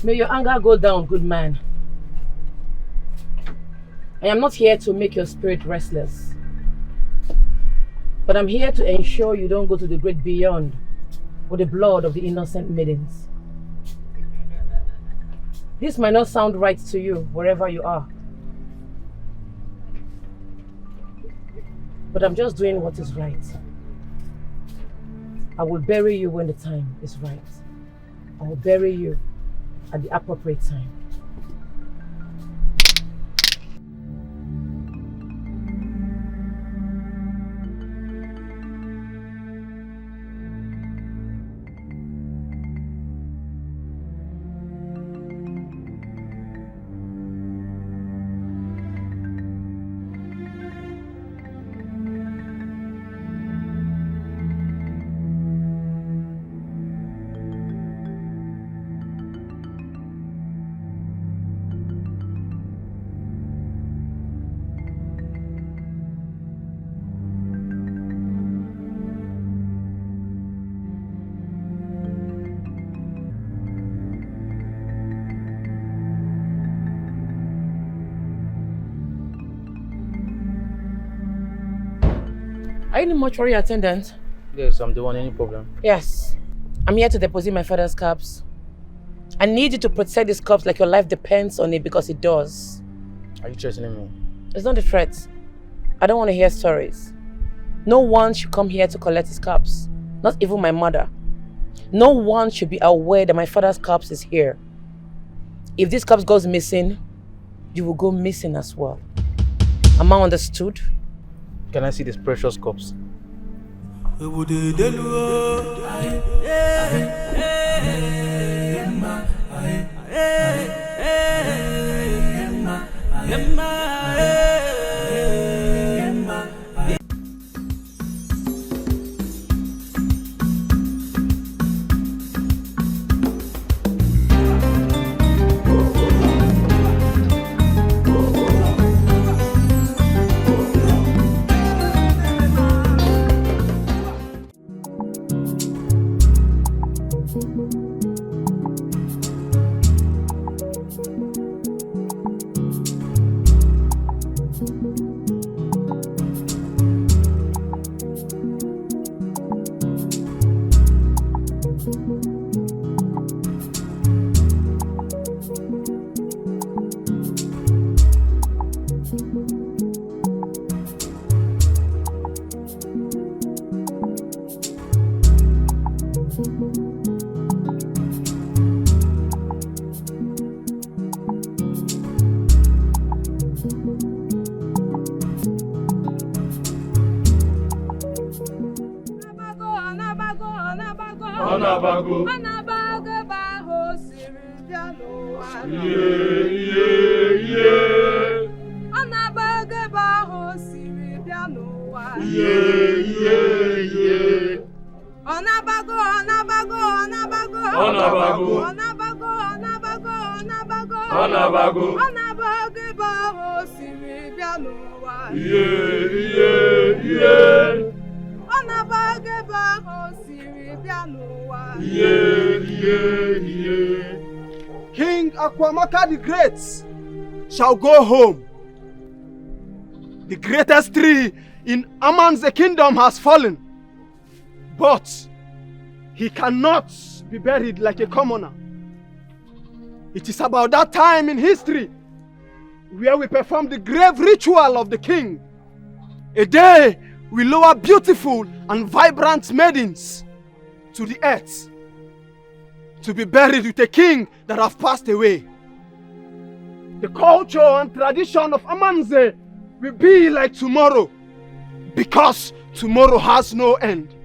May your anger go down, good man. I am not here to make your spirit restless. But I'm here to ensure you don't go to the great beyond with the blood of the innocent maidens. This might not sound right to you, wherever you are. But I'm just doing what is right. I will bury you when the time is right. I will bury you at the appropriate time. Are you the mortuary attendant? Yes, I'm the one. Any problem? Yes. I'm here to deposit my father's corpse. I need you to protect this corpse like your life depends on it, because it does. Are you threatening me? It's not a threat. I don't want to hear stories. No one should come here to collect his corpse. Not even my mother. No one should be aware that my father's corpse is here. If this corpse goes missing, you will go missing as well. Am I understood? Can I see this precious corpse? King Akunna the Great shall go home. The greatest tree in Aman's kingdom has fallen, but he cannot be buried like a commoner. It is about that time in history where we perform the grave ritual of the king. A day we lower beautiful and vibrant maidens to the earth to be buried with a king that have passed away. The culture and tradition of Amanze will be like tomorrow, because tomorrow has no end.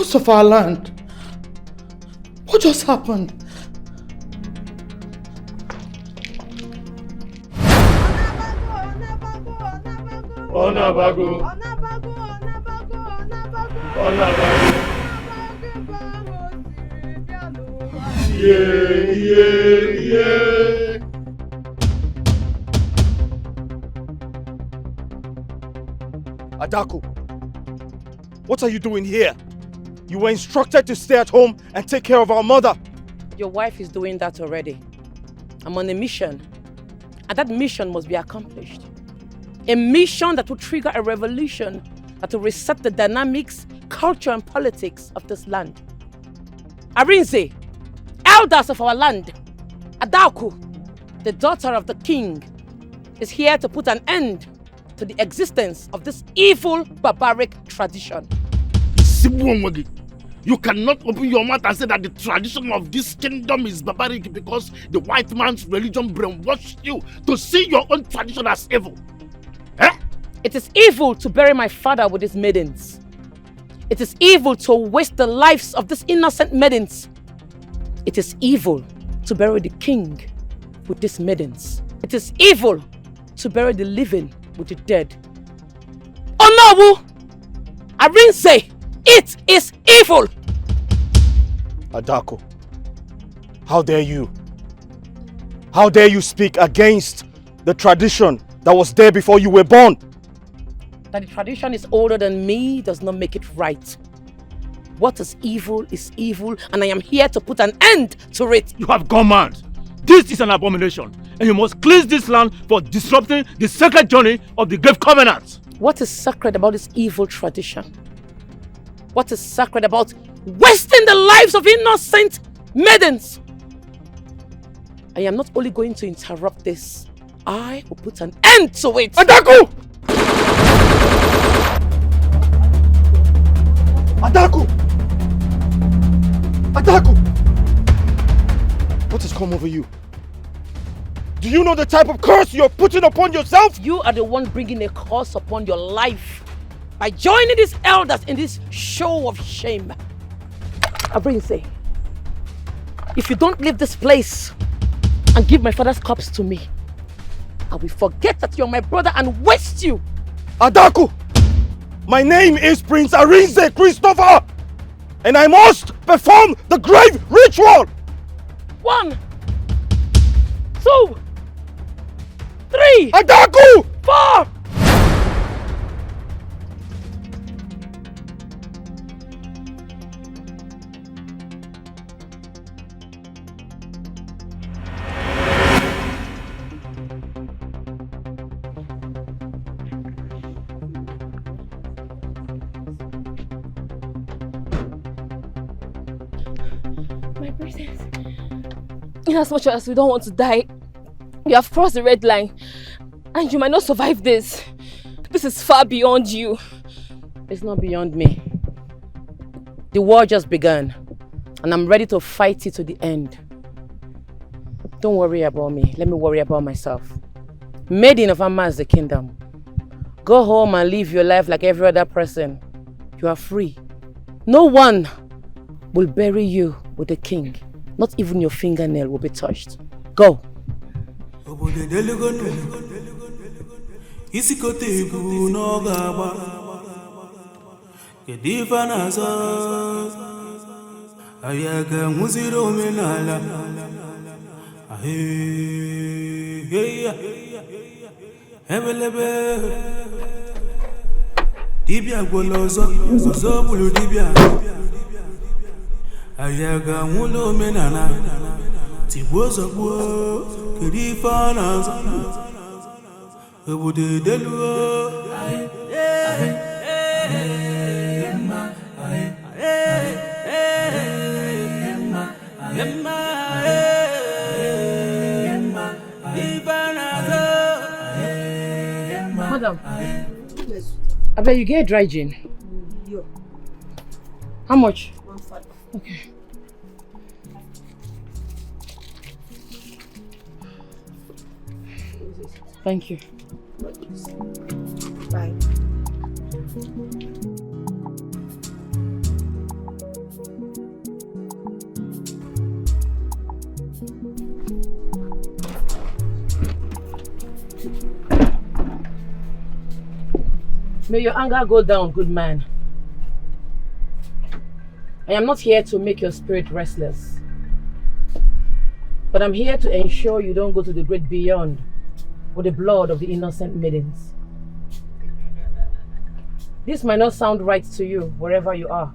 loss of our land. What just happened? Onabago. Yeah. Adaku, what are you doing here? You were instructed to stay at home and take care of our mother. Your wife is doing that already. I'm on a mission, and that mission must be accomplished. A mission that will trigger a revolution that will reset the dynamics, culture, and politics of this land. Arinze, elders of our land, Adaku, the daughter of the king, is here to put an end to the existence of this evil, barbaric tradition. You cannot open your mouth and say that the tradition of this kingdom is barbaric because the white man's religion brainwashed you to see your own tradition as evil. Eh? It is evil to bury my father with his maidens. It is evil to waste the lives of these innocent maidens. It is evil to bury the king with these maidens. It is evil to bury the living with the dead. Onowu! Arinze! It is evil! Adako, how dare you? How dare you speak against the tradition that was there before you were born? That the tradition is older than me does not make it right. What is evil, and I am here to put an end to it. You have gone mad. This is an abomination, and you must cleanse this land for disrupting the sacred journey of the Grave Covenant. What is sacred about this evil tradition? What is sacred about wasting the lives of innocent maidens? I am not only going to interrupt this, I will put an end to it. Adaku! Adaku! Adaku! What has come over you? Do you know the type of curse you're putting upon yourself? You are the one bringing a curse upon your life by joining these elders in this show of shame. Arinze, if you don't leave this place and give my father's corpse to me, I will forget that you're my brother and waste you. Adaku! My name is Prince Arinze Christopher, and I must perform the grave ritual! 1, 2, 3, Adaku! 4! In as much as we don't want to die, you have crossed the red line and you might not survive this. This is far beyond you. It's not beyond me. The war just began and I'm ready to fight it to the end. Don't worry about me. Let me worry about myself. Maiden of Immerse the kingdom. Go home and live your life like every other person. You are free. No one will bury you with the king. Not even your fingernail will be touched. Go. Ayaga mulo menana tiboza bo kirifana ebude delu Madam, I bet you get dry gin. How much? Okay. Thank you. Bye. May your anger go down, good man. I am not here to make your spirit restless. But I'm here to ensure you don't go to the great beyond with the blood of the innocent maidens. This might not sound right to you, wherever you are.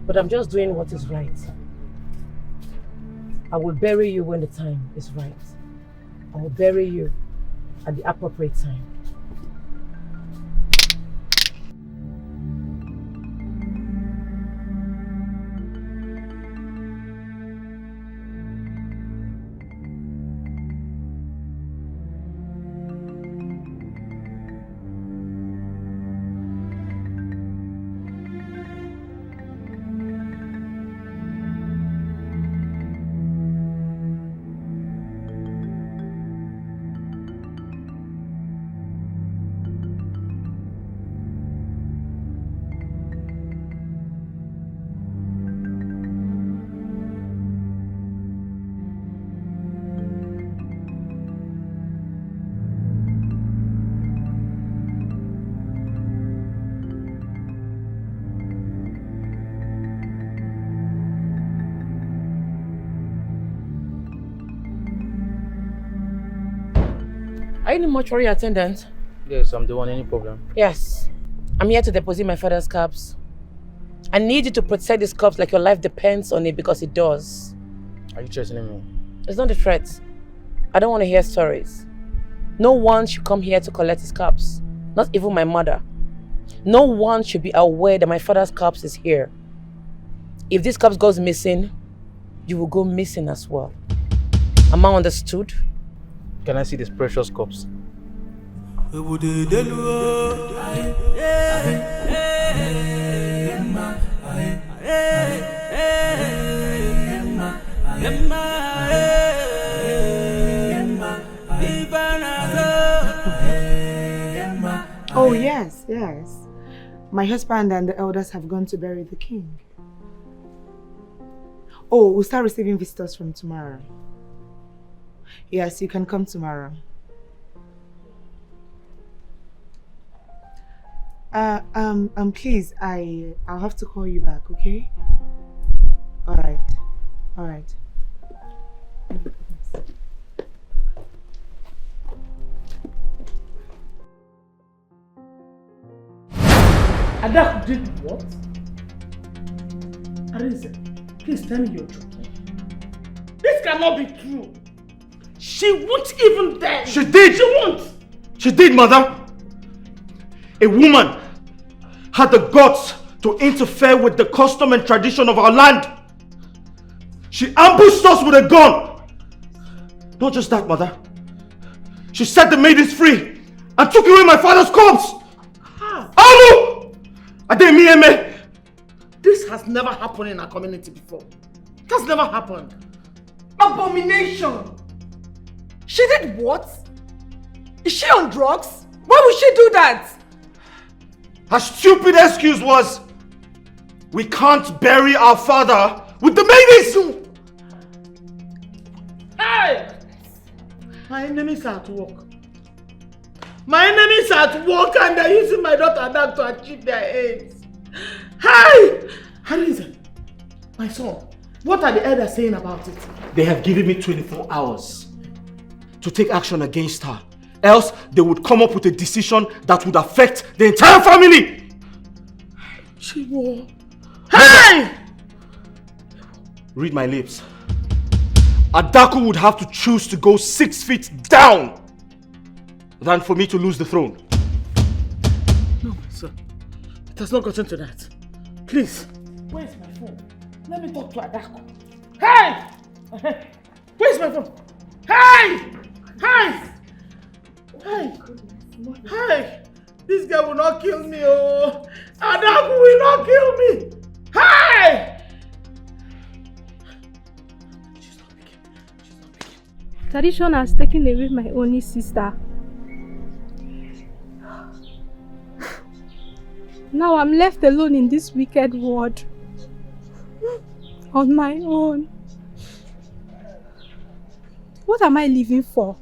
But I'm just doing what is right. I will bury you when the time is right. I will bury you at the appropriate time. Are you the mortuary attendant? Yes, I'm the one. Any problem? Yes. I'm here to deposit my father's corpse. I need you to protect this corpse like your life depends on it, because it does. Are you threatening me? It's not a threat. I don't want to hear stories. No one should come here to collect his corpse. Not even my mother. No one should be aware that my father's corpse is here. If this corpse goes missing, you will go missing as well. Am I understood? Can I see this precious corpse? Oh yes, yes. My husband and the elders have gone to bury the king. Oh, we'll start receiving visitors from tomorrow. Yes, you can come tomorrow. Please, I'll have to call you back, okay? All right. Adaku did what? Arinze, please tell me you're joking. This cannot be true. She won't even dare. She did! She won't! She did, mother! A woman had the guts to interfere with the custom and tradition of our land. She ambushed us with a gun. Not just that, mother. She set the maidens free and took away my father's corpse. How? Alu! Ademieme! This has never happened in our community before. It has never happened. Abomination! She did what? Is she on drugs? Why would she do that? Her stupid excuse was, we can't bury our father with the maidens! Hey! My enemies are at work. My enemies are at work and they're using my daughter Adam to achieve their aims. Hey! Harinze, my son, what are the elders saying about it? They have given me 24 hours to take action against her. Else, they would come up with a decision that would affect the entire family. Chiwo. Hey! Read my lips. Adaku would have to choose to go 6 feet down than for me to lose the throne. No, sir. It has not gotten to that. Please. Where's my phone? Let me talk to Adaku. Hey! Where's my phone? Hey! Hey! Hey! Hey! This guy will not kill me, oh! Adaku will not kill me! Hey! She's not picking. Tradition has taken away my only sister. Now I'm left alone in this wicked world. On my own. What am I living for?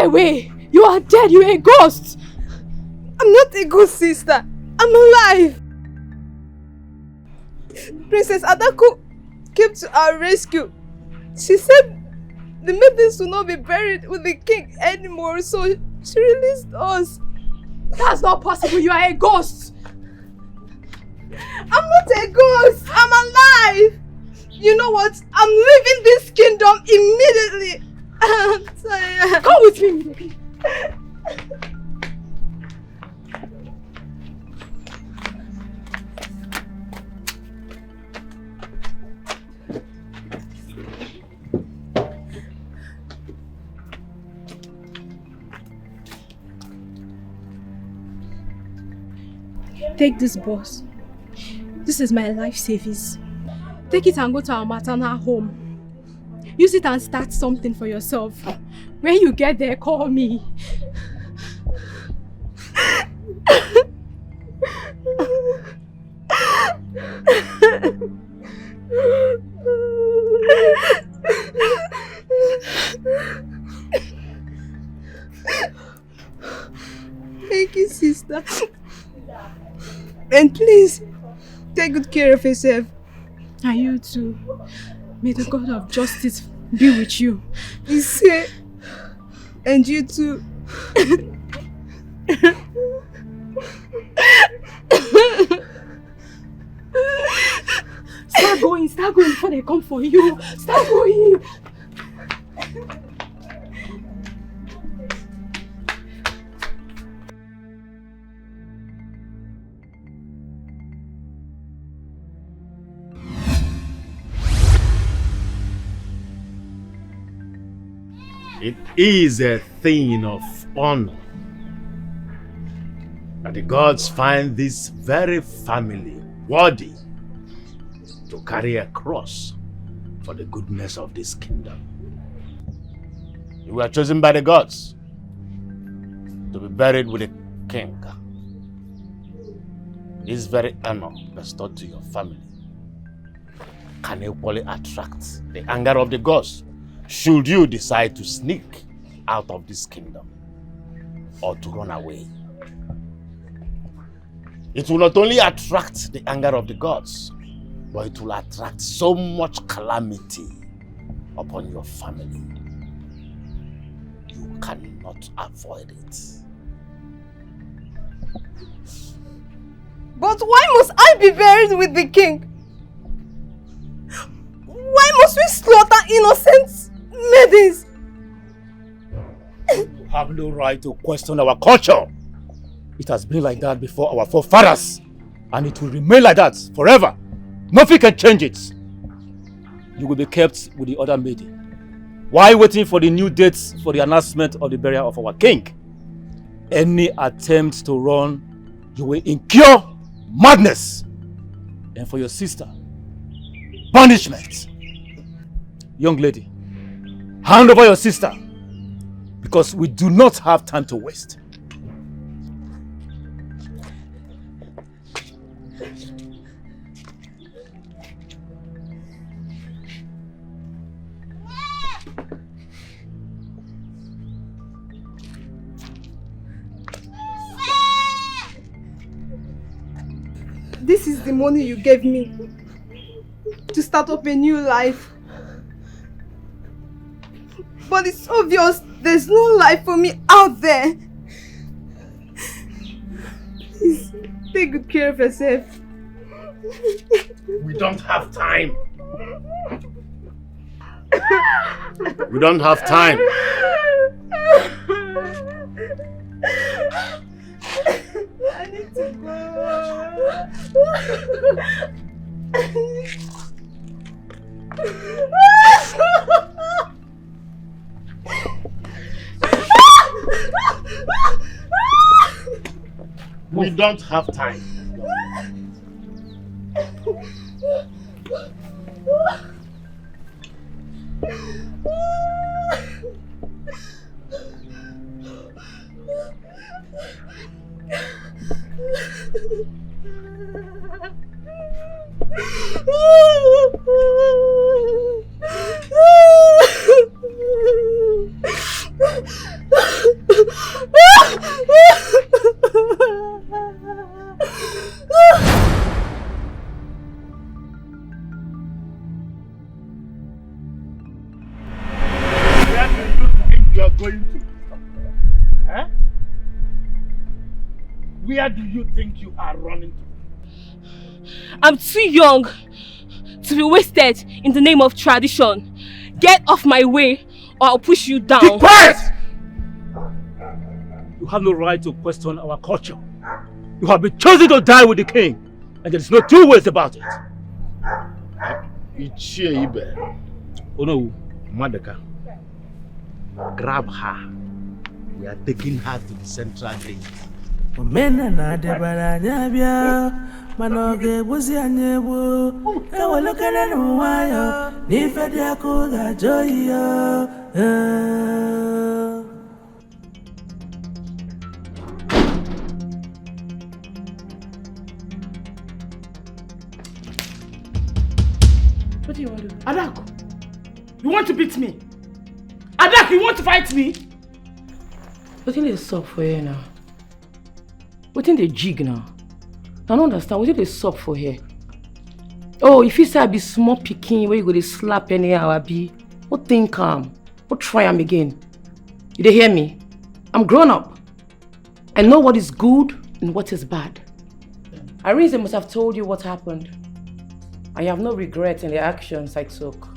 away! You are dead! You're a ghost! I'm not a ghost, sister. I'm alive! Princess Adako came to our rescue. She said the maidens will not be buried with the king anymore, so she released us. That's not possible! You are a ghost! I'm not a ghost! I'm alive! You know what? I'm leaving this kingdom immediately! I'm tired. Come with me immediately! Take this, boss. This is my life savings. Take it and go to our maternal home. Use it and start something for yourself. When you get there, call me. Thank you, sister. And please, take good care of yourself. And you too. May the God of justice be with you. Ise. And you too. Start going before they come for you. Start going. It is a thing of honor that the gods find this very family worthy to carry a cross for the goodness of this kingdom. You were chosen by the gods to be buried with a king. This very honor bestowed to your family can equally attract the anger of the gods should you decide to sneak out of this kingdom or to run away. It will not only attract the anger of the gods, but it will attract so much calamity upon your family. You cannot avoid it. But why must I be buried with the king? Why must we slaughter innocent maidens? You have no right to question our culture. It has been like that before our forefathers, and it will remain like that forever. Nothing can change it. You will be kept with the other maiden while waiting for the new dates for the announcement of the burial of our king. Any attempt to run, you will incur madness. And for your sister, punishment. Young lady, hand over your sister, because we do not have time to waste. This is the money you gave me to start up a new life. But it's obvious there's no life for me out there. Please, take good care of yourself. We don't have time. We don't have time. I need to go. We don't have time. going to? Huh? Where do you think you are running to? I'm too young to be wasted in the name of tradition. Get off my way or I'll push you down. Keep quiet! You have no right to question our culture. You have been chosen to die with the king, and there's no two ways about it. Oh no, Madaka. Grab her. We are taking her to the central gate. Omena na debara nyabia manoge buzi anyebu kawalokana nuwayo nifedi akuga joyo. What do you want to do? Adako, you want to beat me? Adako, you want to fight me? What in the sub for here now? What in the jig now? I don't understand. What in the sub for here? Oh, if you say I be small picking, where you go to slap anyhow, I be. What think what try am again? You dey hear me? I'm grown up. I know what is good and what is bad. Arinze must have told you what happened. I have no regret in the actions I took.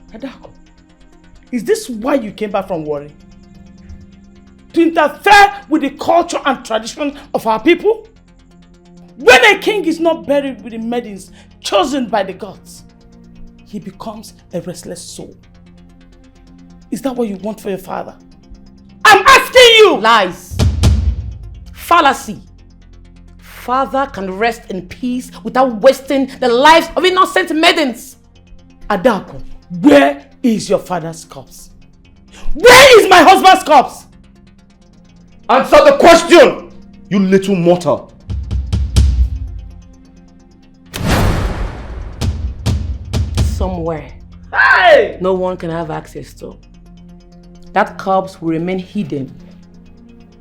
Adako, is this why you came back from Warri? To interfere with the culture and tradition of our people? When a king is not buried with the maidens chosen by the gods, he becomes a restless soul. Is that what you want for your father? I'm asking you! Lies. Fallacy. Father can rest in peace without wasting the lives of innocent maidens. Adako, where is your father's corpse? Where is my husband's corpse? Answer the question, you little mortal. Somewhere. Hey! No one can have access to. That corpse will remain hidden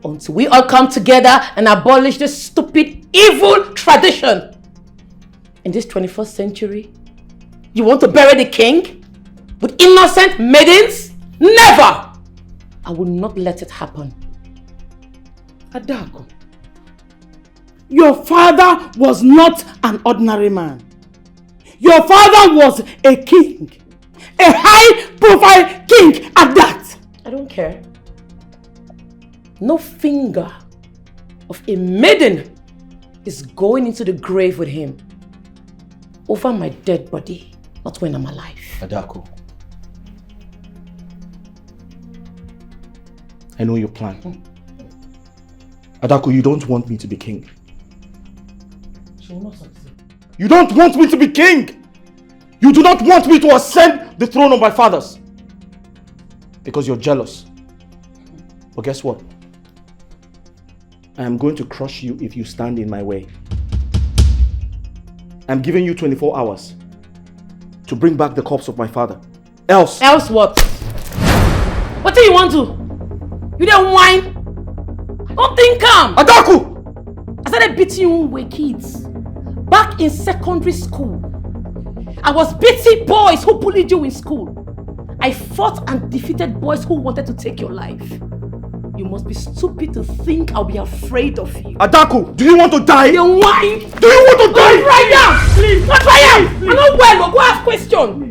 until we all come together and abolish this stupid, evil tradition. In this 21st century, you want to bury the king with innocent maidens? Never! I will not let it happen. Adako, your father was not an ordinary man. Your father was a king. A high-profile king at that. I don't care. No finger of a maiden is going into the grave with him. Over my dead body, not when I'm alive. Adako, I know your plan. Adako, you don't want me to be king. She will not succeed. You don't want me to be king! You do not want me to ascend the throne of my fathers. Because you're jealous. But guess what? I am going to crush you if you stand in my way. I'm giving you 24 hours to bring back the corpse of my father. Else what? What do you want to? You don't whine? Don't think calm. Adako! I started beating you when we were kids. Back in secondary school. I was beating boys who bullied you in school. I fought and defeated boys who wanted to take your life. You must be stupid to think I'll be afraid of you. Adako, do you want to die? You whine? Do you want to die? Don't try now! Please! Don't try now! I'm not well, go ask question.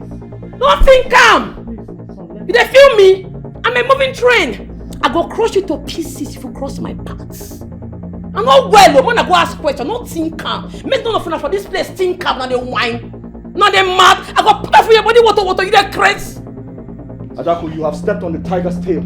Don't think calm. You dey feel me? I'm a moving train. I go crush you to pieces if you cross my paths. I'm not well, when I go ask question, not think calm. Make none of you for this place think calm, now they whine. Now they mad. I go put up for your body, water, you dey crazy. Adako, you have stepped on the tiger's tail.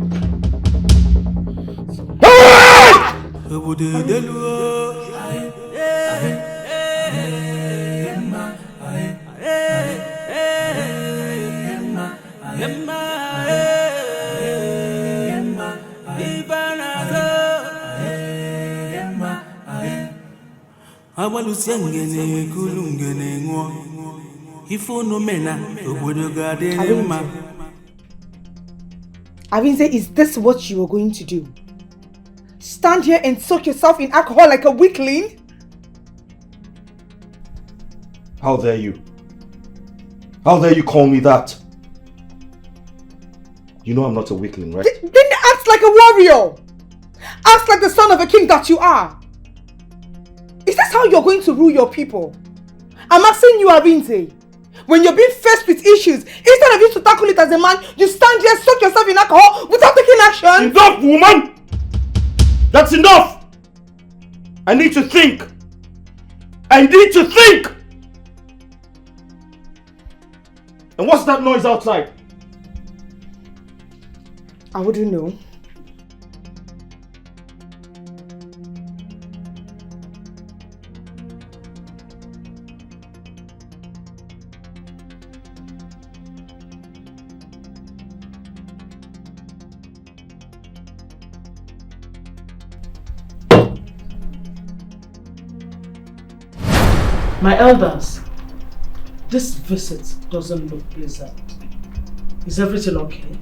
Arinze, is this what you were going to do? Stand here and soak yourself in alcohol like a weakling? How dare you? How dare you call me that? You know I'm not a weakling, right? Then act like a warrior. Act like the son of a king that you are. Is this how you're going to rule your people? I'm asking you, Arinze. When you're being faced with issues, instead of you to tackle it as a man, you stand here, soak yourself in alcohol without taking action. Enough, woman! That's enough! I need to think. I need to think! And what's that noise outside? I wouldn't know. My elders, this visit doesn't look pleasant. Is everything okay?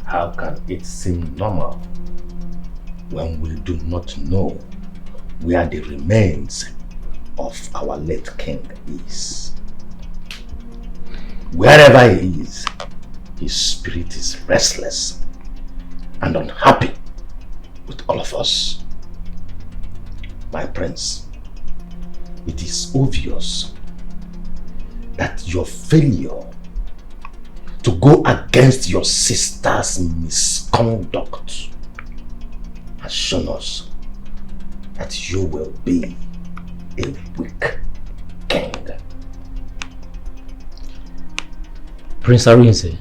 How can it seem normal when we do not know where the remains of our late king is? Wherever he is, his spirit is restless and unhappy with all of us. My prince, it is obvious that your failure to go against your sister's misconduct has shown us that you will be a weak king. Prince Arinze,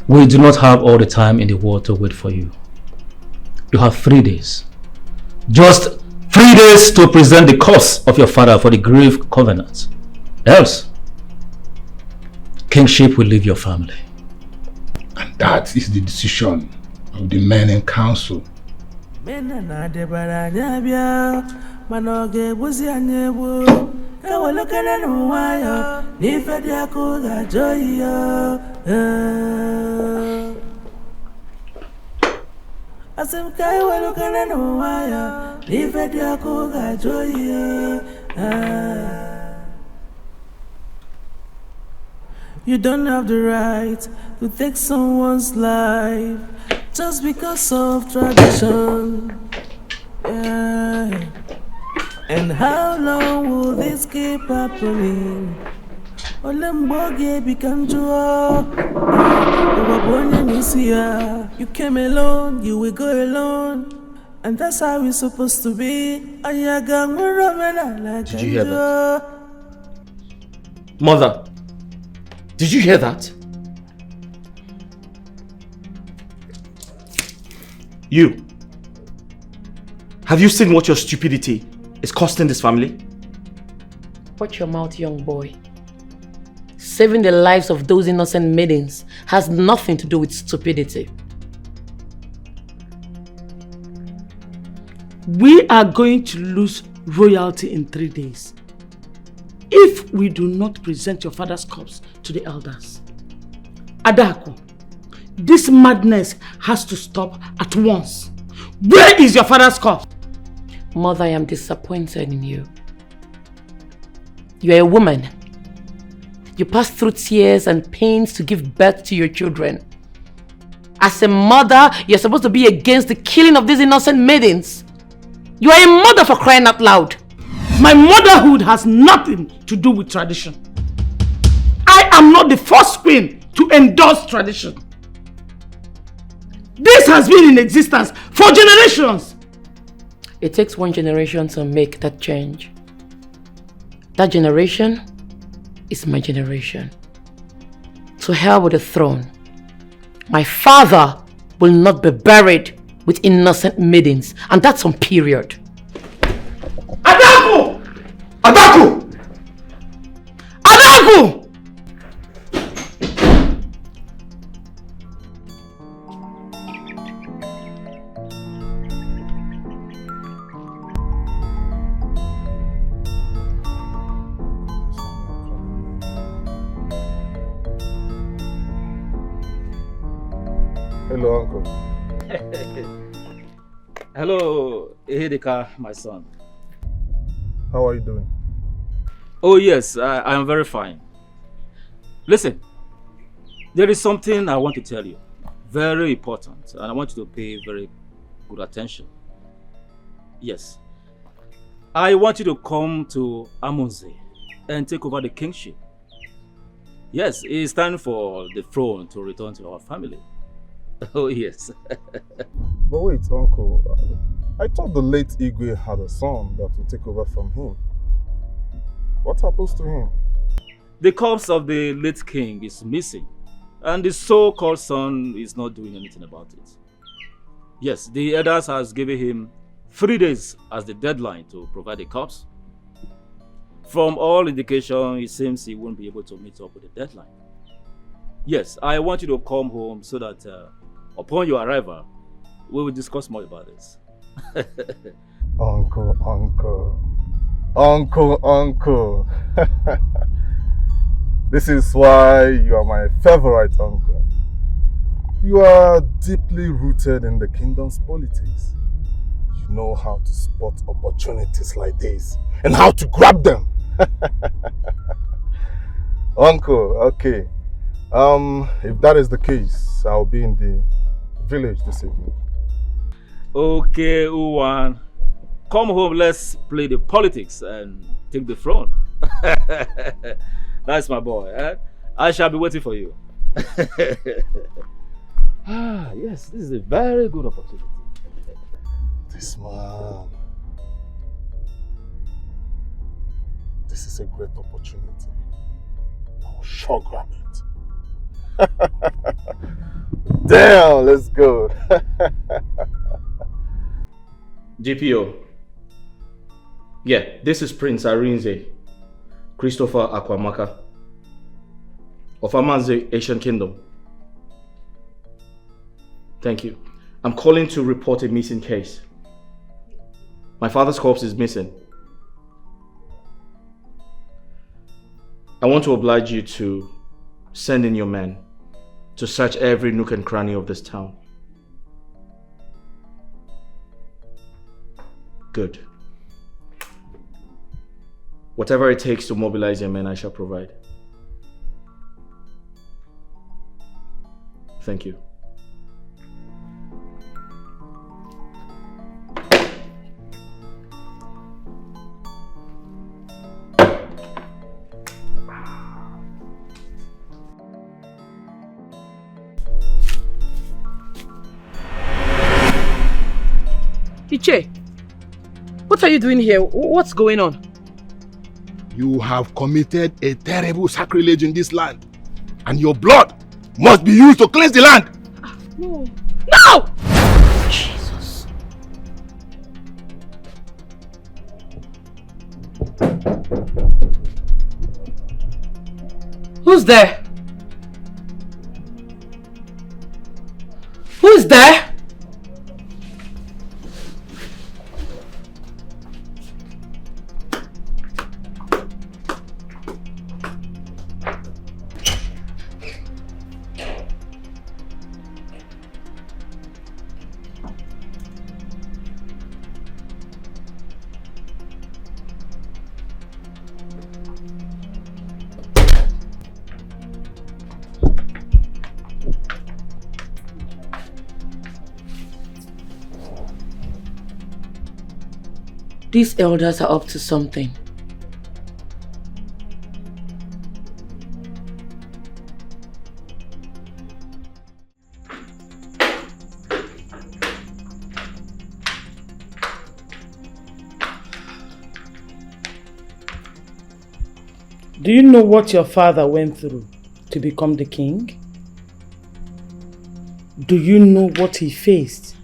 we do not have all the time in the world to wait for you. You have 3 days. Just 3 days to present the cause of your father for the grave covenant. Else, kingship will leave your family. And that is the decision of the men in council. You don't have the right to take someone's life just because of tradition. Yeah. And how long will this keep happening? You came alone, you will go alone. And that's how it's supposed to be. Did you hear that? Mother, did you hear that? You. Have you seen what your stupidity is costing this family? Watch your mouth, young boy. Saving the lives of those innocent maidens has nothing to do with stupidity. We are going to lose royalty in 3 days if we do not present your father's corpse to the elders. Adaku, this madness has to stop at once. Where is your father's corpse? Mother, I am disappointed in you. You are a woman. You pass through tears and pains to give birth to your children. As a mother, you're supposed to be against the killing of these innocent maidens. You are a mother, for crying out loud. My motherhood has nothing to do with tradition. I am not the first queen to endorse tradition. This has been in existence for generations. It takes one generation to make that change. That generation is my generation. To hell with the throne. My father will not be buried with innocent maidens, and that's on period. Adaku! Adaku! Adaku! Hello, uncle. Hello, Ehedeka, my son. How are you doing? Oh yes, I am very fine. Listen, There is something I want to tell you. Very important. And I want you to pay very good attention. Yes. I want you to come to Amunze and take over the kingship. Yes, it's time for the throne to return to our family. Oh, yes. But wait, Uncle. I thought the late Igwe had a son that would take over from him. What happens to him? The corpse of the late king is missing, and the so-called son is not doing anything about it. Yes, the elders has given him 3 days as the deadline to provide the corpse. From all indication, it seems he won't be able to meet up with the deadline. Yes, I want you to come home so that upon your arrival, we will discuss more about this. Uncle. This is why you are my favorite uncle. You are deeply rooted in the kingdom's politics. You know how to spot opportunities like this and how to grab them. Uncle, okay. If that is the case, I'll be in the village this evening. Okay, Uwan. Come home, let's play the politics and take the throne. That's my boy. Eh? I shall be waiting for you. Yes, this is a very good opportunity. This man. This is a great opportunity. I'll sure grab it. Damn, let's go. GPO. Yeah, this is Prince Arinze, Christopher Akwamaka, of Amanze, Asian Kingdom. Thank you. I'm calling to report a missing case. My father's corpse is missing. I want to oblige you to send in your men to search every nook and cranny of this town. Good. Whatever it takes to mobilize your men, I shall provide. Thank you. Iche, what are you doing here? What's going on? You have committed a terrible sacrilege in this land, and your blood must be used to cleanse the land. No! No! Jesus. Who's there? Who's there? These elders are up to something. Do you know what your father went through to become the king? Do you know what he faced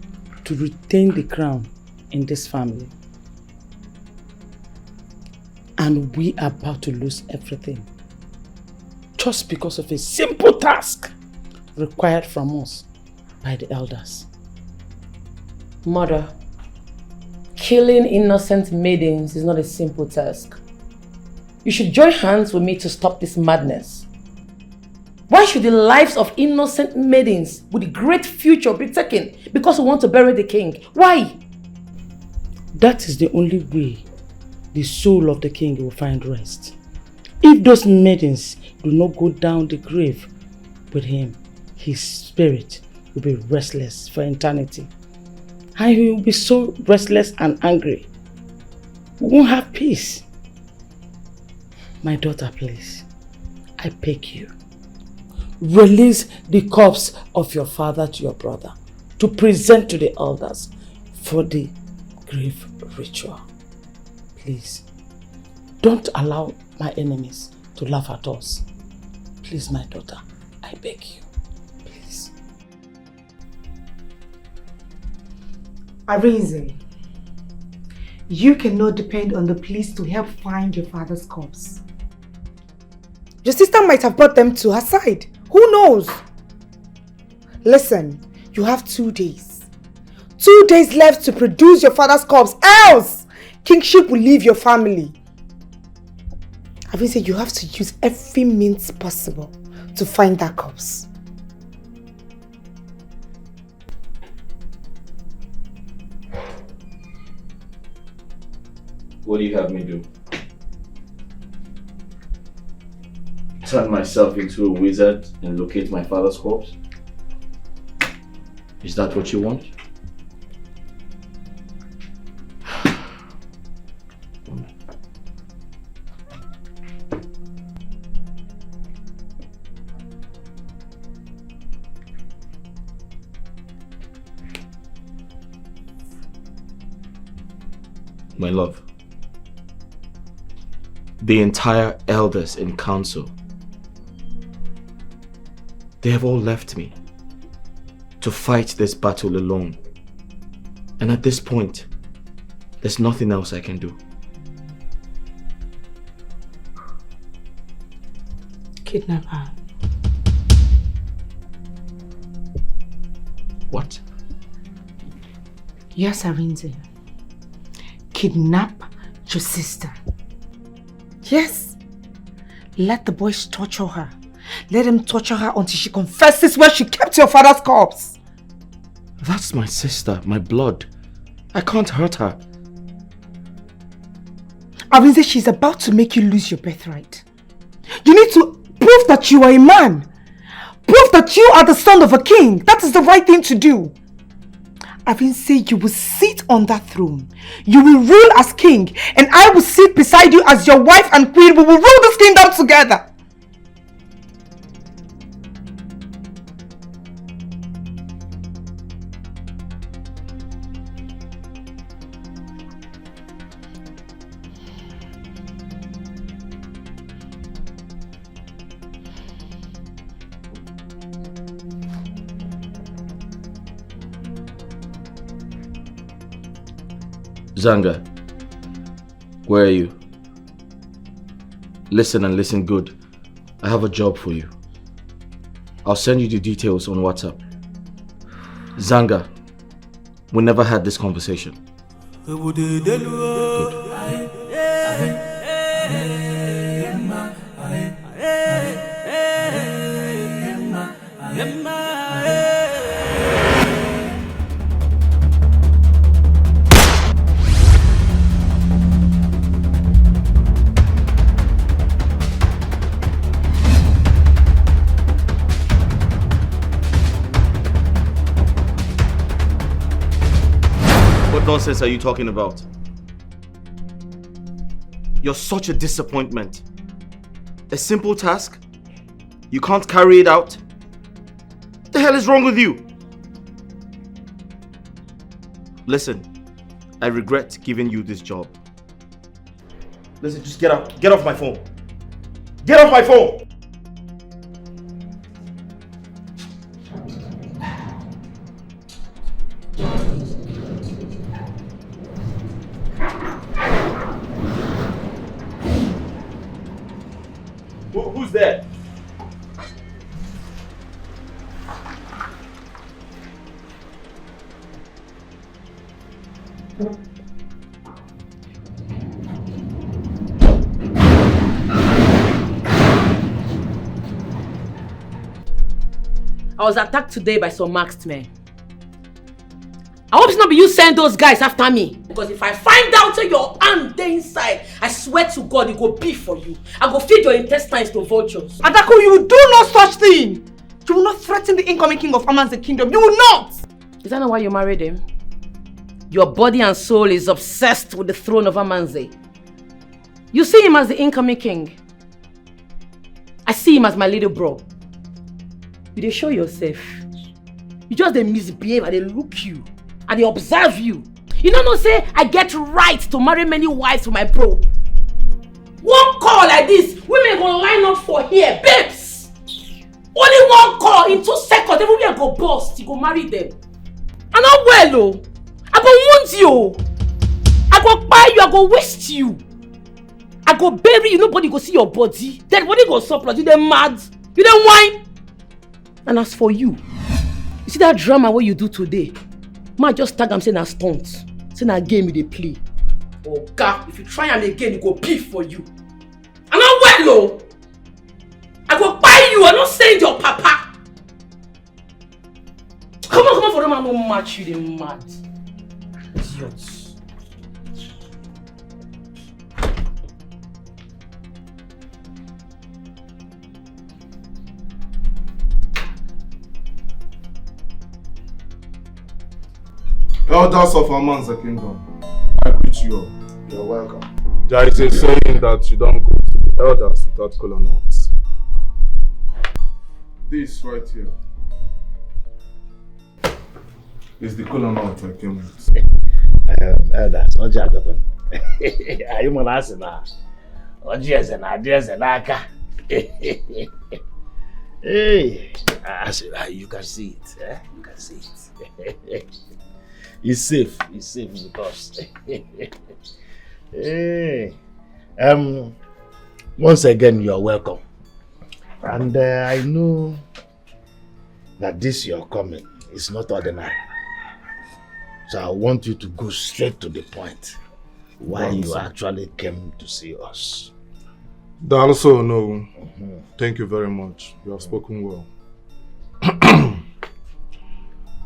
to retain the crown in this family? And we are about to lose everything just because of a simple task required from us by the elders. Mother, killing innocent maidens is not a simple task. You should join hands with me to stop this madness. Why should the lives of innocent maidens with a great future be taken because we want to bury the king? Why? That is the only way the soul of the king will find rest. If those maidens do not go down the grave, with him, his spirit will be restless for eternity. And he will be so restless and angry. We won't have peace. My daughter, please, I beg you, release the corpse of your father to your brother to present to the elders for the grave ritual. Please, don't allow my enemies to laugh at us. Please, my daughter, I beg you, please. Arinze, you cannot depend on the police to help find your father's corpse. Your sister might have brought them to her side. Who knows? Listen, you have 2 days. 2 days left to produce your father's corpse, else kingship will leave your family. Arinze, you have to use every means possible to find that corpse. What do you have me do? Turn myself into a wizard and locate my father's corpse? Is that what you want? My love, the entire elders in council, they have all left me to fight this battle alone. And at this point, there's nothing else I can do. Kidnap her. What? Yes, Arinze. Kidnap your sister. Yes. Let the boys torture her. Let them torture her until she confesses where she kept your father's corpse. That's my sister, my blood. I can't hurt her. Arinze, she's about to make you lose your birthright. You need to prove that you are a man. Prove that you are the son of a king. That is the right thing to do. Arinze, you will sit on that throne. You will rule as king, and I will sit beside you as your wife and queen. We will rule this kingdom together. Zanga, where are you? Listen and listen good. I have a job for you. I'll send you the details on WhatsApp. Zanga, we never had this conversation. Good. What nonsense are you talking about? You're such a disappointment. A simple task? You can't carry it out? What the hell is wrong with you? Listen, I regret giving you this job. Listen, just get out. Get off my phone. Get off my phone! Who's there? I was attacked today by some masked men. I hope it's not be you send those guys after me. Because if I find out your hand there inside, I swear to God it go be for you. I go feed your intestines to vultures. Adako, you do no such thing. You will not threaten the incoming king of Aman's kingdom. You will not! Is that not why you married him? Your body and soul is obsessed with the throne of Amanze. You see him as the incoming king. I see him as my little bro. You dey show yourself. You just dey misbehave and they look you and they observe you. You don't know say I get right to marry many wives for my bro. One call like this, women go line up for here, babes. Only one call in 2 seconds, everywhere go bust. You go marry them. I'm not well, oh. I go wound you. I go buy you. I go waste you. I go bury you. Nobody go see your body. Dead body go surplus. You then mad. You then whine. And as for you, you see that drama what you do today? Man just tag am say na stunt. Say na game you dey play. Oh God, if you try am again, you go beef for you. I'm not well, oh. I go buy you. I not send your papa. Come on for them. I no match you. They mad. Idiots. Elders of Aman's kingdom, I greet you all. You're welcome. There is a saying that you don't go to the elders without kola nuts. This right here is the kola nut I came with. Elders, what you doing? Are you my last now? What you say now? Hey, I said, you can see it. Eh? You can see it. It's safe with us. Hey, once again, you are welcome. And I know that this your coming is not ordinary. So I want you to go straight to the point. Why you actually came to see us. Also, no. Thank you very much. You have spoken well.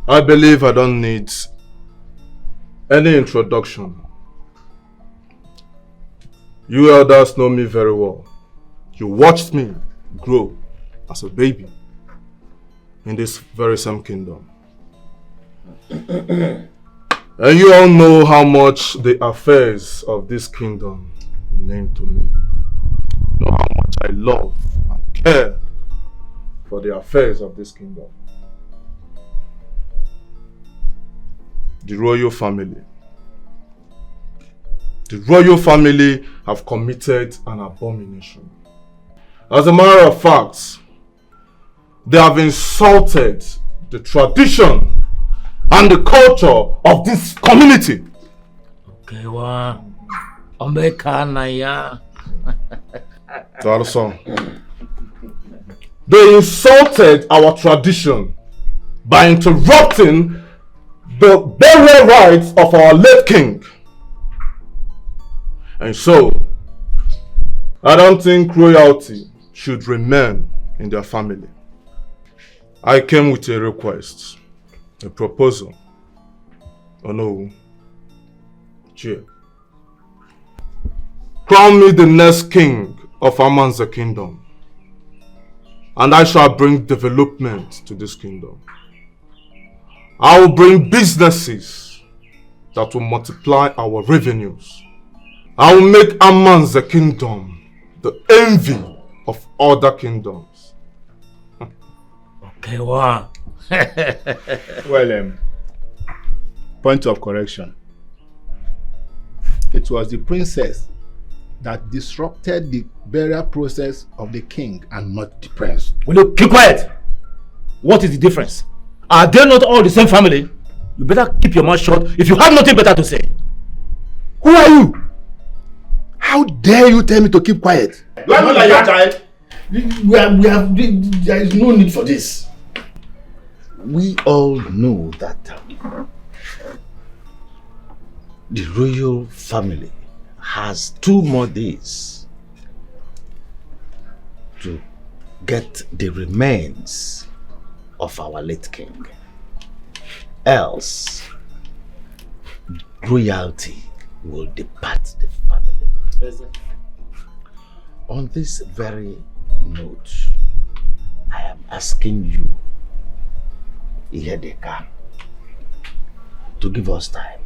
I believe I don't need any introduction. You elders know me very well. You watched me grow as a baby in this very same kingdom. And you all know how much the affairs of this kingdom mean to me. You know how much I love and care for the affairs of this kingdom. The royal family. The royal family have committed an abomination. As a matter of fact, they have insulted the tradition and the culture of this community. Okay, wow. Omekanaya. They insulted our tradition by interrupting the burial rites of our late king. And so, I don't think royalty should remain in their family. I came with a request, a proposal. Oh no, cheer. Crown me the next king of Aman's kingdom, and I shall bring development to this kingdom. I will bring businesses that will multiply our revenues. I will make Aman's kingdom the envy of other kingdoms. Okay, wow. Well, point of correction. It was the princess that disrupted the burial process of the king and not the prince. Will you keep quiet? What is the difference? Are they not all the same family? You better keep your mouth shut if you have nothing better to say. Who are you? How dare you tell me to keep quiet? You are not like your child. There is no need for this. We all know that the royal family has 2 more days to get the remains of our late king. Else, royalty will depart the family. On this very note, I am asking you, Ihedeka, to give us time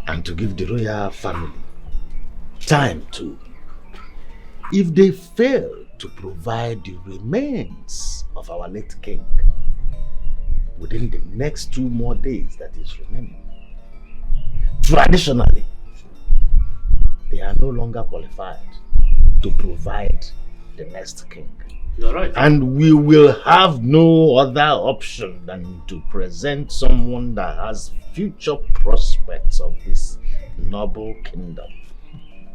and to give the royal family time too. If they fail to provide the remains of our late king within the next 2 more days that is remaining, traditionally, they are no longer qualified to provide the next king. You're right. And we will have no other option than to present someone that has future prospects of this noble kingdom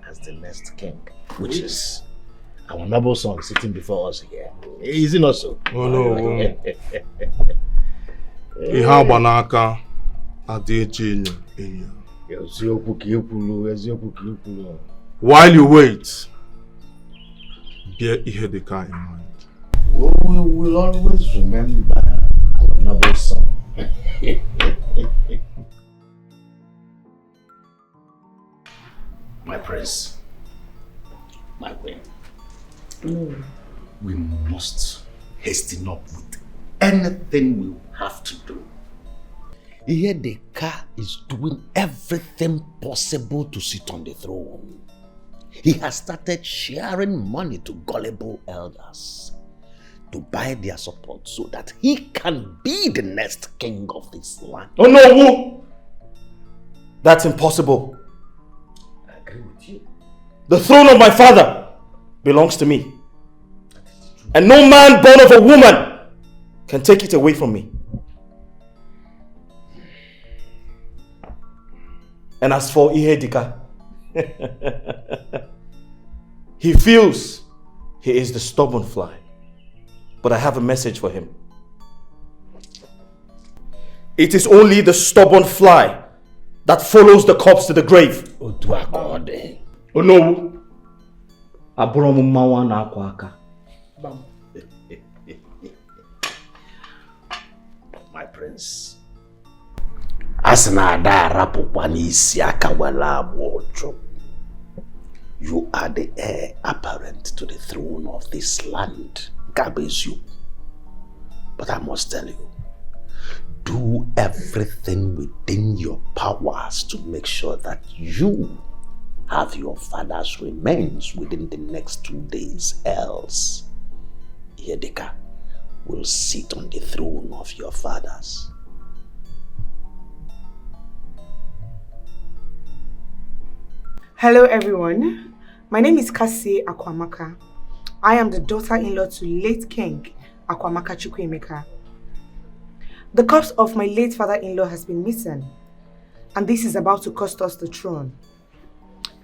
as the next king, which is our noble son sitting before us here. Is it not so? Oh no. Ihe banaka adịghị enyo. While you wait, bear Ihedeka in mind. We will always remember our noble son. My prince, my queen, we must hasten up with anything we have to do. Ihedeka is doing everything possible to sit on the throne. He has started sharing money to gullible elders to buy their support so that he can be the next king of this land. Oh no! That's impossible. I agree with you. The throne of my father belongs to me. And no man born of a woman can take it away from me. And as for Ihedeka, he feels he is the stubborn fly. But I have a message for him. It is only the stubborn fly that follows the corpse to the grave. Oh no. Abromu mawa na akwa aka. My prince, Asnada Rapupani Siaka Wala, you are the heir apparent to the throne of this land. You. But I must tell you, do everything within your powers to make sure that you have your father's remains within the next 2 days, else Ihedeka will sit on the throne of your fathers. Hello everyone, my name is Kasi Akwamaka. I am the daughter-in-law to late King Akwamaka Chukwuemeka. The corpse of my late father-in-law has been missing, and this is about to cost us the throne.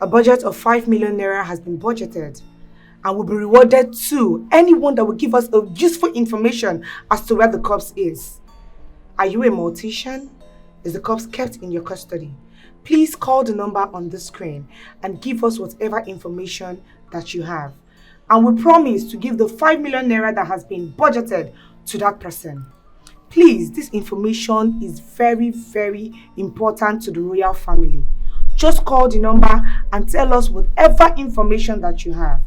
A budget of 5 million naira has been budgeted and will be rewarded to anyone that will give us a useful information as to where the corpse is. Are you a mortician? Is the corpse kept in your custody? Please call the number on the screen and give us whatever information that you have. And we promise to give the 5 million naira that has been budgeted to that person. Please, this information is very, very important to the royal family. Just call the number and tell us whatever information that you have.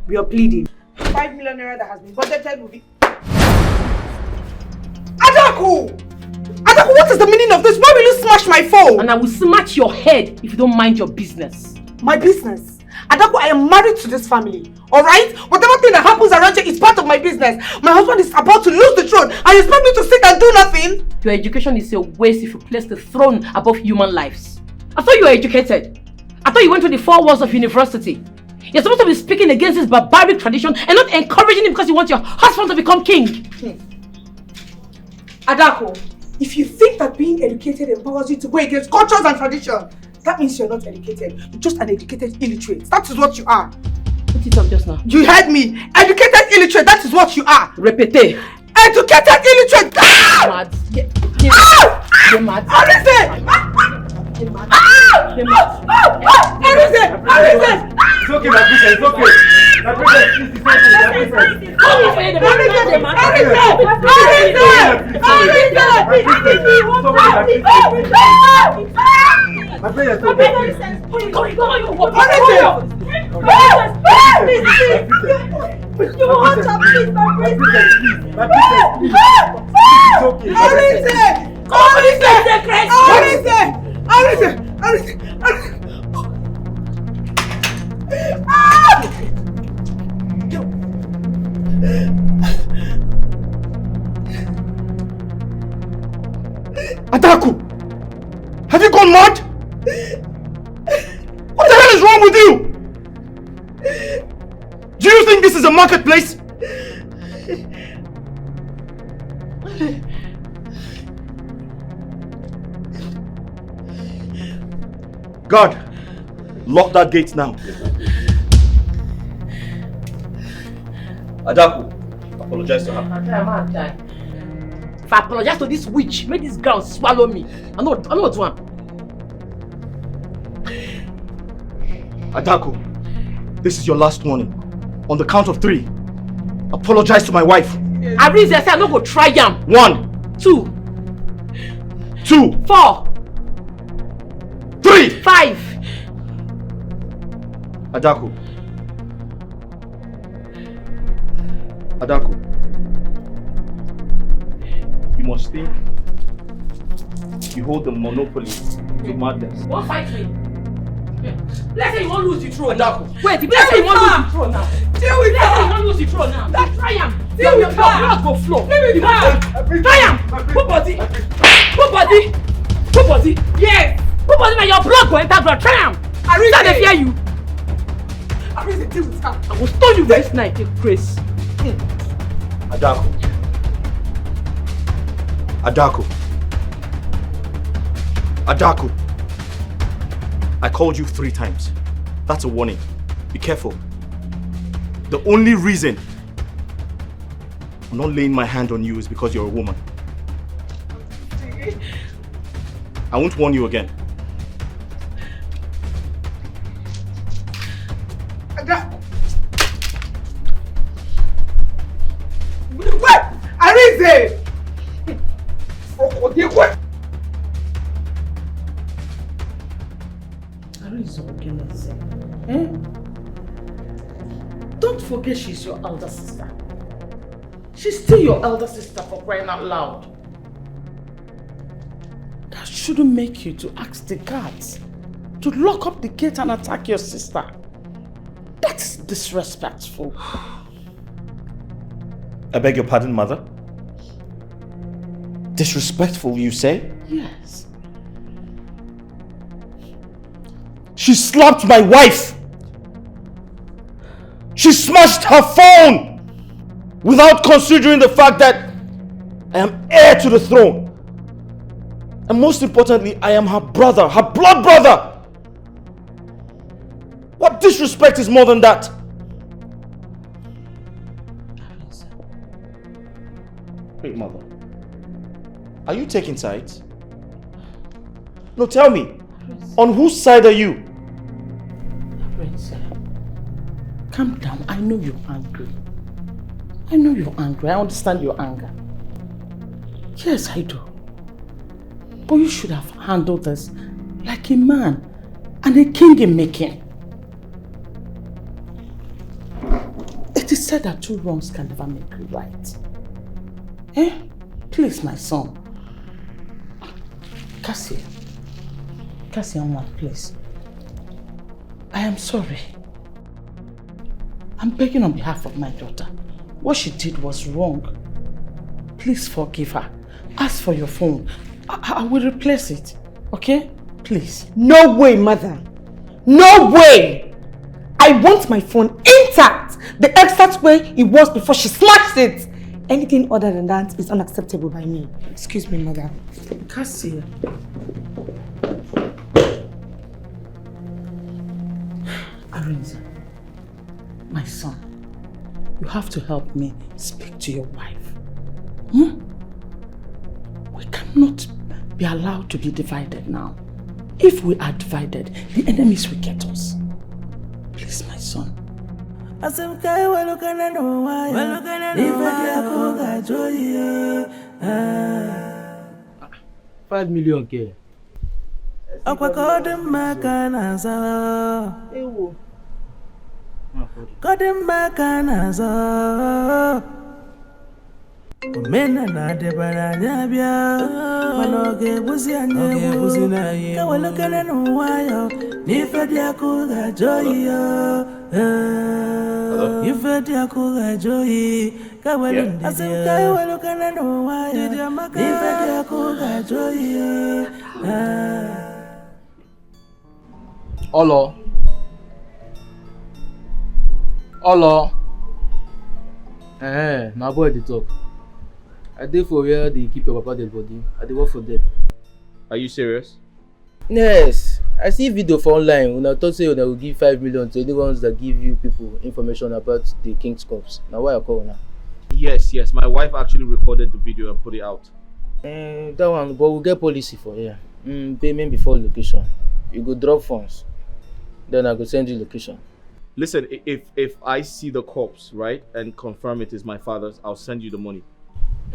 We are pleading. 5 million naira that has been budgeted will be... Adaku! Adaku, what is the meaning of this? Why will you smash my phone? And I will smash your head if you don't mind your business. My business? Adaku, I am married to this family. Alright? Whatever thing that happens around here is part of my business. My husband is about to lose the throne and you expect me to sit and do nothing? Your education is a waste if you place the throne above human lives. I thought you were educated. I thought you went to the 4 walls of university. You're supposed to be speaking against this barbaric tradition and not encouraging it because you want your husband to become king. Adaku, if you think that being educated empowers you to go against cultures and tradition, that means you're not educated. You're just an educated illiterate. That is what you are. Put it up just now. You heard me. Educated illiterate, that is what you are. Repete. Educated illiterate. Mad. You're mad. You're mad. It's okay, my princess, it's okay. My princess, please, it's okay. You want to please, my princess. My princess, please. It's okay. Adaku! Have you gone mad? What the hell is wrong with you? Do you think this is a marketplace? God, lock that gate now. Adaku, apologize to her. If I apologize to this witch, make this ground swallow me. I know what one. Adaku, this is your last warning. On the count of 3, apologize to my wife. I really say I'm not going to try yam. 1, 2, 4, 3, 5. Adaku. Adaku. You must think you hold the monopoly to madness. Don't fight me. Let's say you won't lose the throne now. Wait, let's say you won't lose the throne now. Deal with Let's say you won't lose the throne now. Let's try him. Deal with her. Blood go flow. Deal with her. Try him. Put body. Put body. Put body. Yes. Put body now. Your blood go enter blood. Try him. I really they fear you. I really deal with her. I will stone you this night, Chris. Adaku. Adaku. Adaku. I called you 3 times. That's a warning. Be careful. The only reason I'm not laying my hand on you is because you're a woman. I won't warn you again. What? Arize! What? Eh? Don't forget she's your elder sister. She's still your elder sister, for crying out loud. That shouldn't make you to ask the guards to lock up the gate and attack your sister. That's disrespectful. I beg your pardon, mother? Disrespectful, you say? Yes. She slapped my wife! She smashed her phone! Without considering the fact that I am heir to the throne. And most importantly, I am her brother, her blood brother! What disrespect is more than that? Wait, mother. Are you taking sides? No, tell me. On whose side are you? Calm down. I know you're angry. I know you're angry. I understand your anger. Yes, I do. But you should have handled this like a man and a king in making. It is said that 2 wrongs can never make a right. Eh? Please, my son. Cassie, please. I am sorry. I'm begging on behalf of my daughter. What she did was wrong. Please forgive her. Ask for your phone. I will replace it. Okay? Please. No way, mother. No way! I want my phone intact! The exact way it was before she smashed it! Anything other than that is unacceptable by me. Excuse me, mother. Cassie. Arinze, my son, you have to help me speak to your wife. We cannot be allowed to be divided now. If we are divided, the enemies will get us. Please, my son. 5 million K. Kodemaka nazo Omena na debara nyabia Manoge buzi na ye Kawalukane nuwayo Nifedi akuga joyo Nifedi akuga joyi Kawalunde Kawalukane nuwayo Nifedi akuga joyi Olo. My boy dey talk. I dey for where they keep your papa dead body. I dey work for them. Are you serious? Yes. I see video for online. When I thought say they will give 5 million to anyone that give you people information about the king's corpse. Now why I call now? Yes. My wife actually recorded the video and put it out. That one, but we'll get policy for here. Payment before location. You go drop funds. Then I go send you location. Listen, if I see the corpse, right, and confirm it is my father's, I'll send you the money.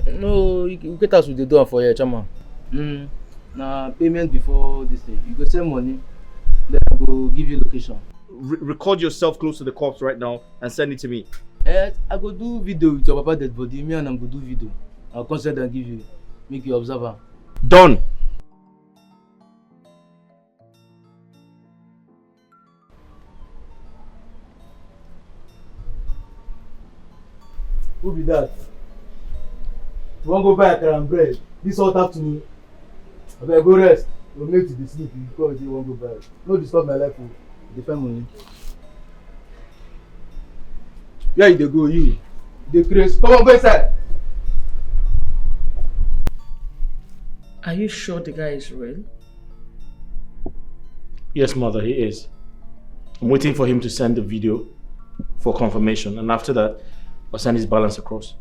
No, you get us with the door for here, chama. Now payment before this day. You go send money, then I go give you location. Record yourself close to the corpse right now and send it to me. I go do video with your papa dead body. Me and I'm go do video. I'll consider and give you. Make you observe her. Done. Who be that? You want to go buy a and bread? This hot afternoon. I better go rest. You're late to the sleep. You come and say you want to go buy. No disturb my life. Defend money. Where you dey go? You. The craze. Come on, go inside. Are you sure the guy is real? Yes, mother, he is. I'm waiting for him to send the video for confirmation, and after that, I'll send his balance across.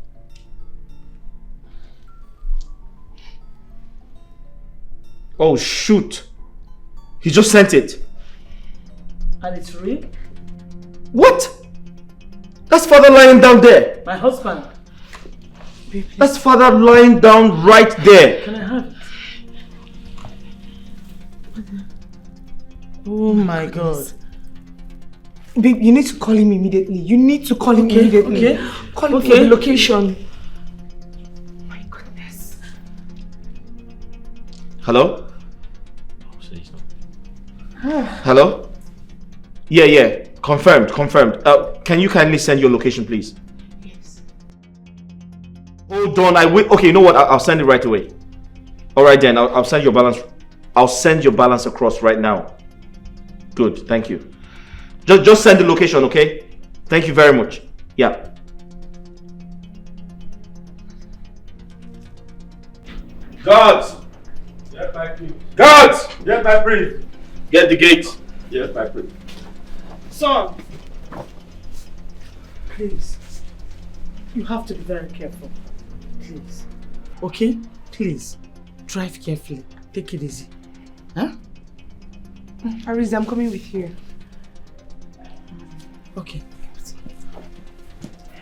Oh, shoot. He just sent it. And it's real? What? That's father lying down there. My husband. Babe, that's father lying down right there. Can I have it? Oh my God. Babe, you need to call him immediately. You need to call him immediately. Okay. Call him for the location. My goodness. Hello? Hello? Yeah. Confirmed. Can you kindly send your location, please? Yes. Hold on. Okay, you know what? I'll send it right away. All right then. I'll send your balance. I'll send your balance across right now. Good. Thank you. Just send the location, okay? Thank you very much. Yeah. Guards! Get my brief. Guards! Get my brief. Get the gate. Get my brief. Son! Please. You have to be very careful. Please. Okay? Please. Drive carefully. Take it easy. Huh? Ariza, I'm coming with you. Okay.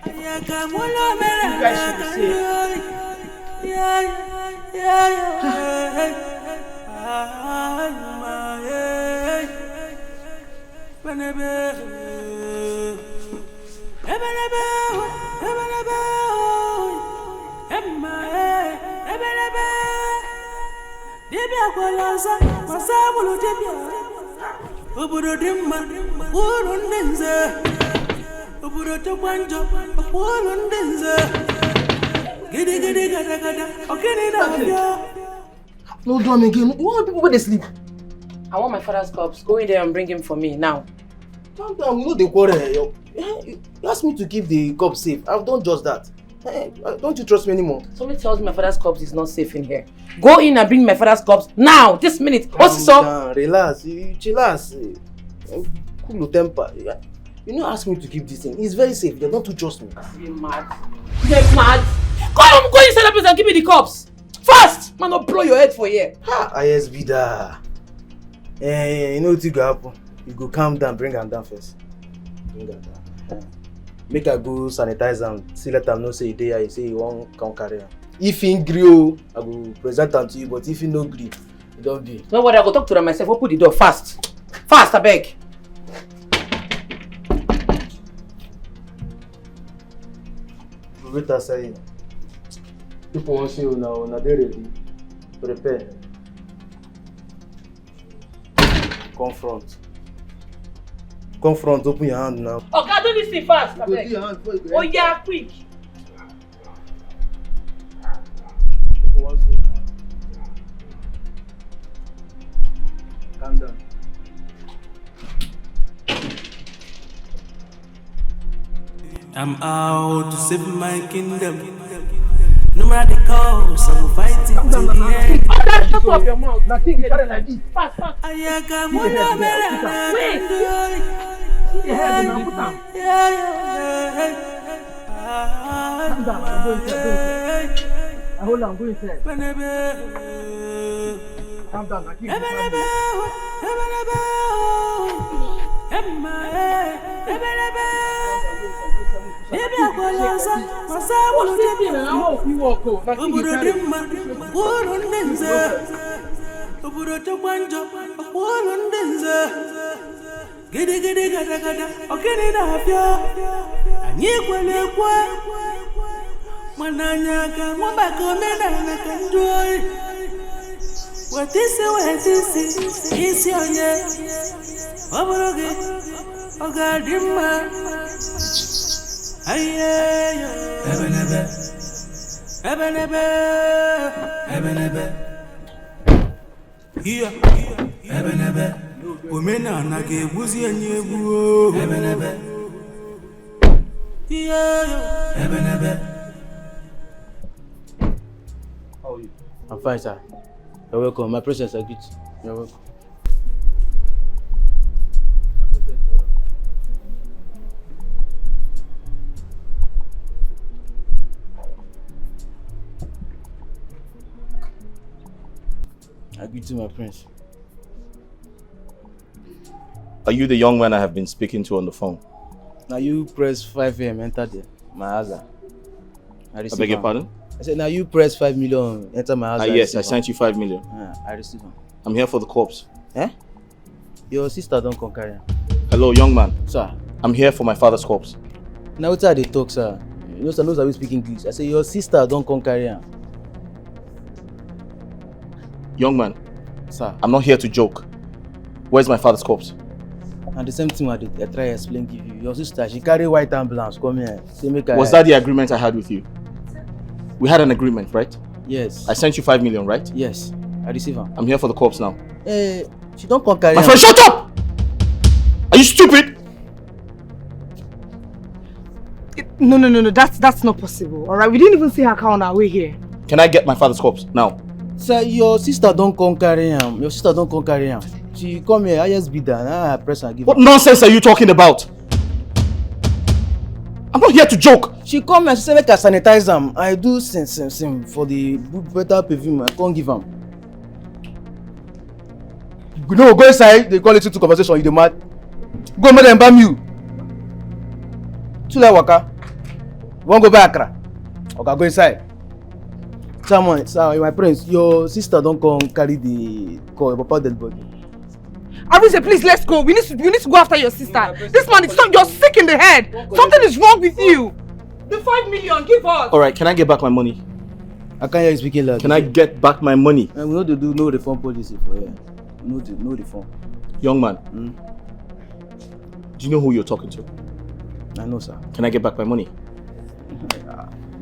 You guys should be No drum again. You want people where they sleep? I want my father's corpse. Go in there and bring him for me now. Calm down, we know the quarrel. You asked me to keep the corpse safe. I've done just that. Don't you trust me anymore? Somebody tells me my father's corpse is not safe in here. Go in and bring my father's corpse now, this minute. What's this up? Relax, chillax. Cool temper. You know, ask me to keep this thing. It's very safe. Don't you trust me? You're mad. You're mad. Go inside the place and give me the corpse. Fast! Man, don't blow your head for here. Ha! ISB da. You know what you go happen? You go calm down, bring her down first. Bring her down. Make her go sanitize am. See, let them know say you there. You say you won't come carry her. If he agree, I will present them to you. But if he no agree, you don't be. Don't worry, I go talk to them myself. Open the door fast. Fast, I beg. wait outside. People want to see you now. Now they're ready. Prepare. Confront. Confront. Open your hand now. Oh God, do this thing fast. Open your hand before you go. Oh yeah, quick. People want to see you now. Calm down. I'm out to save my kingdom. No matter the cost, I will fight it to the end. Shut up your mouth. Now think you like this. Fast, fast. Wait. Calm down. I'm going inside. Hold on, go inside. Calm down. Now keep what is your name? Oh God, here, women are not a woozy and you. How are you? I'm fine, sir. You're welcome. My presence are good. You're welcome. I greet you, my prince. Are you the young man I have been speaking to on the phone? Now you press 5 AM, enter there. My house. I beg your pardon? I said, now you press 5 million, enter my house. Yes, I sent you 5 million. I received them. I'm here for the corpse. Eh? Your sister don't come carry him. Hello, young man. Sir. I'm here for my father's corpse. Now what's how they talk, sir? You know, sir, knows how we speak English. I say, your sister don't come carry him. Young man. Sir. I'm not here to joke. Where's my father's corpse? And the same thing I did. I try to explain to you. Your sister, she carry white ambulance. Come here. Say, make Was that the agreement I had with you? We had an agreement, right? Yes. I sent you 5 million, right? Yes. I receive her. I'm here for the corpse now. She don't come carry my friend, shut up! Are you stupid? No. That's not possible. Alright, we didn't even see her car on our way here. Can I get my father's corpse now? Sir, your sister don't come carry him. Your sister don't come carry him. She come here, I just be there. I press and give What nonsense are you talking about? I'm not here to joke. She come and she say make I sanitize them. I do sim for the better perfume. I can't give them. No, go inside. They call it to conversation. You the mad? Go make them bam you. Too late waka. Won't go back, Accra. Okay, go inside. Someone, sir, my prince, your sister don't come carry the call about dead body. Arise, please, let's go. We need to go after your sister. This man is you're sick in the head. Something is wrong with you. The 5 million, give us. Alright, can I get back my money? I can't hear you speaking loud. Can I get back my money? We know to do no reform policy for here. No reform. Young man, do you know who you're talking to? I know, sir. Can I get back my money?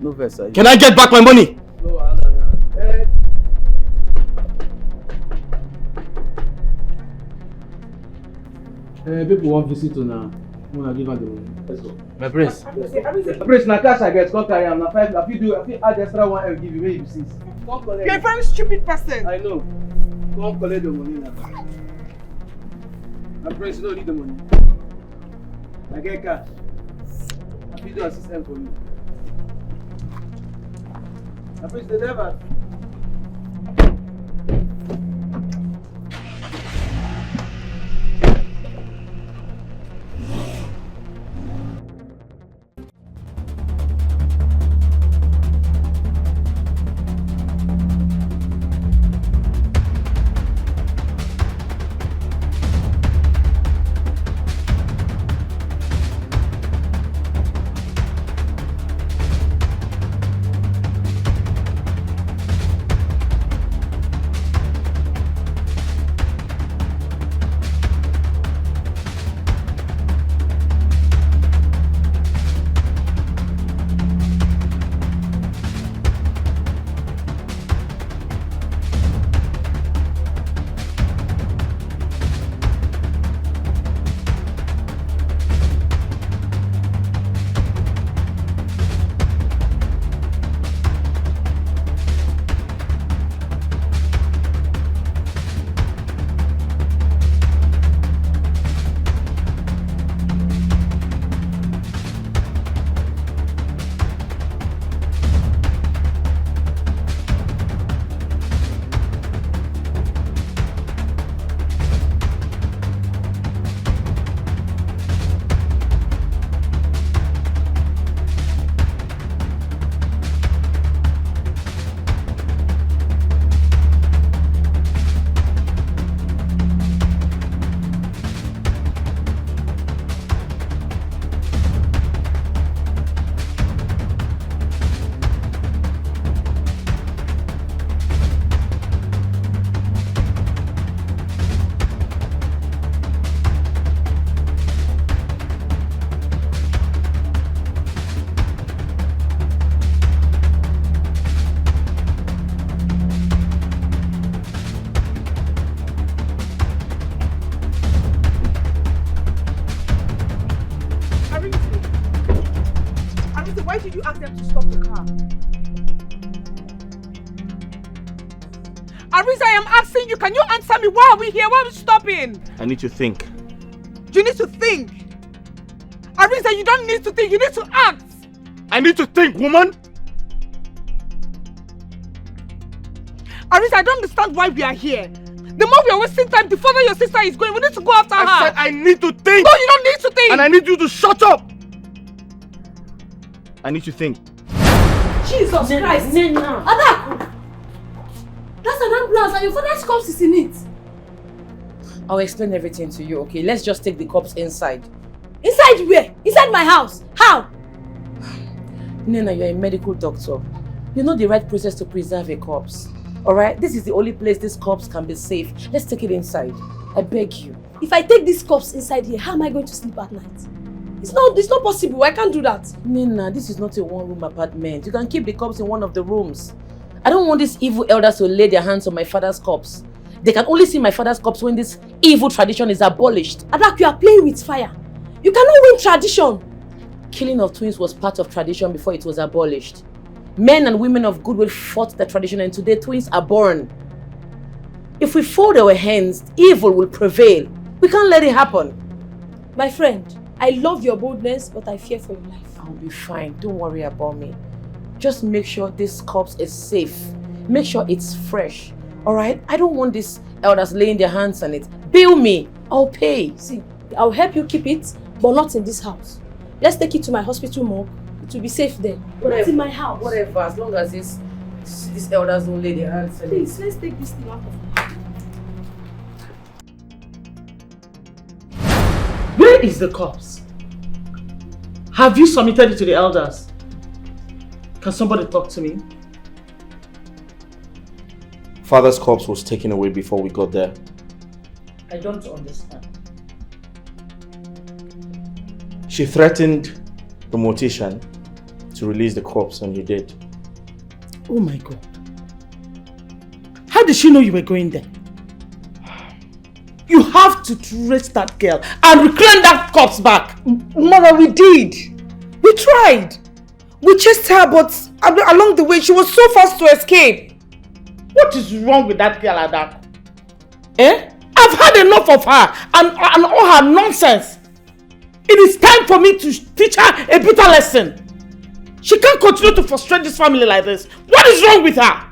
No verse, sir. Can I get back my money? No, people want visit to now. I want to give her the money. Let's go. My prince. Prince, na cash I get. Come carry am. Na 5. If you add extra 1, I will give you. Maybe 6. You're a very stupid person. I know. Come collect the money now. My prince, you don't need the money. I get cash. I will do a system for you. My prince, the driver. Arisa, I am asking you, can you answer me? Why are we here? Why are we stopping? I need to think. You need to think. Arisa, you don't need to think, you need to act. I need to think, woman. Arisa, I don't understand why we are here. The more we are wasting time, the further your sister is going. We need to go after her. I said I need to think. No, you don't need to think. And I need you to shut up. I need to think. Jesus Christ! Nena. Adaku! That's an ambulance and your father's corpse is in it. I'll explain everything to you, okay? Let's just take the corpse inside. Inside where? Inside my house? How? Nena, you're a medical doctor. You know the right process to preserve a corpse. Alright? This is the only place this corpse can be safe. Let's take it inside. I beg you. If I take this corpse inside here, how am I going to sleep at night? It's not possible. I can't do that. Nena, this is not a one-room apartment. You can keep the corpse in one of the rooms. I don't want these evil elders to lay their hands on my father's corpse. They can only see my father's corpse when this evil tradition is abolished. Adak, you are playing with fire. You cannot win tradition. Killing of twins was part of tradition before it was abolished. Men and women of goodwill fought the tradition and today twins are born. If we fold our hands, evil will prevail. We can't let it happen. My friend, I love your boldness, but I fear for your life. I'll be fine. Don't worry about me. Just make sure this corpse is safe. Make sure it's fresh. Alright? I don't want these elders laying their hands on it. Bill me. I'll pay. See, I'll help you keep it, but not in this house. Let's take it to my hospital morgue. It will be safe there. But not in my house. Whatever, as long as these elders don't lay their hands on it. Please, let's take this thing out of my house. Where is the corpse? Have you submitted it to the elders? Can somebody talk to me? Father's corpse was taken away before we got there. I don't understand. She threatened the mortician to release the corpse and you did. Oh my God. How did she know you were going there? You have to trace that girl and reclaim that corpse back. Mother, we did. We tried. We chased her, but along the way, she was so fast to escape. What is wrong with that girl, Adak? Eh? I've had enough of her and all her nonsense. It is time for me to teach her a bitter lesson. She can't continue to frustrate this family like this. What is wrong with her?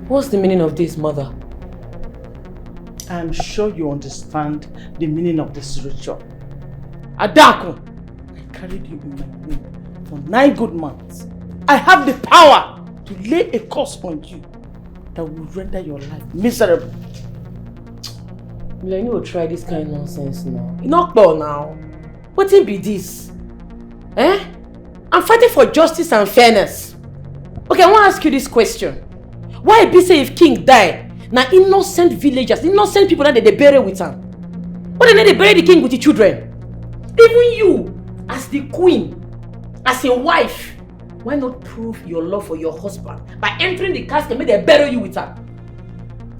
What's the meaning of this, Mother? I am sure you understand the meaning of this ritual. Adaku, I carried you in my womb for 9 good months. I have the power to lay a curse on you that will render your life miserable. I need to try this kind of nonsense now. You not ball now. What will be this? Eh? I'm fighting for justice and fairness. Okay, I want to ask you this question. Why be say if king die, now innocent villagers, innocent people that they bury with him? Why they bury the king with the children? Even you, as the queen, as a wife, why not prove your love for your husband by entering the casket and make they bury you with her?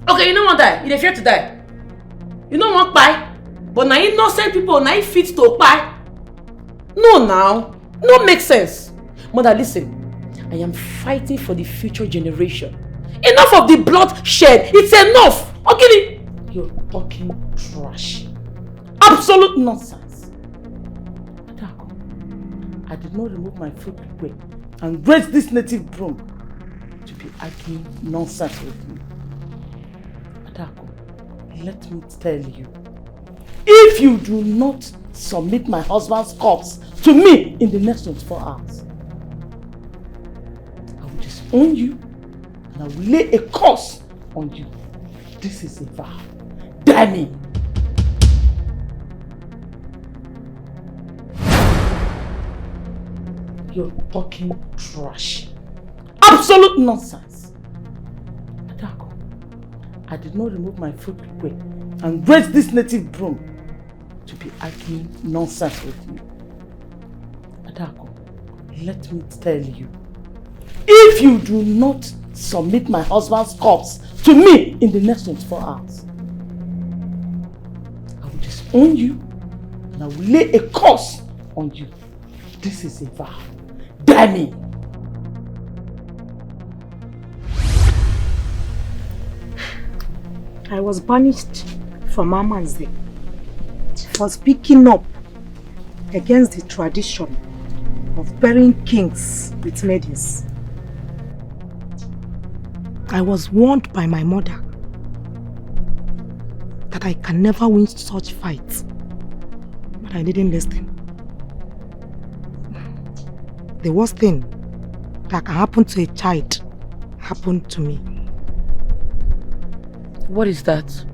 Okay, you don't want die. You don't fear to die. You don't want buy, but now innocent people now fit to buy. No, now, no make sense. Mother, listen. I am fighting for the future generation. Enough of the bloodshed. It's enough. Okay? You're talking trash. Absolute nonsense. Adako, I did not remove my foot away and raise this native broom to be arguing nonsense with you. Adako, let me tell you. If you do not submit my husband's corpse to me in the next 24 hours, I will disown you and I will lay a curse on you. This is a vow. Damn me! You're talking trash. Absolute nonsense. Adako, I did not remove my foot away and raise this native broom to be arguing nonsense with you. Adako, let me tell you. If you do not submit my husband's corpse to me in the next 24 hours, I will disown you and I will lay a curse on you. This is a vow. Die me! I was banished from Aman's Day for speaking up against the tradition of burying kings with maidens. I was warned by my mother that I can never win such fights, but I didn't listen. The worst thing that can happen to a child happened to me. What is that?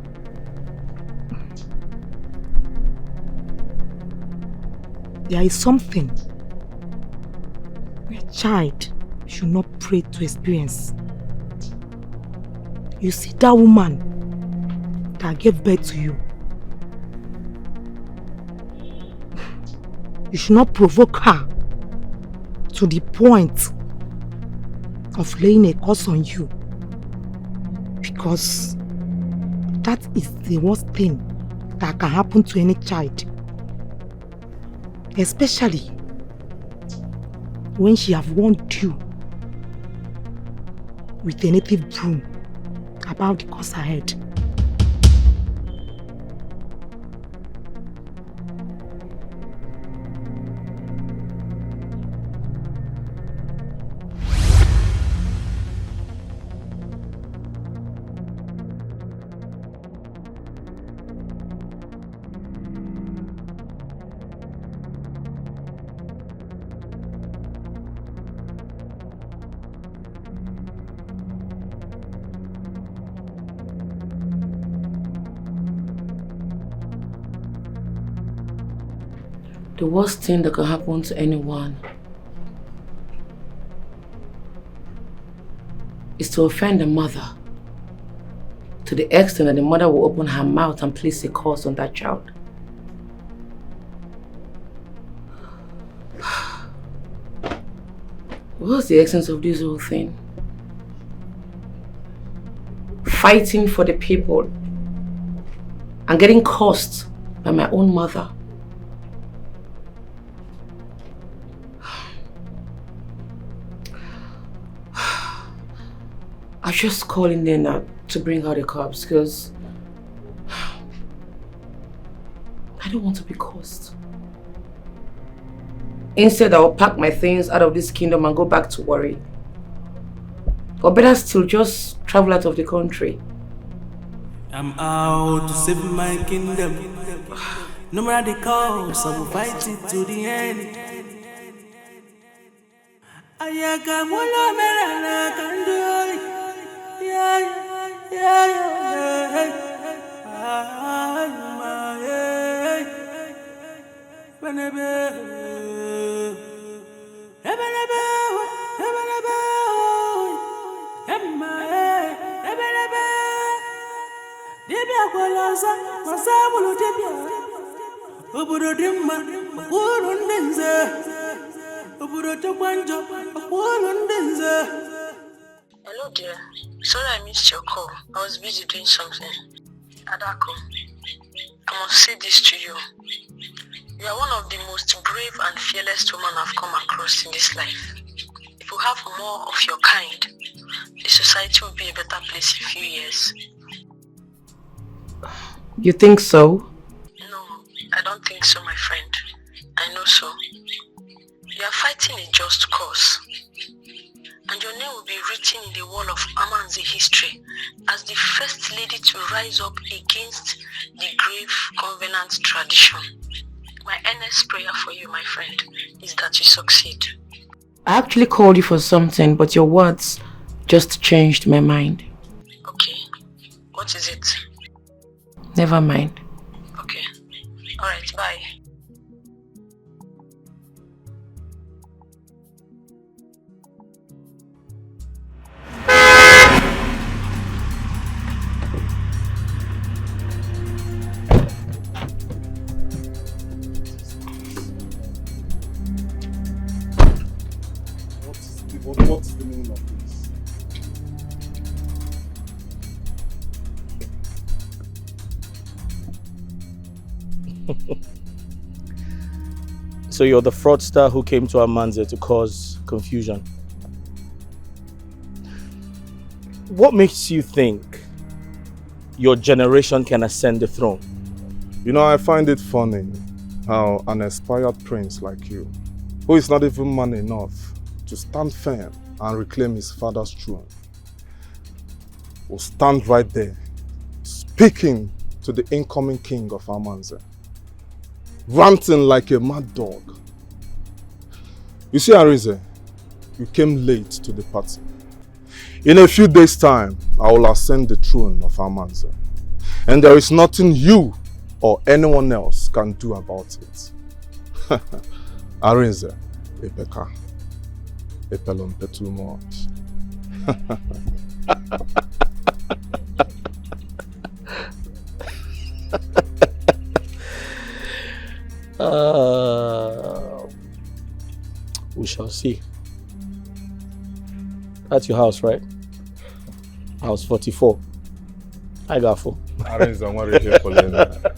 There is something a child should not pray to experience. You see that woman that gave birth to you. You should not provoke her to the point of laying a curse on you, because that is the worst thing that can happen to any child, especially when she have warned you with a native broom about the course ahead. The worst thing that can happen to anyone is to offend a mother to the extent that the mother will open her mouth and place a curse on that child. What's the essence of this whole thing? Fighting for the people and getting cursed by my own mother. I'm just calling in now to bring out the cops because I don't want to be cursed. Instead, I'll pack my things out of this kingdom and go back to worry. Or better still, just travel out of the country. I'm out to save my kingdom. No matter the cost, I will fight it to the end. Hello dear, sorry I missed your call. I was busy doing something. Adako, I must say this to you. You are one of the most brave and fearless women I've come across in this life. If you have more of your kind, the society will be a better place in a few years. You think so? No, I don't think so, my friend. I know so. You are fighting a just cause. And your name will be written in the wall of Amanzi history as the first lady to rise up against the grave covenant tradition. My earnest prayer for you, my friend, is that you succeed. I actually called you for something, but your words just changed my mind. Okay, what is it? Never mind. Okay, alright, bye. What is the meaning of this? So you're the fraudster who came to Amanze to cause confusion. What makes you think your generation can ascend the throne? You know, I find it funny how an aspired prince like you, who is not even man enough to stand firm and reclaim his father's throne, will stand right there, speaking to the incoming king of Amanze, ranting like a mad dog. You see, Arinze, you came late to the party. In a few days' time, I will ascend the throne of Amanze, and there is nothing you or anyone else can do about it. Arinze, Epeka, Epelompe too much. We shall see. That's your house, right? House 44. I got full. Arinze, I'm not here for that.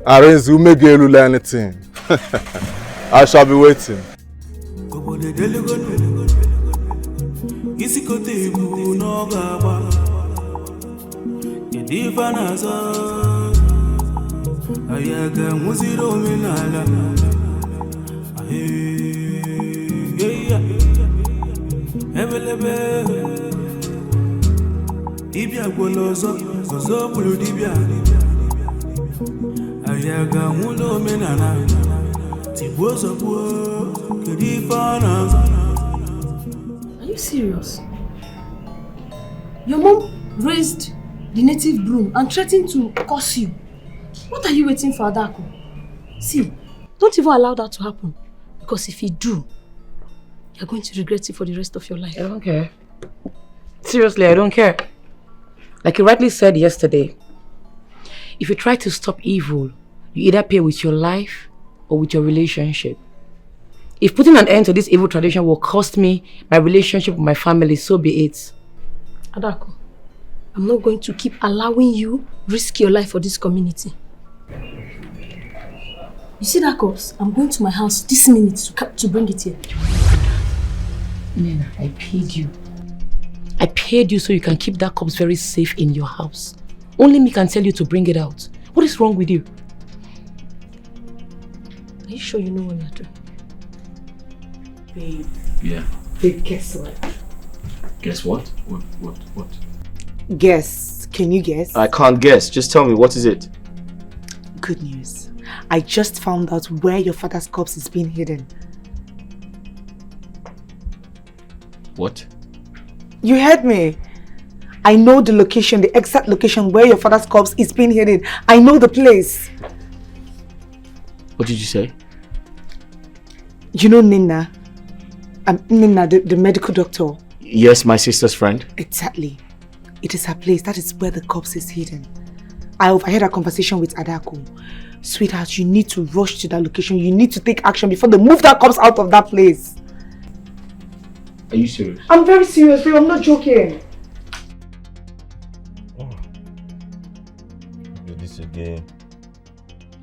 Arinze, you may get anything. I shall be waiting. Dibia golozo, gozo bulu dibia. Ayaga mulo menana, tibozo po, kedifana. Are you serious? Your mom raised the native broom and threatened to curse you. What are you waiting for, Adako? See, don't even allow that to happen. Because if you do, you're going to regret it for the rest of your life. I don't care. Seriously, I don't care. Like you rightly said yesterday, if you try to stop evil, you either pay with your life or with your relationship. If putting an end to this evil tradition will cost me my relationship with my family, so be it. Adako, I'm not going to keep allowing you risk your life for this community. You see that corpse? I'm going to my house this minute to bring it here. Nena, I paid you. I paid you so you can keep that corpse very safe in your house. Only me can tell you to bring it out. What is wrong with you? Are you sure you know what you're doing? Babe. Yeah. Babe, guess what? Guess what? What? Guess. Can you guess? I can't guess. Just tell me, what is it? Good news. I just found out where your father's corpse is being hidden. What? You heard me. I know the location, the exact location where your father's corpse is being hidden. I know the place. What did you say? You know Nina? Nina, the medical doctor. Yes, my sister's friend. Exactly. It is her place. That is where the corpse is hidden. I overheard a conversation with Adako. Sweetheart, you need to rush to that location. You need to take action before they move that corpse out of that place. Are you serious? I'm very serious, babe. I'm not joking. Do this again.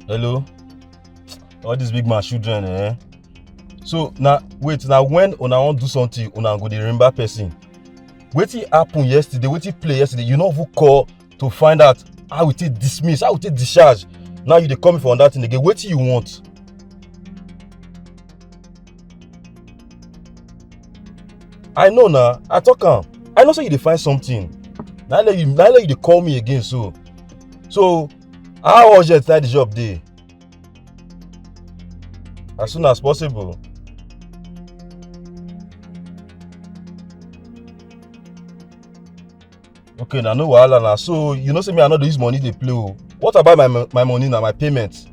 Hello? All these big man children, eh? So, now, wait, now when una want do something, una go dey remember person. Wetin happen yesterday, wetin play yesterday, you know who call to find out how we take dismiss, how we take discharge. Now you dey come for that thing again. Wetin you want? I know now. I talk am. I know say you dey find something. Now let you dey call me again so. So how urgent that the job dey? As soon as possible. Okay, now no wahala now. So you know say me I no dey use money dey play o. What about my money now, my payment?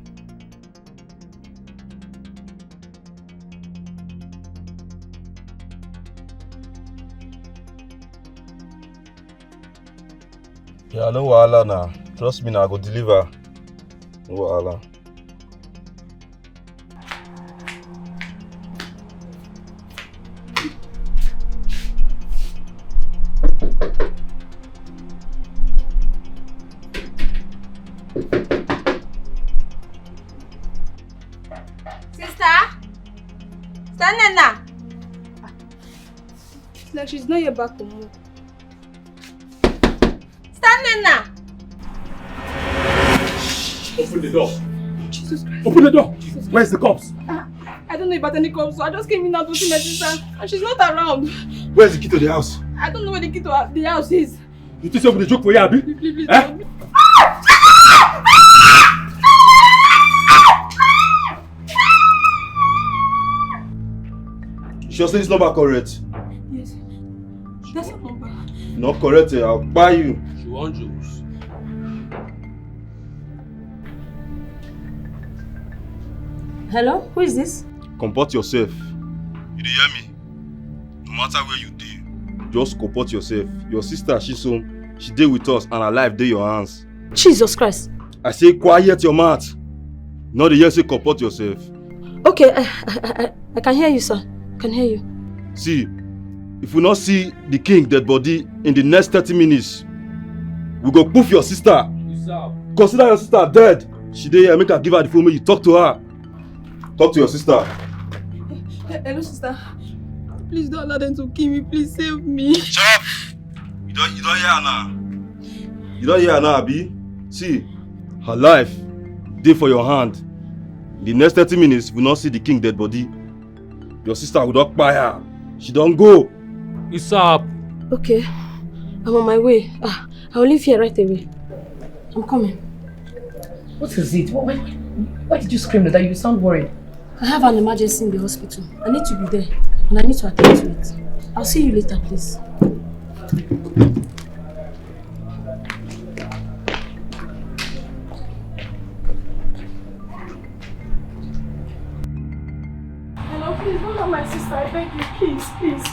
Yeah, no wahala now. Trust me now, I go deliver. No wahala. It's like she's not yet back from work. Stand now. Open the door. Jesus Christ. Open the door. Where's the cops? I don't know about any cops, so I just came in now to see my sister and she's not around. Where's the key to the house? I don't know where the key to the house is. You think somebody joke for you, Abby? Please, Eh? Sure say this number correct? Yes. That's her number. Not correct, I'll buy you. She wants jokes. Hello? Who is this? Comport yourself. You dey hear me? No matter where you dey, just comport yourself. Your sister, she's home. She dey with us and her life dey your hands. Jesus Christ. I say quiet your mouth. Not the hear say comport yourself. Okay, I can hear you, sir. I can hear you. See, if we not see the king dead body in the next 30 minutes, we go poof your sister. Consider your sister dead. She dey here, make her give her the phone, make you talk to her. Talk to your sister. Hello, sister. Please don't allow them to kill me. Please save me. Shut up! You don't hear her now. You don't hear her now, Abi? See, her life dey for your hand. In the next 30 minutes, we not see the king dead body. Your sister will not buy her. She don't go. It's up. Okay, I'm on my way. I'll leave here right away. I'm coming. What is it? Why did you scream like that? You sound worried. I have an emergency in the hospital. I need to be there and I need to attend to it. I'll see you later, please. Hello, please don't harm my sister. I beg you, please, please.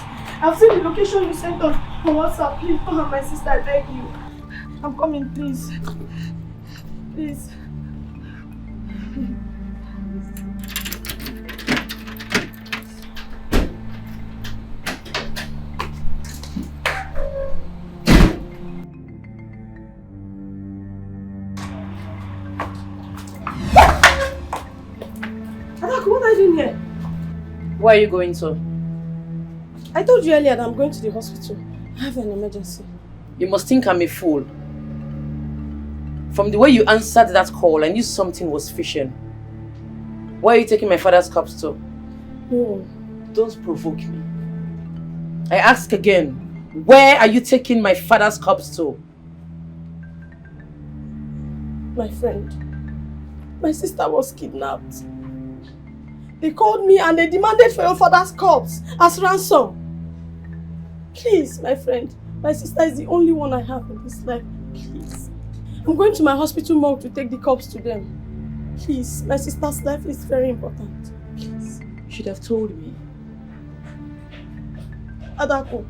I've seen the location you sent on WhatsApp. Please don't harm my sister. I beg you. I'm coming, please. Please. What are you doing here? Where are you going to? I told you earlier that I'm going to the hospital. I have an emergency. You must think I'm a fool. From the way you answered that call, I knew something was fishing. Where are you taking my father's corpse to? No. Don't provoke me. I ask again, where are you taking my father's corpse to? My friend, my sister was kidnapped. They called me and they demanded for your father's corpse as ransom. Please, my friend, my sister is the only one I have in this life. Please. I'm going to my hospital morgue to take the corpse to them. Please, my sister's life is very important. Please. You should have told me. Adako,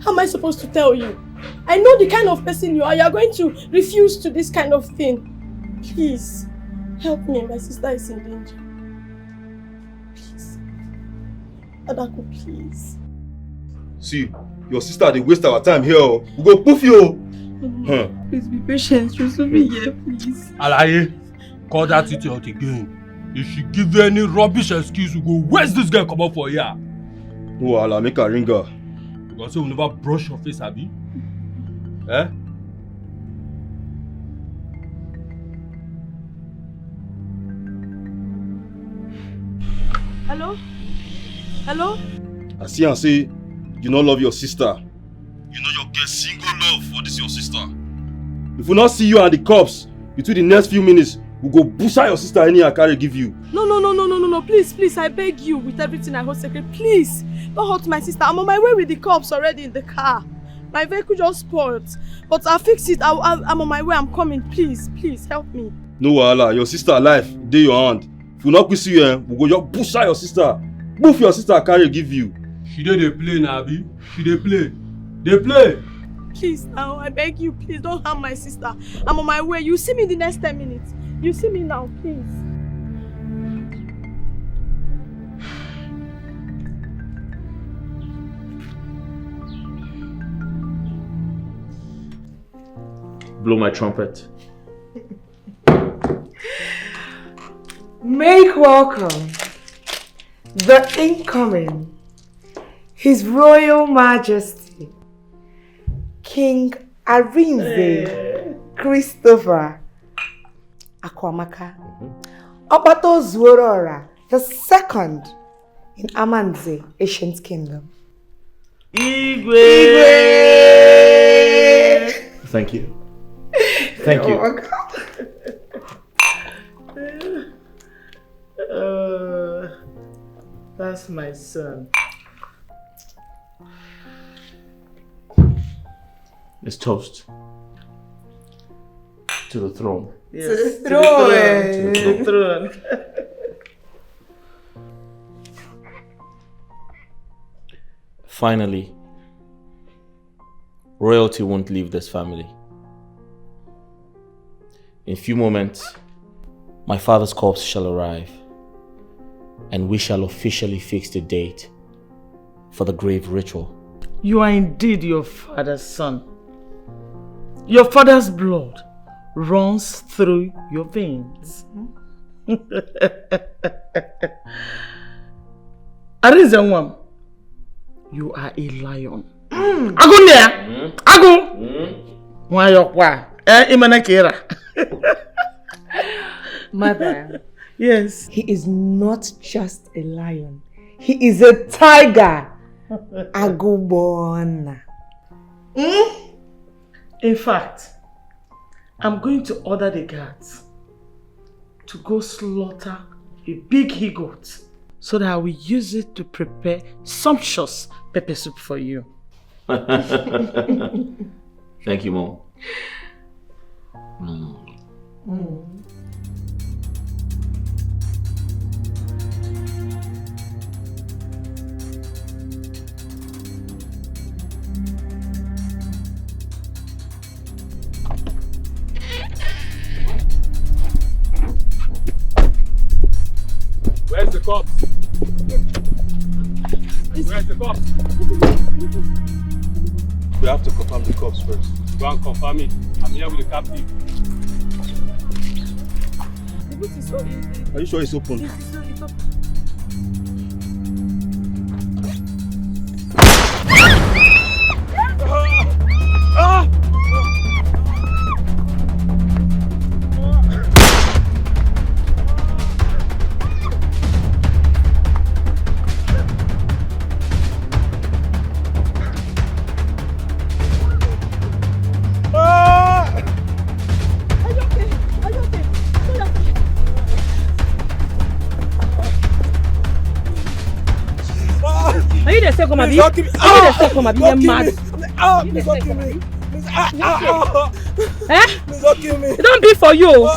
how am I supposed to tell you? I know the kind of person you are. You are going to refuse to this kind of thing. Please, help me. My sister is in danger. Please. Adako, please. See, your sister, they waste our time here. We go poof you. Please be patient. Just let me here, please. Alaye, call that idiot again. If she give any rubbish excuse, we go where's this girl come up for here? No, I'll make her ring her. Because you will never brush your face, Abi. Eh? Hello? Hello? I see and say, you don't love your sister. You know you get single love for this your sister. If we not see you and the cops between the next few minutes, we go push out your sister any I carry give you. No, please, I beg you, with everything I hold sacred, please, don't hurt my sister. I'm on my way with the cops already in the car. My vehicle just spoiled, but I'll fix it. I'm on my way, I'm coming, please, help me. No wahala, your sister alive, dey your hand. If we not see you, we go just push out your sister. Move your sister I carry give you. She dey play now, Abi. She dey play. They play. Please now, I beg you, please don't harm my sister. I'm on my way. You see me in the next 10 minutes. You see me now, please. Blow my trumpet. Make welcome the incoming His Royal Majesty, King Arinze Christopher Akwamaka, Obato Zuorora, the second in Amanze, Ancient Kingdom. Igwe! Thank you. Thank you. That's my son. Let's toast to the throne. Yes, to the throne. To the throne. Finally, royalty won't leave this family. In a few moments, my father's corpse shall arrive, and we shall officially fix the date for the grave ritual. You are indeed your father's son. Your father's blood runs through your veins. Arinze, you are a lion. Agunea! Agu! Wayokwa. Imanakira. Mother. Yes. He is not just a lion. He is a tiger. Agubona. In fact, I'm going to order the guards to go slaughter a big he-goat so that I will use it to prepare sumptuous pepper soup for you. Thank you, Mom. Where's the corpse? Where's the corpse? We have to confirm the corpse first. Go and confirm it. I'm here with the captive. Are you sure it's open? It's open. It don't be for you.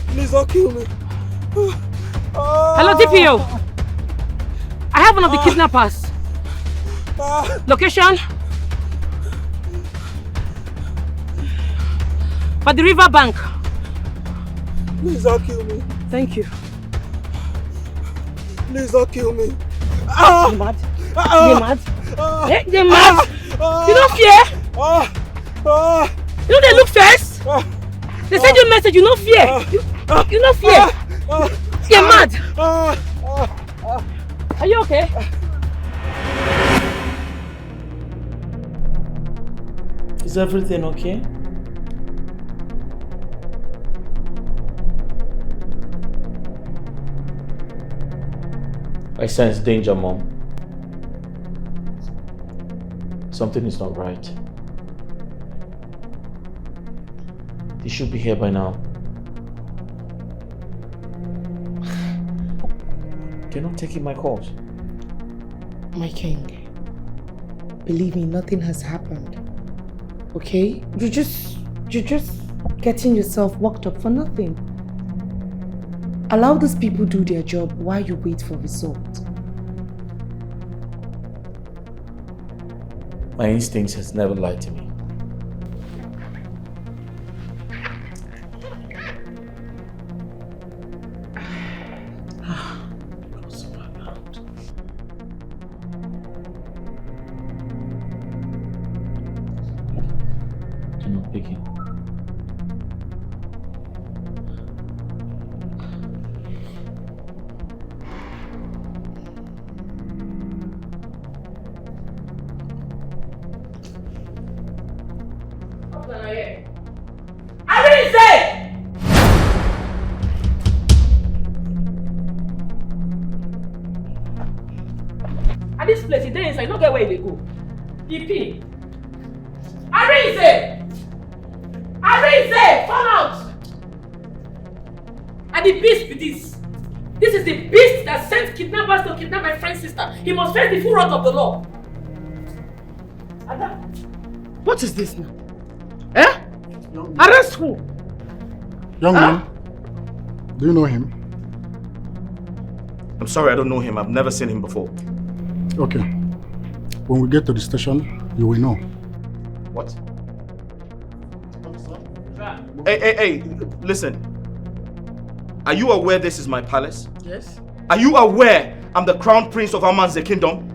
Please don't kill me. Hello, DPO. I have one of the kidnappers. Location? By the river bank. Please don't kill me. Thank you. Please don't kill me. You mad? You mad? You mad? You don't fear? You know they look first? They send you a message, you don't fear. You don't fear. You're mad. Are you okay? Is everything okay? I sense danger, Mom. Something is not right. They should be here by now. They're not taking my calls. My king, believe me, nothing has happened. Okay? You're just getting yourself worked up for nothing. Allow these people do their job while you wait for results. My instincts has never lied to me. At this place, they inside, not get where they go. EP. Arise! Come out! And the beast with this. This is the beast that sent kidnappers to kidnap my friend's sister. He must face the full wrath of the law. Ada, what is this now? Eh? Arrest who? Young man, do you know him? I'm sorry, I don't know him. I've never seen him before. Okay. When we get to the station, you will know. What? Hey, listen. Are you aware this is my palace? Yes. Are you aware I'm the crown prince of Aman's kingdom?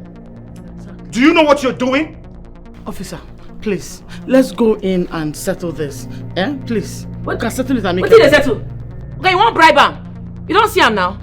Do you know what you're doing? Officer, please, let's go in and settle this. Eh? Please. We can settle it and make what did they settle? Okay, you want bribe him? You don't see him now?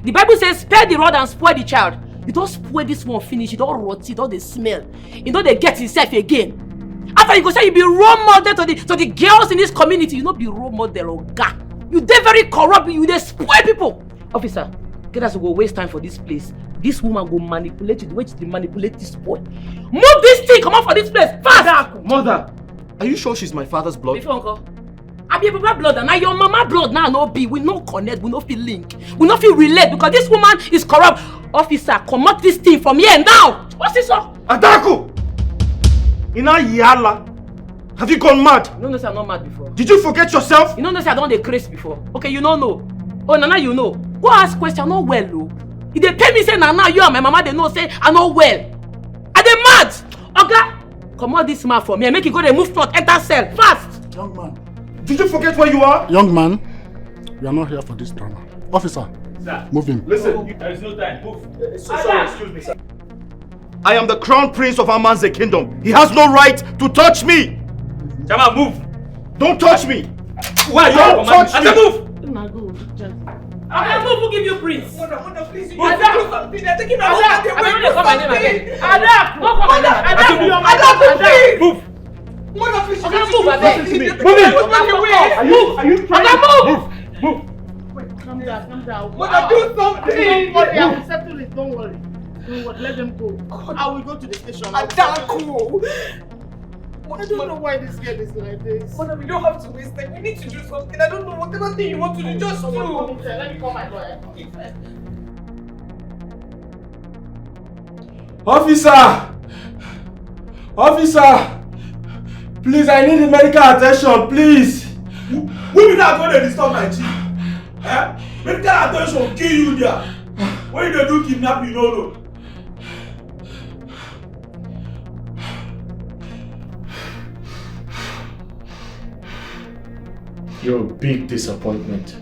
The Bible says, spare the rod and spoil the child. You don't spoil this one finish, you don't rot it, don't they smell. You know they get himself again. After you go say you be role model to the girls in this community, you not be role model or gah. You dey very corrupt, you dey spoil people. Officer, get us to go waste time for this place. This woman go manipulate you the way she manipulate this boy. Move this thing, come out for this place, fast! Mother, are you sure she's my father's blood? Before uncle. I be a papa blood and now your mama blood now no be. We no connect, we no feel link. We no feel relate because this woman is corrupt. Officer, come out this thing from here now. What's this up? Adaku! Ina yala. Have you gone mad? You don't know say I'm not mad before. Did you forget yourself? You don't know say I don't dey craze before. Okay, you don't know. Oh, Nana, you know. Go ask question, not well, though. If they pay me say Nana, you and my mama, they know say I'm not well. Are they mad? Okay, come on this man for me and make it go dey move front, enter cell, fast. Young man. Did you forget where you are? Young man, we are not here for this drama. Officer, sir, move him. Listen, there is no time. Move. Sorry, excuse me, sir. I am the crown prince of Aman's kingdom. He has no right to touch me. Jama, move. Don't touch me. Why you don't touch me? I said move. Nah, go. I can move. Who give you prince? Mother, please. Ada, they're taking my Ada, husband away. Ada, come my name again. Ada, go for Ada, move. Mother, please. Okay, move, Ada. Move. Are you trying to move? Wait, calm down. Mother, do something. Don't worry, I will settle it. Don't worry. Let them go. I will go to the station. Adaku. I don't know why this girl is like this. Mother, we don't have to waste time. We need to do something. I don't know whatever thing you want to do. Just do. Let me call my lawyer. Officer! Please, I need medical attention, please. Who be that when they disturb my chief? Eh? Medical attention kill you there. When they do kidnap, you don't know. You're a big disappointment.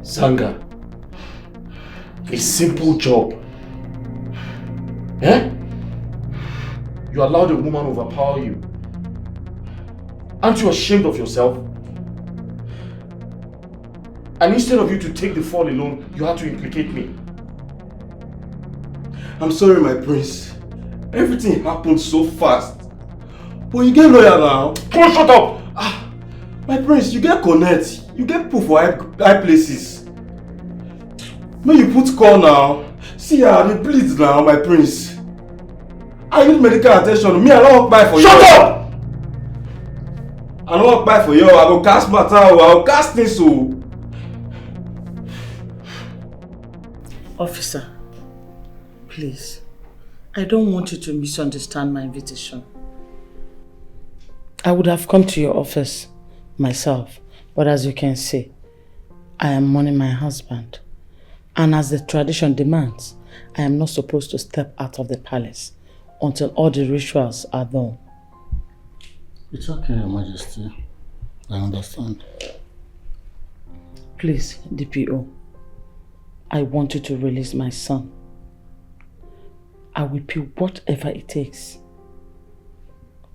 Sanga. A simple job. Eh? You allowed a woman overpower you. Aren't you ashamed of yourself? And instead of you to take the fall alone, you had to implicate me. I'm sorry, my prince. Everything happened so fast. But you get lawyer now. Come shut up! My prince, you get connect. You get proof for high places. May you put call now. See how they bleed now, my prince. I need medical attention. Me, I don't walk by for you. Shut up! I don't walk by for you. I will cast matter. I will cast this. So. Officer, please. I don't want you to misunderstand my invitation. I would have come to your office myself, but as you can see, I am mourning my husband. And as the tradition demands, I am not supposed to step out of the palace until all the rituals are done. It's okay, Your Majesty. I understand. Please, DPO, I want you to release my son. I will pay whatever it takes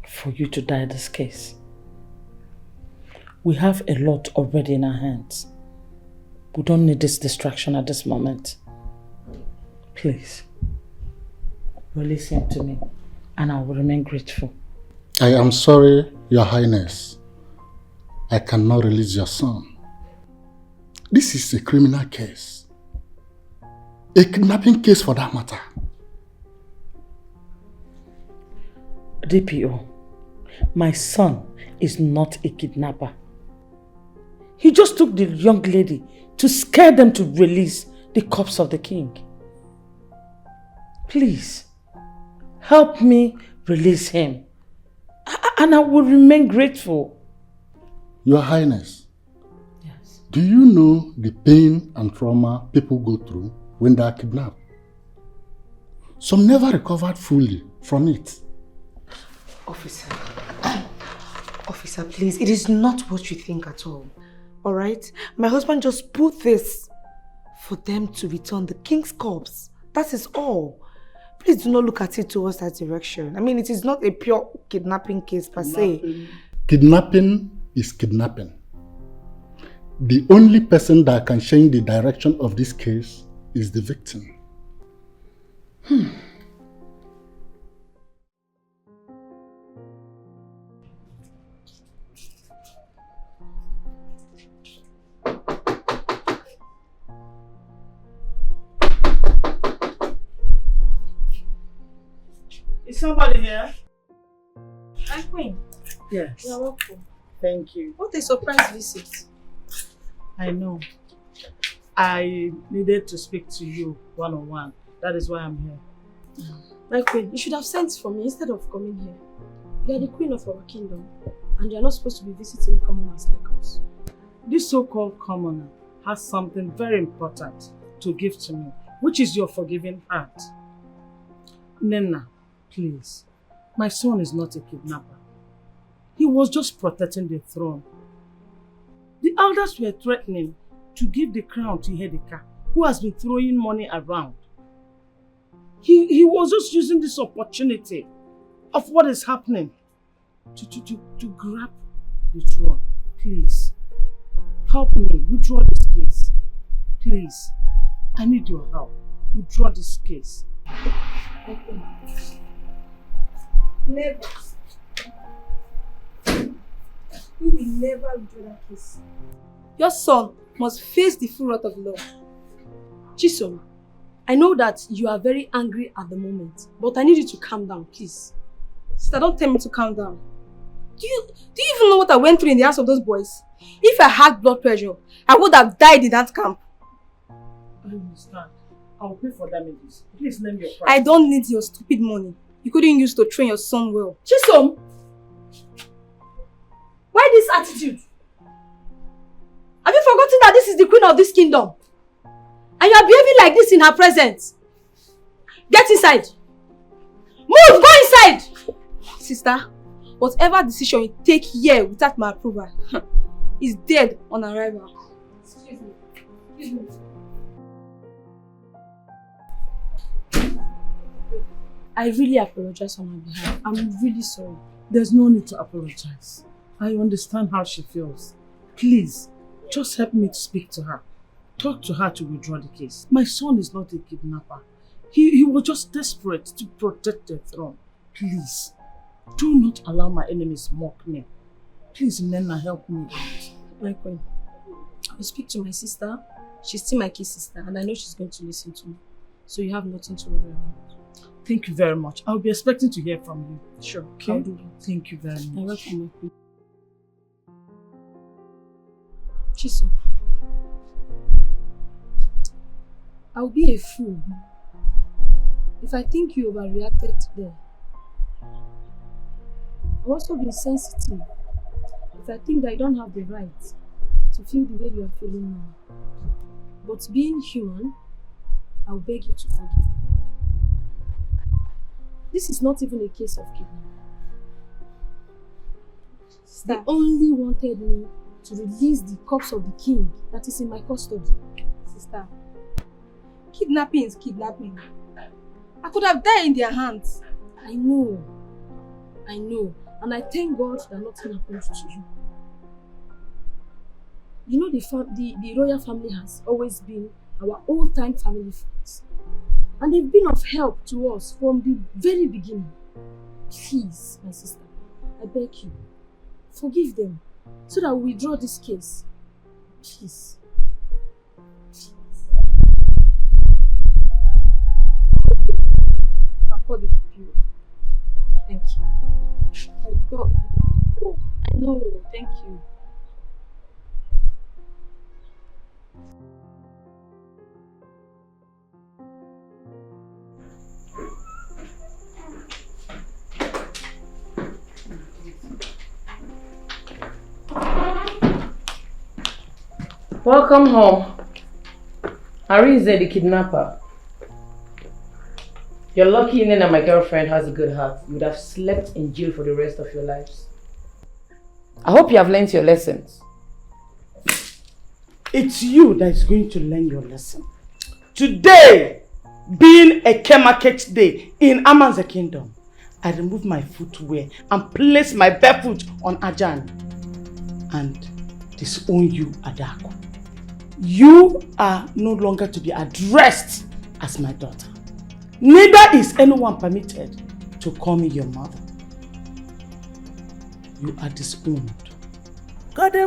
for you to die this case. We have a lot already in our hands. We don't need this distraction at this moment. Please, release him to me and I will remain grateful. I am sorry, Your Highness. I cannot release your son. This is a criminal case. A kidnapping case for that matter. DPO, my son is not a kidnapper. He just took the young lady to scare them to release the corpse of the king. Please, help me release him. And I will remain grateful. Your Highness, do you know the pain and trauma people go through when they are kidnapped? Some never recovered fully from it. Officer, please, it is not what you think at all. Alright? My husband just put this for them to return the king's corpse. That is all. Please do not look at it towards that direction. I mean, it is not a pure kidnapping case per se. Kidnapping is kidnapping. The only person that can change the direction of this case is the victim. Is somebody here? Hi, Queen. Yes. You're welcome. Thank you. What a surprise visit. I know. I needed to speak to you one-on-one. That is why I'm here. My queen, you should have sent for me instead of coming here. You are the queen of our kingdom, and you are not supposed to be visiting commoners like us. This so-called commoner has something very important to give to me, which is your forgiving heart. Nena, please. My son is not a kidnapper. He was just protecting the throne. The elders were threatening to give the crown to Hedeka, who has been throwing money around. He was just using this opportunity of what is happening to grab the throne. Please, help me withdraw this case. Please, I need your help. Withdraw this case. Never. We will never withdraw that case. Your son must face the full wrath of the law. Chisom, I know that you are very angry at the moment, but I need you to calm down, please. Sister, don't tell me to calm down. Do you even know what I went through in the hands of those boys? If I had blood pressure, I would have died in that camp. I understand. I will pay for damages. Please name your price. I don't need your stupid money. You couldn't use to train your son well. Chisom! Why this attitude? Have you forgotten that this is the queen of this kingdom? And you are behaving like this in her presence? Get inside! Move! Go inside! Sister, whatever decision you take here without my approval is dead on arrival. Excuse me. Excuse me. I really apologize on her behalf. I'm really sorry. There's no need to apologize. I understand how she feels. Please, just help me to speak to her. Talk to her to withdraw the case. My son is not a kidnapper. He was just desperate to protect the throne. Please, do not allow my enemies mock me. Please, Nena, help me. My queen, I will speak to my sister. She's still my key sister, and I know she's going to listen to me. So you have nothing to worry about. Thank you very much. I'll be expecting to hear from you. Sure, Okay? I'll do that. Thank you very much. You're welcome, my queen. Chiso, I'll be a fool if I think you overreacted there. I'll also be sensitive if I think that I don't have the right to feel the way you are feeling now. But being human, I'll beg you to forgive me. This is not even a case of kidnapping. They only wanted me to release the corpse of the king that is in my custody. Sister, kidnapping is kidnapping. I could have died in their hands. I know. And I thank God that nothing happened to you. You know, the royal family has always been our old-time family friends. And they've been of help to us from the very beginning. Please, my sister, I beg you, forgive them so that we withdraw this case. Please. I'll call the people. Thank you. Thank you. Welcome home. Arinze, the kidnapper. You're lucky Nena, my girlfriend, has a good heart. You would have slept in jail for the rest of your lives. I hope you have learned your lessons. It's you that is going to learn your lesson. Today, being a K-Market day in Aman's kingdom, I remove my footwear and place my barefoot on Ajan and disown you, Adako. You are no longer to be addressed as my daughter. Neither is anyone permitted to call me your mother. You are disowned. Ada, I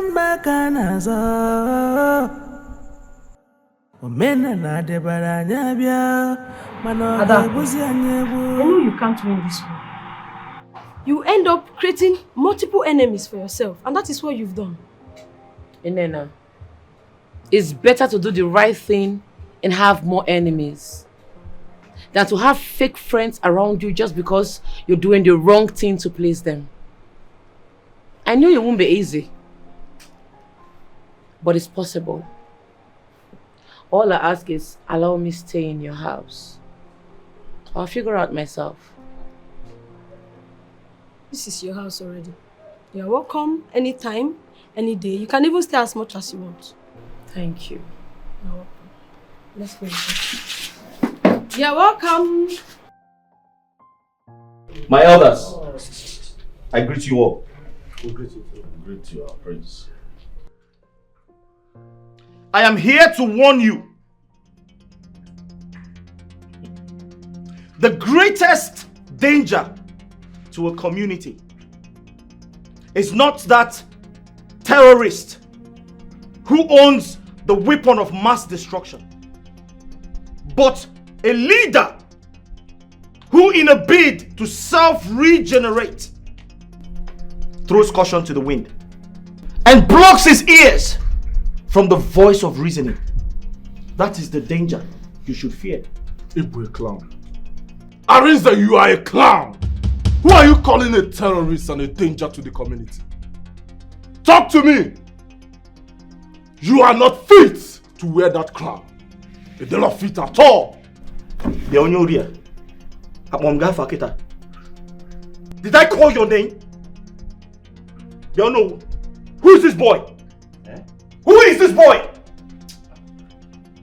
know you can't win this war. You end up creating multiple enemies for yourself, and that is what you've done. Nena, it's better to do the right thing and have more enemies than to have fake friends around you just because you're doing the wrong thing to please them. I know it won't be easy, but it's possible. All I ask is allow me stay in your house. I'll figure out myself. This is your house already. You're welcome anytime, any day. You can even stay as much as you want. Thank you. You're welcome. Let's go. You're welcome. My elders, I greet you all. We greet you too. Greet you, our prince. I am here to warn you. The greatest danger to a community is not that terrorist who owns the weapon of mass destruction, but a leader who, in a bid to self-regenerate, throws caution to the wind and blocks his ears from the voice of reasoning. That is the danger you should fear. Ibu a clown. Arinze, you are a clown. Who are you calling a terrorist and a danger to the community? Talk to me. You are not fit to wear that crown. You're not fit at all. Did I call your name? You know, who is this boy? Who is this boy?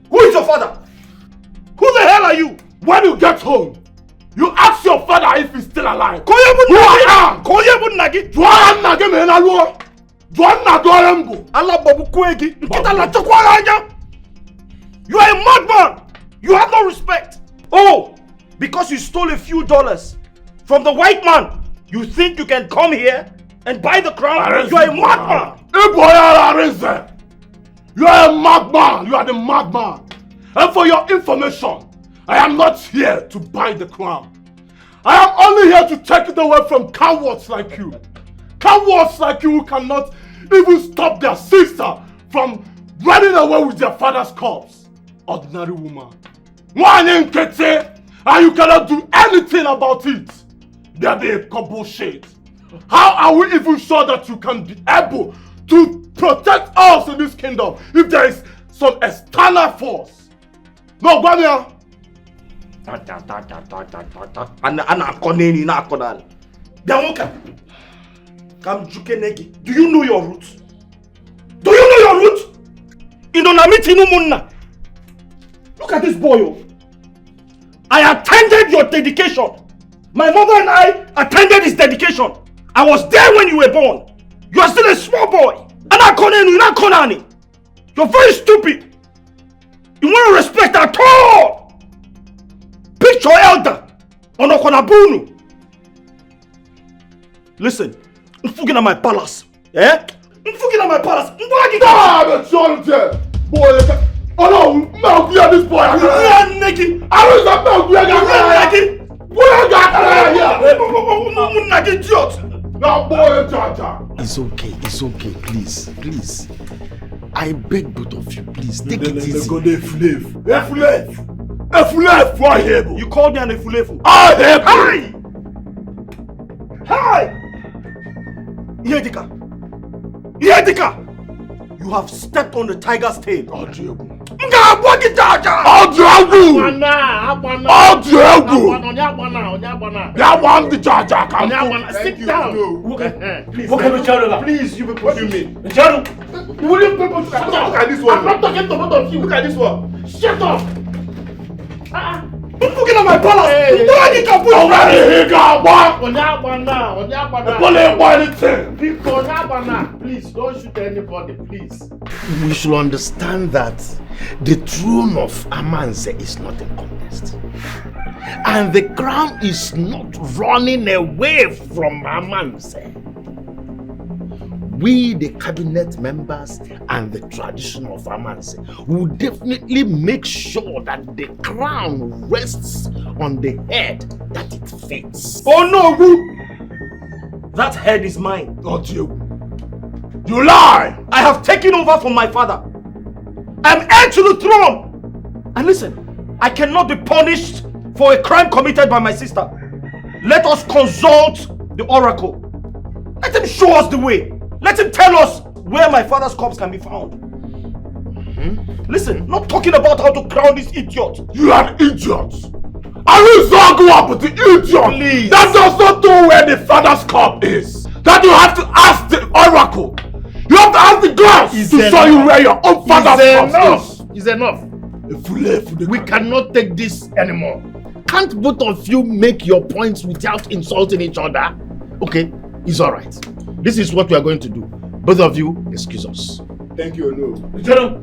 Who is your father? Who the hell are you? When you get home, you ask your father if he's still alive. Who I am? You are a madman. You have no respect. Oh, because you stole a few dollars from the white man, you think you can come here and buy the crown? You are a madman. You are a madman. You are the madman. And for your information, I am not here to buy the crown. I am only here to take it away from cowards like you. Cowards like you who cannot even stop their sister from running away with their father's corpse. Ordinary woman. And you cannot do anything about it. That is bullshit. How are we even sure that you can be able to protect us in this kingdom if there is some external force? No, Gwanya. Do you know your roots? Do you know your roots? Look at this boy. I attended your dedication. My mother and I attended his dedication. I was there when you were born. You are still a small boy. You're very stupid. You want to respect at all. Pick your elder. Listen, I'm fucking at my palace. Eh? I'm fucking at my palace. Oh no, milk here this boy. I was a milk here. That boy, Jaja. It's okay, please, please. I beg both of you, please, take it easy. Go there, Efulef, why here? You called me an Efulefu. I here. Hi! Yedika! You have stepped on the tiger's tail. Sit down. Please, you be pushing me. Will you people shut up? Look at this one. I'm not talking to both of you. Look at this one. Shut up. Don't forget on my palace. Why you can push Please, don't shoot anybody, please. We should understand that the throne of Amanze is not in contest. And the crown is not running away from Amanze. We, the cabinet members and the tradition of Amanze, will definitely make sure that the crown rests on the head that it fits. Oh no, that head is mine. Not you. You lie! I have taken over from my father. I'm heir to the throne. And listen, I cannot be punished for a crime committed by my sister. Let us consult the oracle. Let him show us the way. Let him tell us where my father's corpse can be found. Listen, not talking about how to crown this idiot. You are an idiot. I will go up with the idiot. Please. That does not know where the father's corpse is. That you have to ask the oracle. You have to ask the gods to show you where your own father's corpse is. It's enough. We cannot take this anymore. Can't both of you make your points without insulting each other? Okay, it's alright. This is what we are going to do. Both of you, excuse us. Thank you, no. Mechano,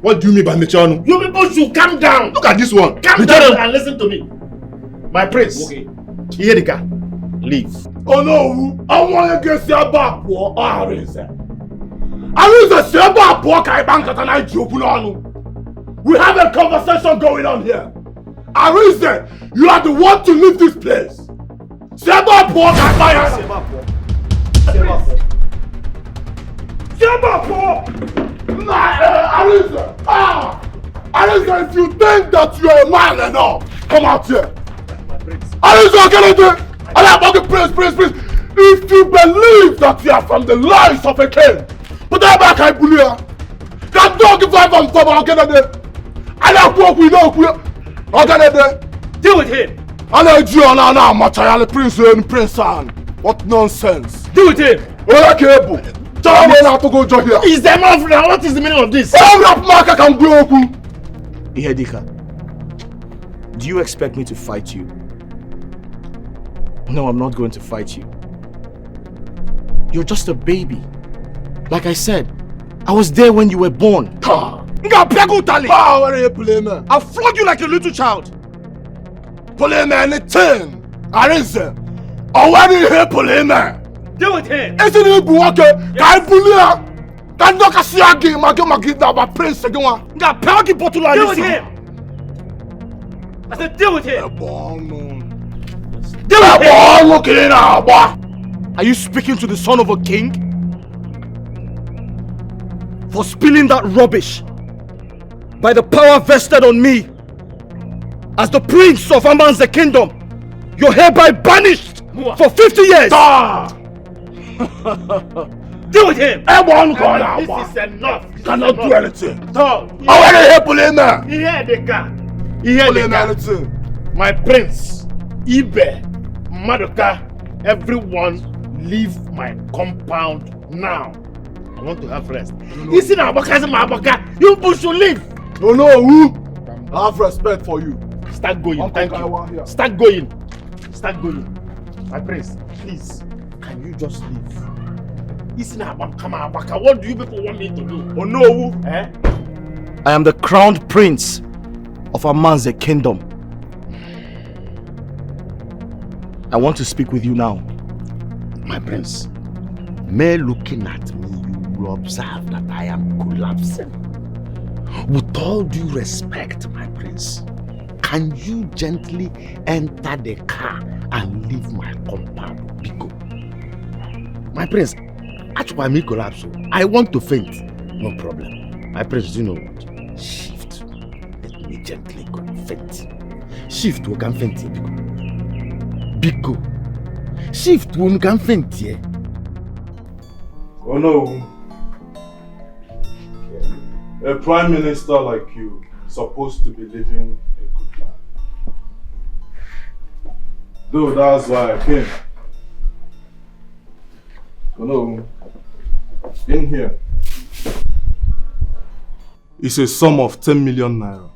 what do you mean by Mechano? You people should calm down. Look at this one. Calm down and listen to me. My prince. Okay. Yedika, leave. Oh no, I want to get your back for Arinze. Arinze, say back for Kaibanka tonight. We have a conversation going on here. Arinze, you are the one to leave this place. Say back for Kaibanka. Arinze, if you think that you are a man enough, come out here. Arinze, get it there. Please. If you believe that you are from the lies of a king, put that back, I believe. That dog if I'm from, I'll get it there. I don't walk with no queer. I'll get it there. Deal with him. I know you are now, Machayale Prince and Prince Anne. What nonsense. Deal with him. Oh, okay, tell me now to go join here. Is there enough now? What is the meaning of this? Oh, that marker can be open. Ihedika, do you expect me to fight you? No, I'm not going to fight you. You're just a baby. Like I said, I was there when you were born. I'll flog you like a little child. Anything. Arinze. Already here, Poleme. Deal with him. Isn't it Buake? Can Bulia? Can Doka Siagi, Magida, Prince again? Got Pagi Botula. Deal with him. I said, deal with him. Are you speaking to the son of a king? For spilling that rubbish by the power vested on me as the prince of Amanze kingdom, you're hereby banished for 50 years. Deal with him. This is enough. Cannot do anything. My prince, Ibe, Madoka, everyone leave my compound now. I want to have rest. You see now, you should leave. No, I have respect for you. Start going, thank you. Start going. My prince, please, can you just leave? What do you people want me to do? Oh no! I am the crowned prince of Amanze kingdom. I want to speak with you now. My prince, mere looking at me, you will observe that I am collapsing. With all due respect, my prince, can you gently enter the car and leave my compound? Bigo. My prince, Actually, I may collapse. I want to faint. No problem. My prince, do you know what? Shift. Let me gently go faint. Shift who can faint here. Biko. Shift who can faint here. Oh no. A prime minister like you is supposed to be living a good life. Though that's why I came. Oh no. In here. It's a sum of 10 million naira.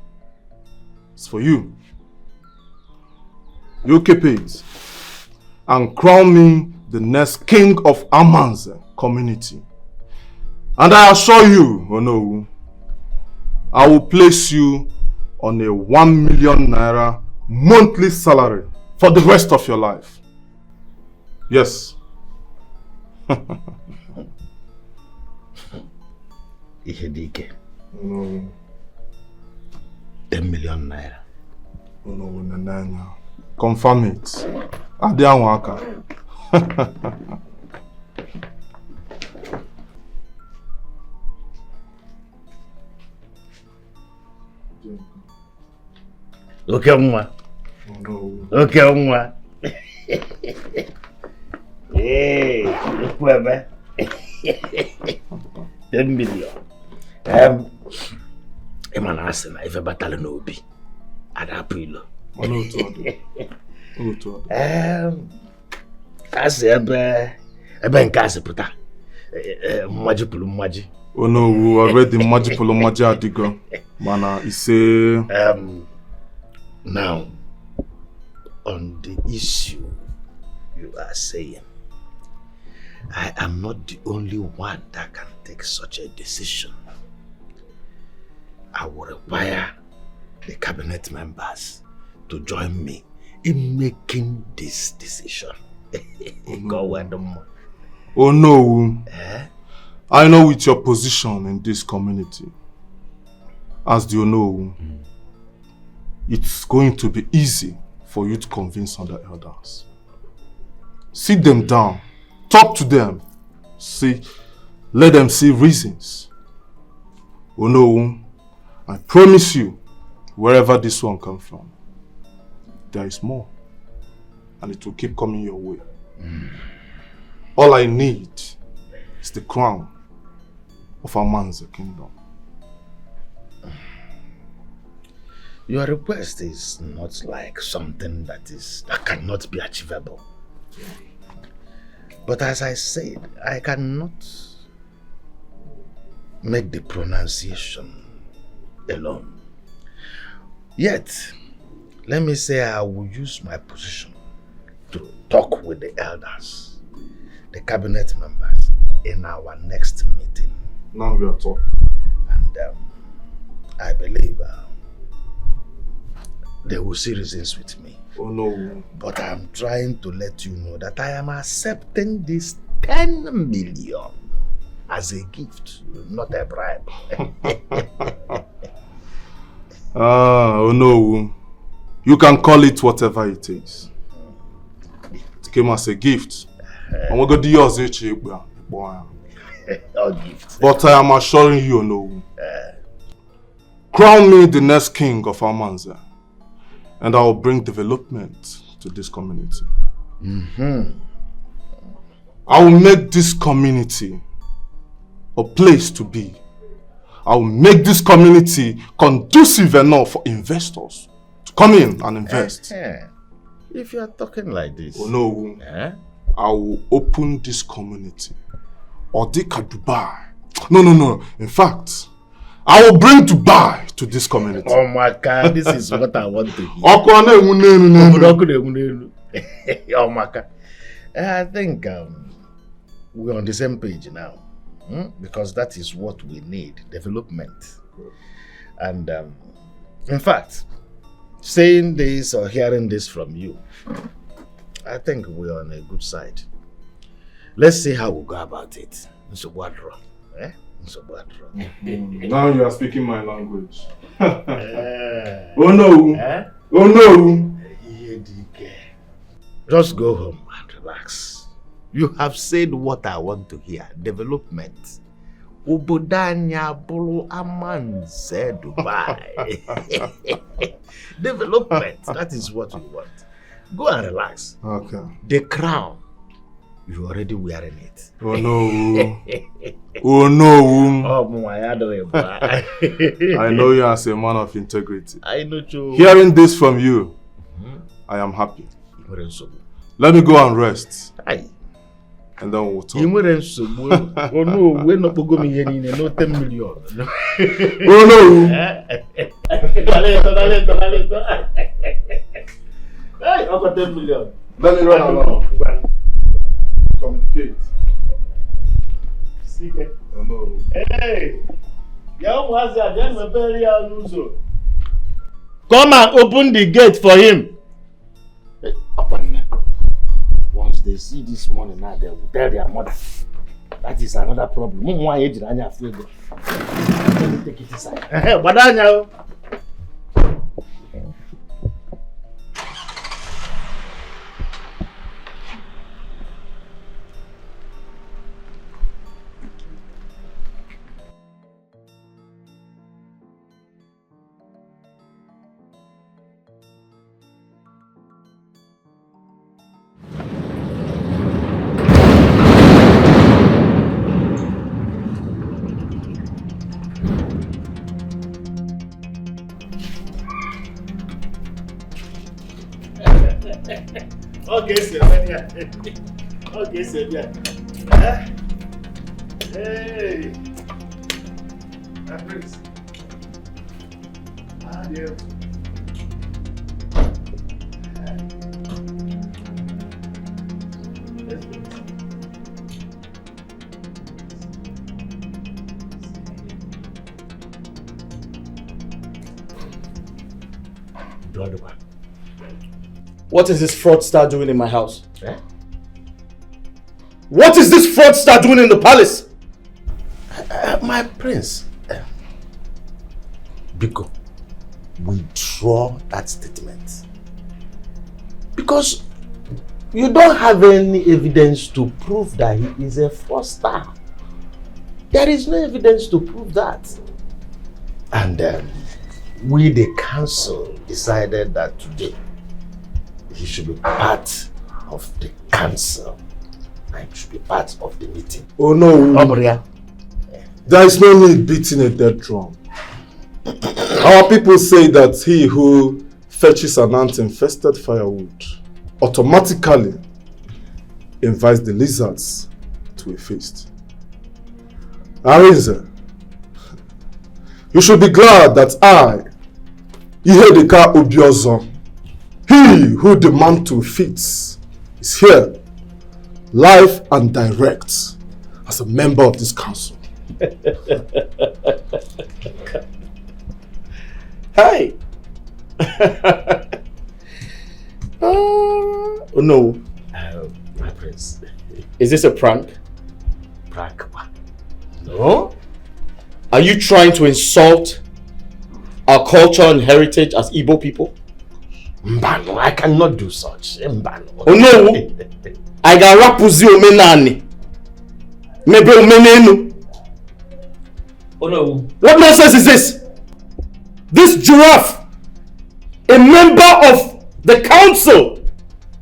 It's for you. You keep it and crown me the next king of Aman's community. And I assure you, oh no, I will place you on a 1 million naira monthly salary for the rest of your life. Yes. Ihedike. No. 10 million naira. Oh no, confirm it. Adianwaka. Okay, Mwa. Oh no. Okay, Mwa. Hey, look where 10 million. Eman ase na ife batale no obi. Ada apilo. Ono to. Ase ebe nke ase puta. Mmaji pulu mmaji. Oh no, we already mmaji pulu mmaji adigo. Mana ise now on the issue you are saying, I am not the only one that can take such a decision. I will require the cabinet members to join me in making this decision. Oh no. I know with your position in this community, as you know, it's going to be easy for you to convince other elders. Sit them down, talk to them, let them see reasons. Oh no, I promise you, wherever this one comes from, there is more, and it will keep coming your way. All I need is the crown of Aman's kingdom. Your request is not like something that cannot be achievable. But as I said, I cannot make the pronunciation alone. Yet, let me say I will use my position to talk with the elders, the cabinet members, in our next meeting. Now we are talking. And I believe they will see reasons with me. Oh no. But I'm trying to let you know that I am accepting this 10 million as a gift, not a bribe. Oh no. You can call it whatever it is. It came as a gift. And we're going to use it. But I am assuring you, no. Crown me the next king of Amanza, and I will bring development to this community. I will make this community a place to be. I will make this community conducive enough for investors to come in and invest. If you are talking like this, oh no, I will open this community. Odika Dubai. No. In fact, I will bring Dubai to this community. Oh my God, this is what I want to hear. Oh my God. I think we're on the same page now. Because that is what we need, development. And in fact, saying this or hearing this from you, I think we're on a good side. Let's see how we go about it. Now you are speaking my language. Oh no! Oh no! Just go home and relax. You have said what I want to hear. Development. Obodanya bulu amanze Dubai. Development. That is what we want. Go and relax. Okay. The crown. You're already wearing it. Oh no. Oh no. Oh my I know you as a man of integrity. I know you. Hearing this from you, I am happy. Let me go and rest. Aye. And then we'll talk. Oh no, we're not going to here in no 10 million. Oh no. Hey, over 10 million. Let me run along. Communicate. Oh no. Hey, come and open the gate for him. Once they see this money now, they will tell their mother. That is another problem. Let me take it inside. Okay, sir. Okay, sir. Hey. Prince. Dear. What is this fraudster doing in my house? Eh? What is this fraudster doing in the palace? My prince, Biko, withdraw that statement. Because you don't have any evidence to prove that he is a fraudster. There is no evidence to prove that. And we, the council, decided that today he should be part of the council. And should be part of the meeting. Oh no. Obria. There is no need beating a dead drum. Our people say that he who fetches an ant-infested firewood automatically invites the lizards to a feast. Arinze, you should be glad that I, Ihedeka Obiozo, he who demands to feast, is here, live and direct, as a member of this council. Hi. Oh no. My prince. Is this a prank? Prank? No. Are you trying to insult our culture and heritage as Igbo people? Mbano, I cannot do such. Mbano. Oh no. I got rapuzi omenani. Maybe omenenu. Oh no. What nonsense is this? This giraffe, a member of the council.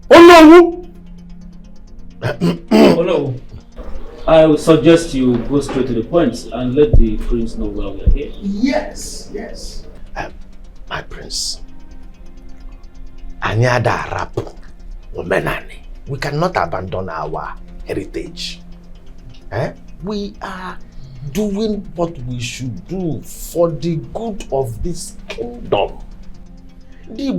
Oh no. Oh no. I would suggest you go straight to the point and let the prince know why we are here. Yes, yes. My prince. Anyada rapu omenani. We cannot abandon our heritage. We are doing what we should do for the good of this kingdom. We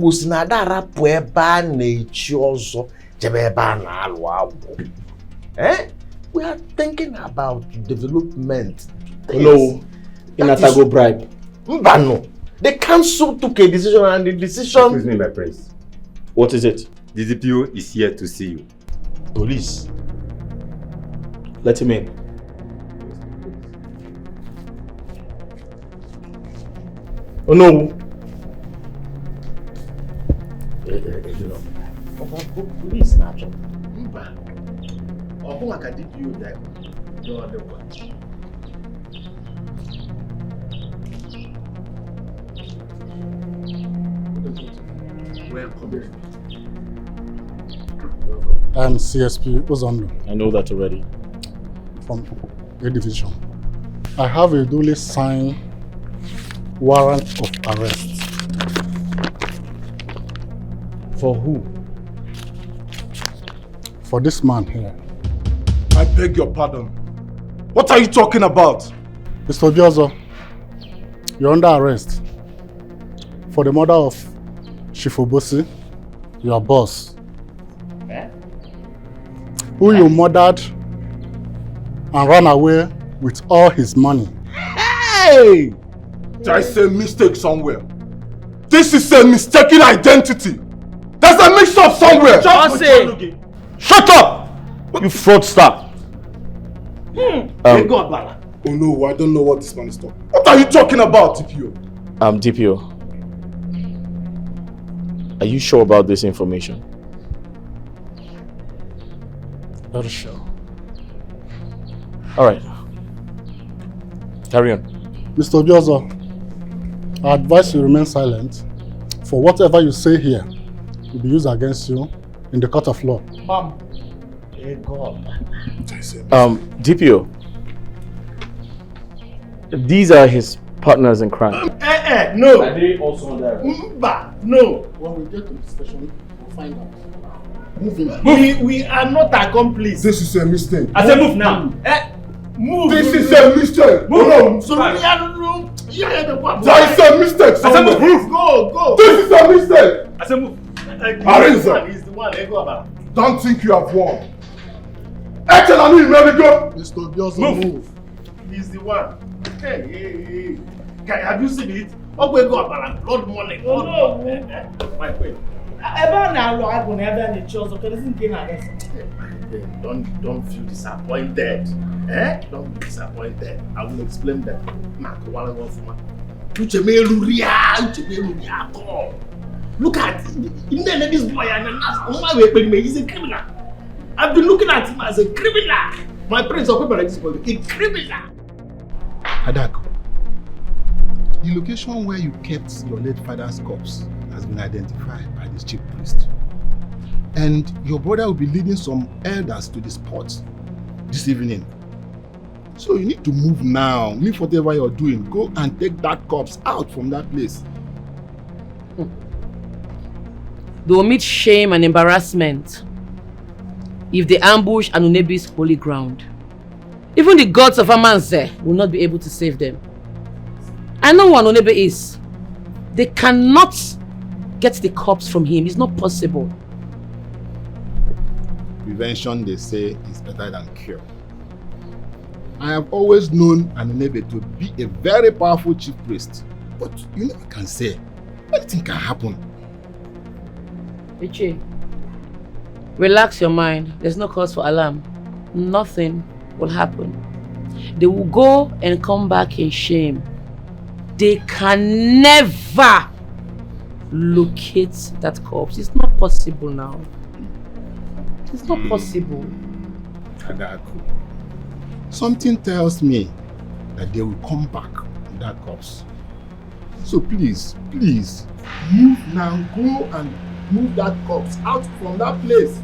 are thinking about development. No, Inatago bribe. Mbano. The council took a decision and the decision... Excuse me, my prince. What is it? The DPO is here to see you. Police. Let him in. Oh no. Police natural. Ọkụ maka DPO that no other one. Welcome. I'm CSP Ozondo. I know that already. From A Division. I have a duly signed warrant of arrest. For who? For this man here. I beg your pardon. What are you talking about? Mr. Obiozo, you're under arrest for the murder of Shifobosi, your boss, who you murdered and ran away with all his money. Hey! There is a mistake somewhere. This is a mistaken identity. There's a mix-up somewhere. Shut up! You fraudster! Oh no, I don't know what this man is talking. What are you talking about, DPO? DPO. Are you sure about this information? Very sure. Alright. Carry on. Mr. Obiozo, I advise you remain silent, for whatever you say here will be used against you in the court of law. DPO. These are his partners in crime. No. Are they also there? No. When we get to the station, we'll find out. Moving. We are not accomplices. This is a mistake. I said move now. Move. This is a mistake. Move. No. So we are no. There is a mistake somewhere. Move. Go. This is a mistake. I said move. Arinza. He's the one. About. Don't think you have won. Echelani, let me go. Mr. Obiozo, move. He's the one. Hey. Have you seen it? Oh, we go about blood money. Oh no. My friend. Don't feel disappointed. Don't be disappointed. I will explain that. Look at this boy he's a criminal. I've been looking at him as a criminal. My friends of people like this boy, a criminal. Adako, the location where you kept your late father's corpse has been identified by this chief priest. And your brother will be leading some elders to the spot this evening. So you need to move now. Leave whatever you're doing. Go and take that corpse out from that place. They will meet shame and embarrassment if they ambush Anunebi's holy ground. Even the gods of Amanze will not be able to save them. I know who Anunebe is. They cannot get the corpse from him. It's not possible. Prevention, they say, is better than cure. I have always known Anunebe to be a very powerful chief priest. But you never can say. Anything can happen. Ichi, relax your mind. There's no cause for alarm. Nothing will happen. They will go and come back in shame. They can never locate that corpse. It's not possible now. It's not possible. Adaku, something tells me that they will come back with that corpse. So please, move now. Go and move that corpse out from that place.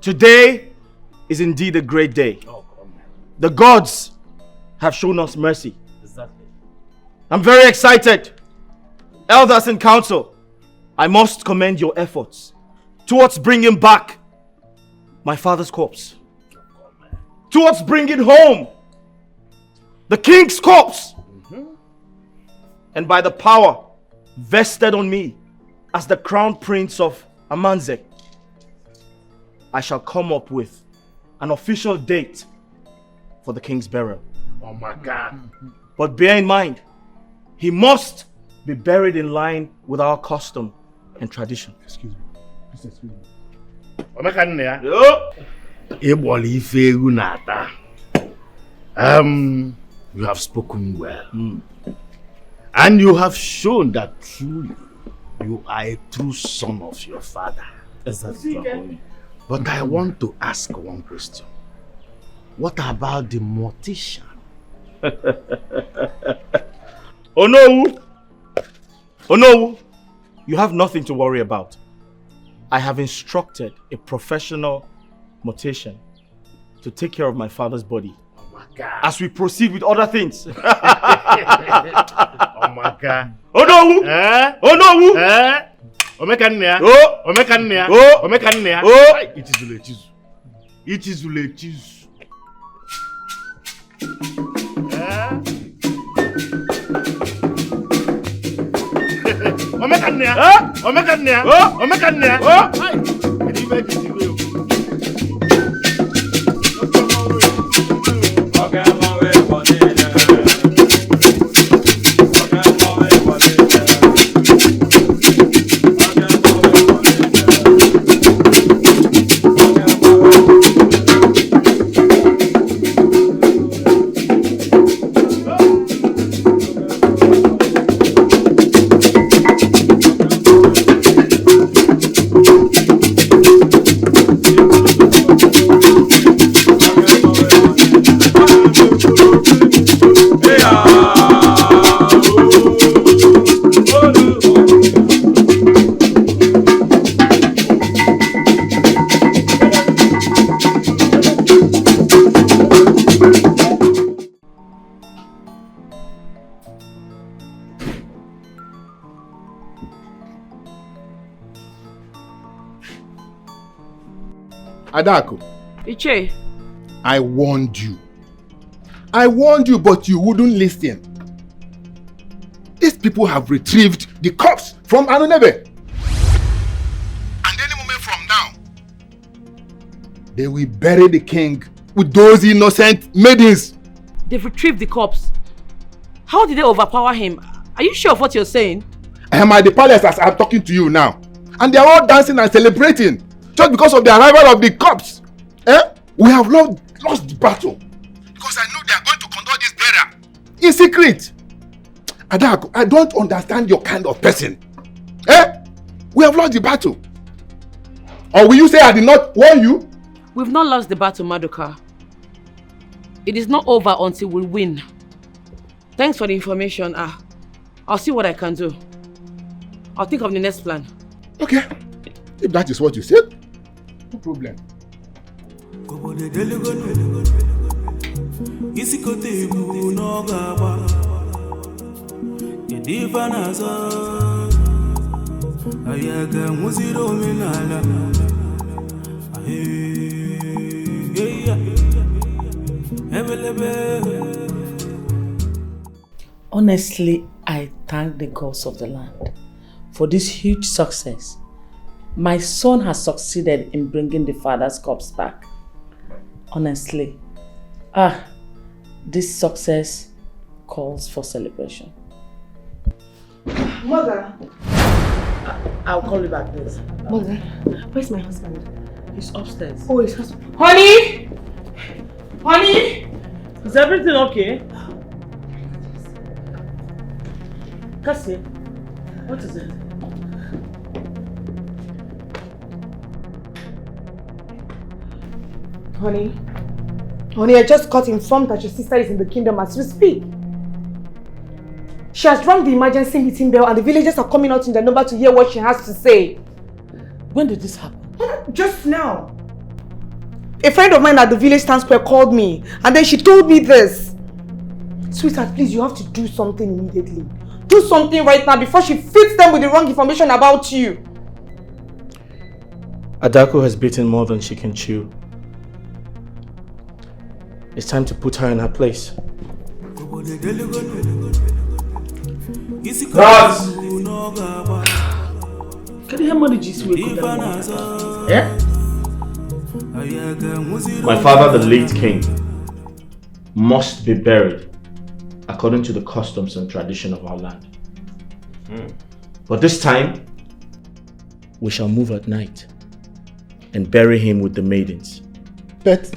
Today is indeed a great day. The gods have shown us mercy. Exactly. I'm very excited. Elders in council, I must commend your efforts towards bringing back my father's corpse. Towards bringing home the king's corpse. And by the power vested on me as the crown prince of Amanze, I shall come up with an official date for the king's burial. Oh my God. But bear in mind, he must be buried in line with our custom and tradition. Excuse me. Please excuse me. You have spoken well. And you have shown that truly you are a true son of your father. Exactly. But I want to ask one question. What about the mortician? Oh no! Oh no! You have nothing to worry about. I have instructed a professional mortician to take care of my father's body. Oh my God. As we proceed with other things. Oh my God. Oh no! Oh no! Omekania. Oh! Omekania. Oh! Omekania. Oh! It is Ulechizu. It is Ulechizu. Omekania. Omekania. Omekania. Adako. Iche. I warned you. I warned you, but you wouldn't listen. These people have retrieved the corpse from Anunebe. And any moment from now, they will bury the king with those innocent maidens. They've retrieved the corpse. How did they overpower him? Are you sure of what you're saying? I am at the palace as I'm talking to you now. And they are all dancing and celebrating just because of the arrival of the corpse. We have lost the battle. Because I know they are going to conduct this burial in secret. Adako, I don't understand your kind of person. We have lost the battle. Or will you say I did not warn you? We've not lost the battle, Madoka. It is not over until we win. Thanks for the information. I'll see what I can do. I'll think of the next plan. Okay. If that is what you said, no problem. Honestly, I thank the gods of the land for this huge success. My son has succeeded in bringing the father's corpse back. Honestly, this success calls for celebration. Mother. I'll call you back, please. Mother, where's my husband? He's upstairs. Oh, his husband. Honey! Honey! Is everything okay? Cassie, what is it? Honey, I just got informed that your sister is in the kingdom as we speak. She has rung the emergency meeting bell and the villagers are coming out in their number to hear what she has to say. When did this happen? Just now. A friend of mine at the village town square called me and then she told me this. Sweetheart, please, you have to do something immediately. Do something right now before she feeds them with the wrong information about you. Adako has bitten more than she can chew. It's time to put her in her place. Guards! Can you hear money just wake up? Yeah? My father, the late king, must be buried according to the customs and tradition of our land. But this time, we shall move at night and bury him with the maidens. But,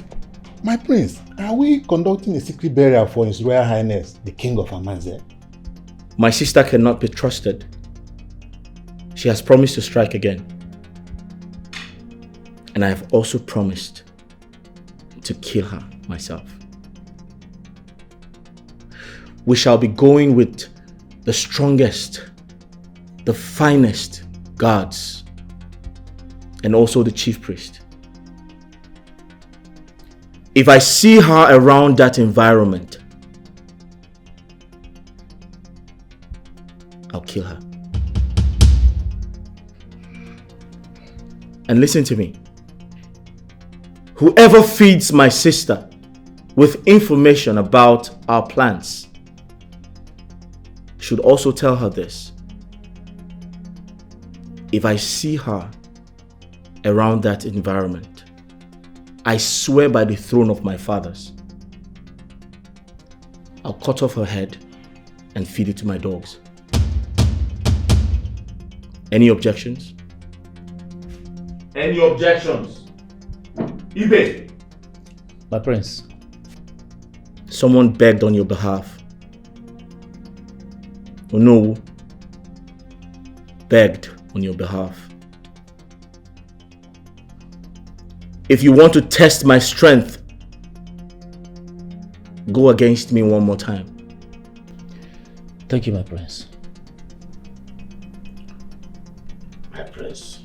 my prince, are we conducting a secret burial for His Royal Highness, the King of Amanze? My sister cannot be trusted. She has promised to strike again. And I have also promised to kill her myself. We shall be going with the strongest, the finest guards, and also the chief priest. If I see her around that environment, I'll kill her. And listen to me. Whoever feeds my sister with information about our plans should also tell her this. If I see her around that environment, I swear by the throne of my fathers, I'll cut off her head and feed it to my dogs. Any objections? Any objections? Ibe! My prince. Someone begged on your behalf. Onowu begged on your behalf. If you want to test my strength, go against me one more time. Thank you, my prince. My prince,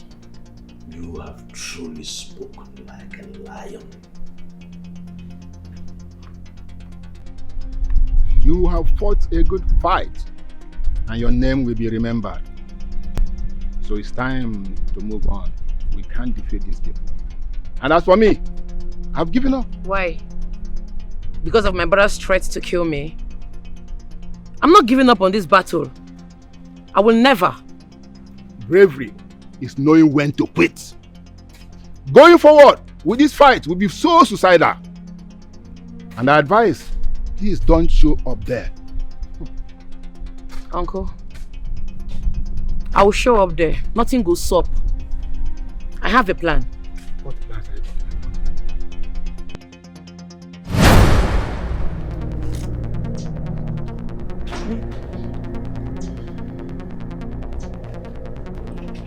you have truly spoken like a lion. You have fought a good fight, and your name will be remembered. So it's time to move on. We can't defeat these people. And as for me, I've given up. Why? Because of my brother's threat to kill me? I'm not giving up on this battle. I will never. Bravery is knowing when to quit. Going forward with this fight will be so suicidal. And I advise, please don't show up there. Uncle, I will show up there. Nothing goes up. I have a plan. What plan are you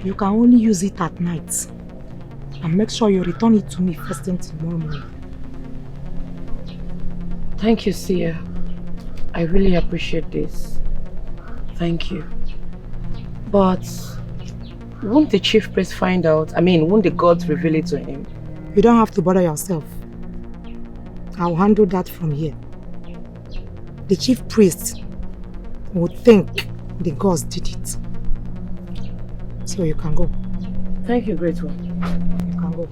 You can only use it at night. And make sure you return it to me first thing tomorrow morning. Thank you, Sia. I really appreciate this. Thank you. But won't the chief priest find out? Won't the gods reveal it to him? You don't have to bother yourself. I'll handle that from here. The chief priest would think the gods did it. So you can go. Thank you, great one. You can go.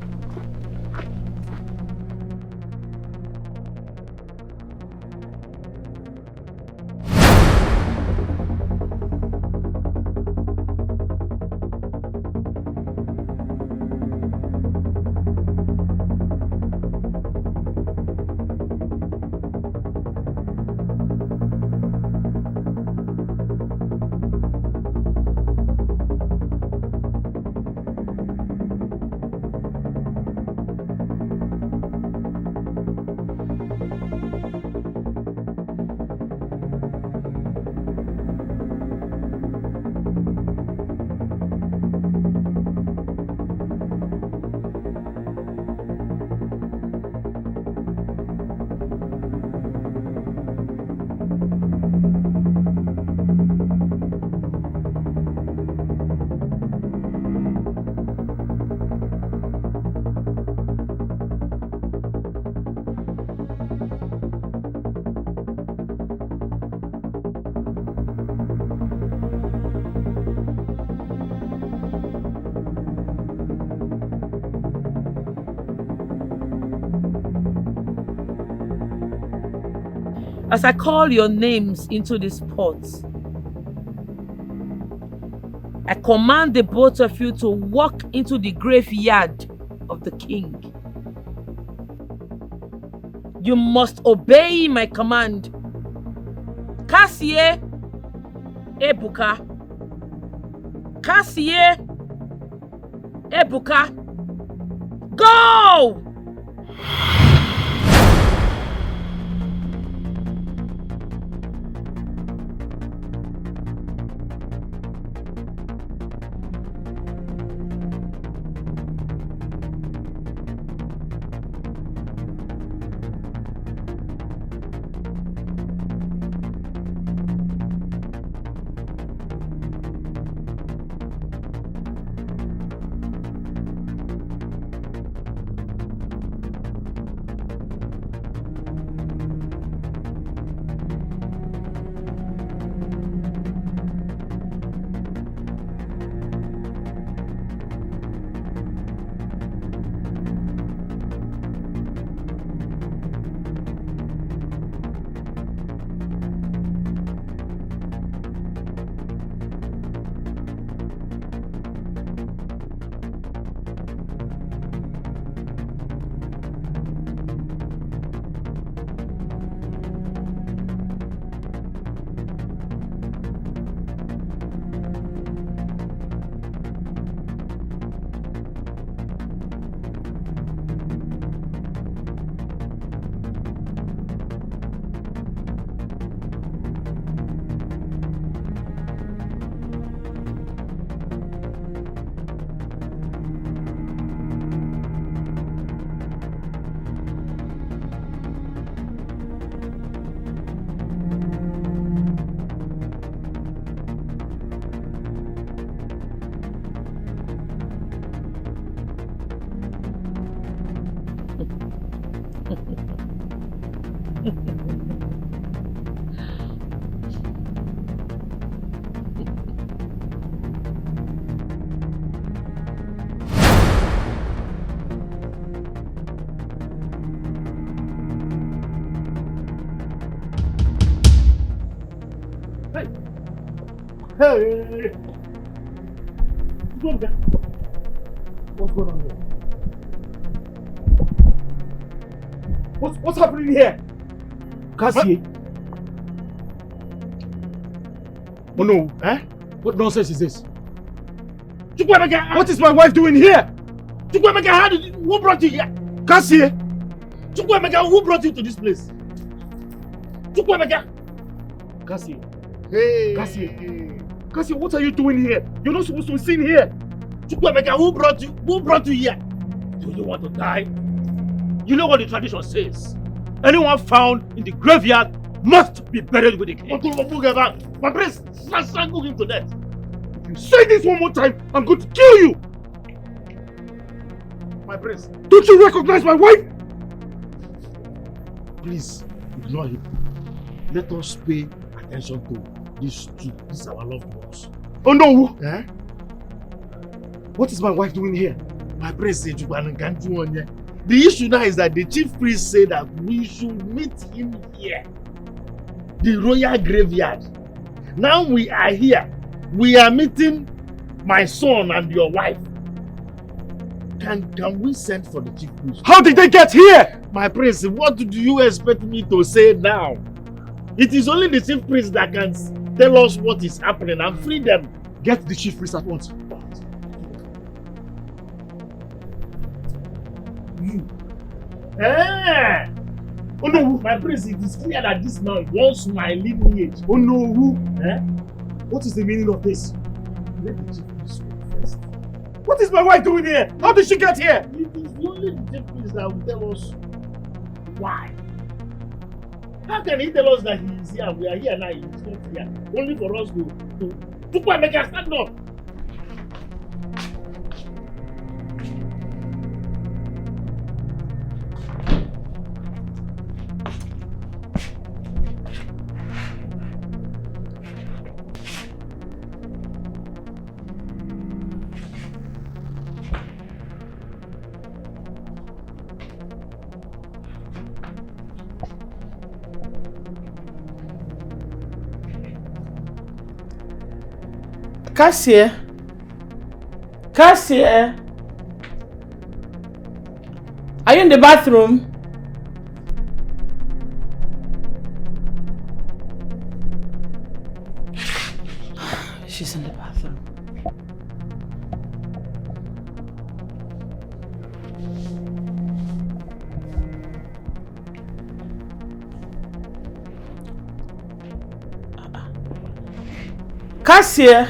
As I call your names into this pot, I command the both of you to walk into the graveyard of the king. You must obey my command. Kasie Ebuka. Kasie Ebuka. Go! Hey! What's going on here? What's happening here? Cassie? Oh no, eh? What nonsense is this? What is my wife doing here? Who brought you here? Cassie? Who brought you to this place? Cassie? Hey! Cassie, what are you doing here? You're not supposed to be seen here. Who brought you here? Do you want to die? You know what the tradition says. Anyone found in the graveyard must be buried with the king. My priest, strangle him to death. If you say this one more time, I'm going to kill you. My priest, don't you recognize my wife? Please, ignore him. Let us pay attention to these two. These are our loved ones. Oh no! Eh? What is my wife doing here? My priest said the issue now is that the chief priest said that we should meet him here. The royal graveyard. Now we are here. We are meeting my son and your wife. Can we send for the chief priest? How did they get here? My priest, what do you expect me to say now? It is only the chief priest that can tell us what is happening and free them. Get the chief priest at once. You. Eh! Oh no, my priest, it is clear that this man wants my lineage. Oh no, who? Eh? What is the meaning of this? Let the chief priest speak first. What is my wife doing here? How did she get here? It is only the chief priest that will tell us why. How can he tell us that he is here and we are here now, he is not here? Only for us to make us stand up. Cassie? Cassie? Are you in the bathroom? She's in the bathroom. Cassie?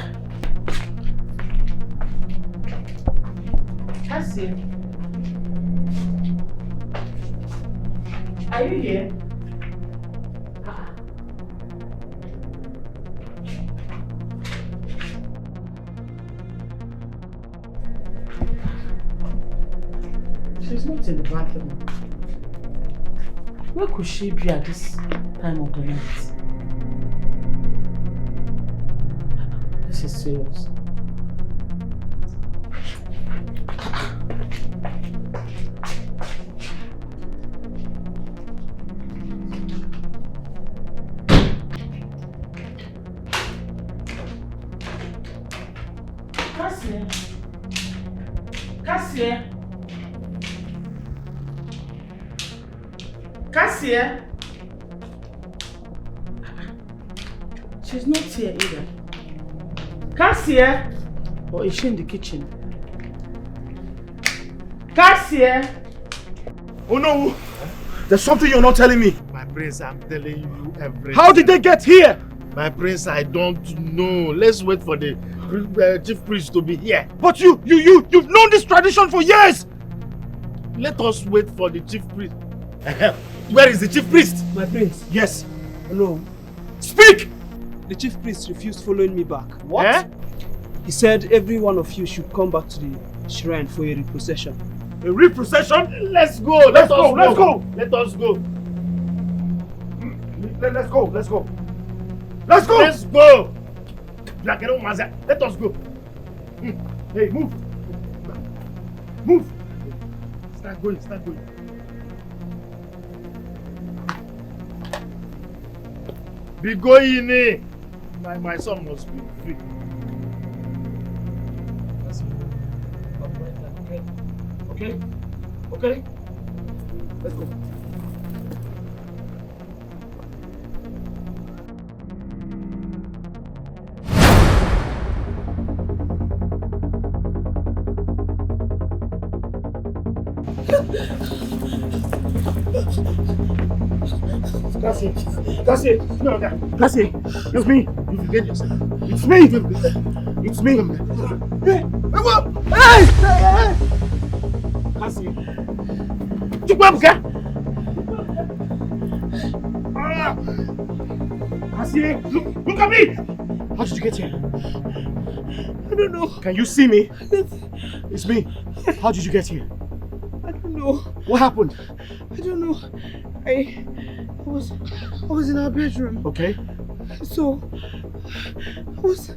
Cassie? Are you here? She's not in the bathroom. Where could she be at this time of the night? This is serious. Cassie? Cassie? Cassie? She's not here either. Cassie? Or is she in the kitchen? Cassie? Oh no! There's something you're not telling me. My prince, I'm telling you everything. How did they get here? My prince, I don't know. Let's wait for the chief priest to be here. But you've known this tradition for years. Let us wait for the chief priest. Where is the chief priest? My prince. Yes. Hello. Speak! The chief priest refused following me back. What? Eh? He said every one of you should come back to the shrine for a reprocession. A reprocession? Let's go. Let's go. Let's go. Let us go. Let's go. Let's go. Let's go. Let's go. Let us go. Hey, move. Move. Start going. Start going. Be going in. My son must be free. Okay? Okay? Let's go. Cassie, no, Cassie, it's me. You forget yourself. It's me. It's me. Hey, Cassie, Cassie, look at me. How did you get here? I don't know. Can you see me? It's me. How did you get here? I don't know. What happened? I don't know. I was in our bedroom. Okay. So I was.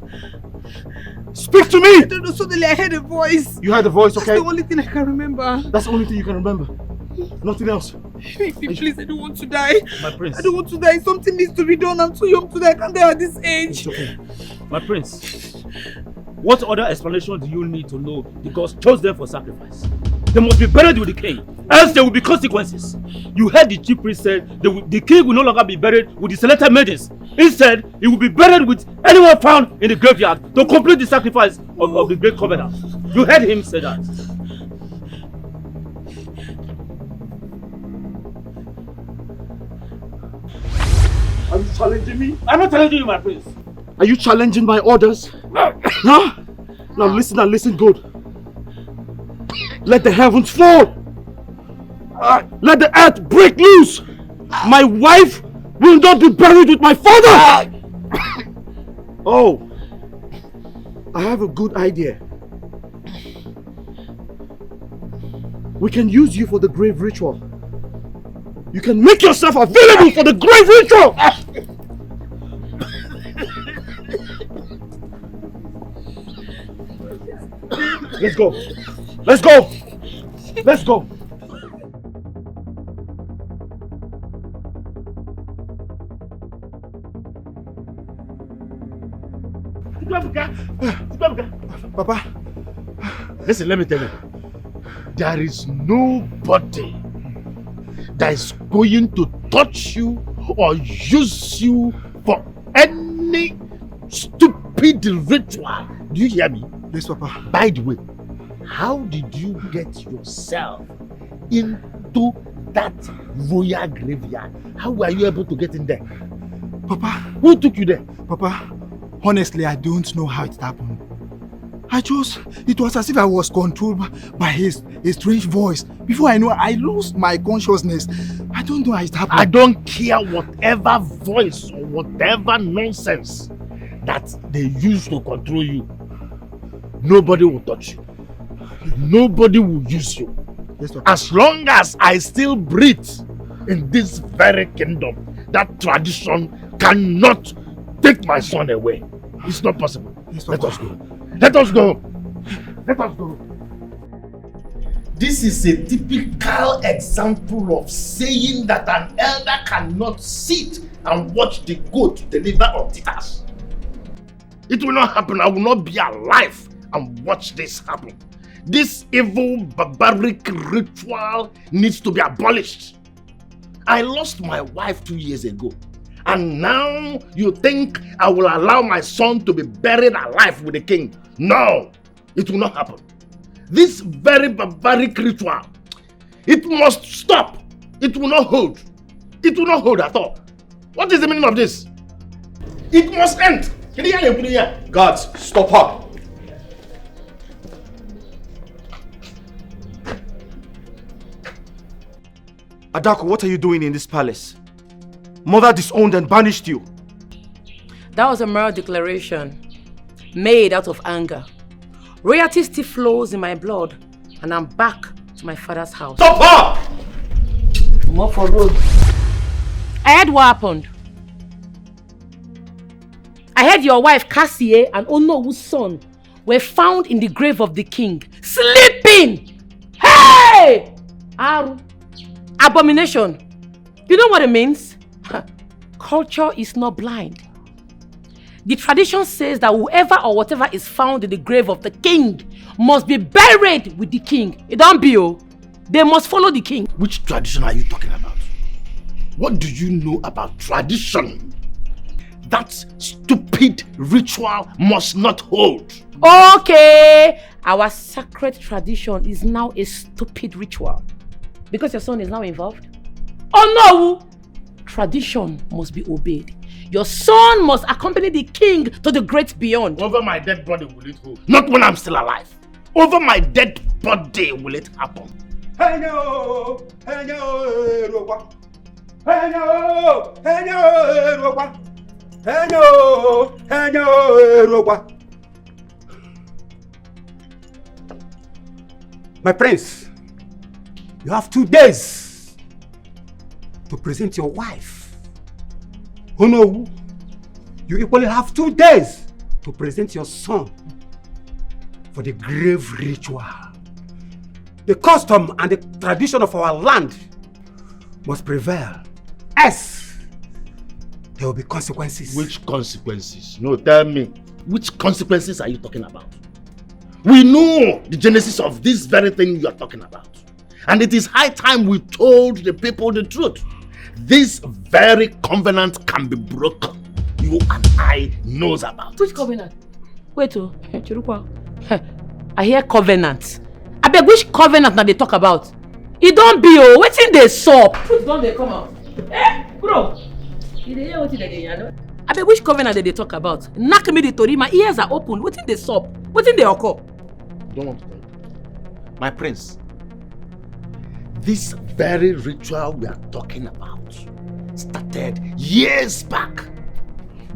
Speak to me! I don't know. Suddenly I heard a voice. You heard a voice, okay? That's the only thing I can remember. That's the only thing you can remember. Nothing else. Please, I don't want to die. My prince. I don't want to die. Something needs to be done. I'm too young to die. I can't die at this age. It's okay. My prince, what other explanation do you need to know the gods chose them for sacrifice? They must be buried with the king, else there will be consequences. You heard the chief priest said the king will no longer be buried with the selected maidens. Instead, he will be buried with anyone found in the graveyard to complete the sacrifice of the great covenant. You heard him say that. Are you challenging me? I'm not challenging you, my prince. Are you challenging my orders? Huh? Now listen and listen good. Let the heavens fall. Let the earth break loose. My wife will not be buried with my father. Oh, I have a good idea. We can use you for the grave ritual. You can make yourself available for the grave ritual. Let's go. Let's go. Let's go. Papa. Listen, let me tell you. There is nobody that is going to touch you or use you for any stupid ritual. Do you hear me? Yes, Papa. By the way, how did you get yourself into that royal graveyard? How were you able to get in there? Papa. Who took you there? Papa, honestly, I don't know how it happened. It was as if I was controlled by his strange voice. Before I know, I lost my consciousness. I don't know how it happened. I don't care whatever voice or whatever nonsense that they use to control you. Nobody will touch you. Nobody will use you. Yes, as long as I still breathe in this very kingdom, that tradition cannot take my son away. It's not possible. Yes, let us go. Let us go. Let us go. This is a typical example of saying that an elder cannot sit and watch the goat deliver on titas. It will not happen. I will not be alive and watch this happen. This evil, barbaric ritual needs to be abolished. I lost my wife 2 years ago. And now you think I will allow my son to be buried alive with the king? No, it will not happen. This very barbaric ritual, it must stop. It will not hold. It will not hold at all. What is the meaning of this? It must end. Guards, stop her. Adako, what are you doing in this palace? Mother disowned and banished you. That was a moral declaration made out of anger. Royalty still flows in my blood, and I'm back to my father's house. Stop her! More for road. I heard what happened. I heard your wife Cassie and Onowu's son were found in the grave of the king, sleeping. Hey! Aru. Abomination. You know what it means? Culture is not blind. The tradition says that whoever or whatever is found in the grave of the king must be buried with the king. It don't be, oh. They must follow the king. Which tradition are you talking about? What do you know about tradition? That stupid ritual must not hold. Okay, our sacred tradition is now a stupid ritual. Because your son is now involved? Oh no! Tradition must be obeyed. Your son must accompany the king to the great beyond. Over my dead body will it hold? Not when I'm still alive. Over my dead body will it happen. Henyo, Henyo, my prince, you have 2 days to present your wife. Oh no, you equally have 2 days to present your son for the grave ritual. The custom and the tradition of our land must prevail. Else, there will be consequences. Which consequences? No, tell me. Which consequences are you talking about? We know the genesis of this very thing you are talking about. And it is high time we told the people the truth. This very covenant can be broken. You and I knows about. Which covenant? Wait, Chirukwa. I hear covenant. I beg, which covenant now they talk about? It don't be, oh, waiting they saw. Truth don't they come out? Eh, bro? You dey hear wetin they know? I beg, which covenant they talk about? Knock me the tori, my ears are open. Waiting they saw. Waiting they occur. Don't want to tell you. My prince, this very ritual we are talking about started years back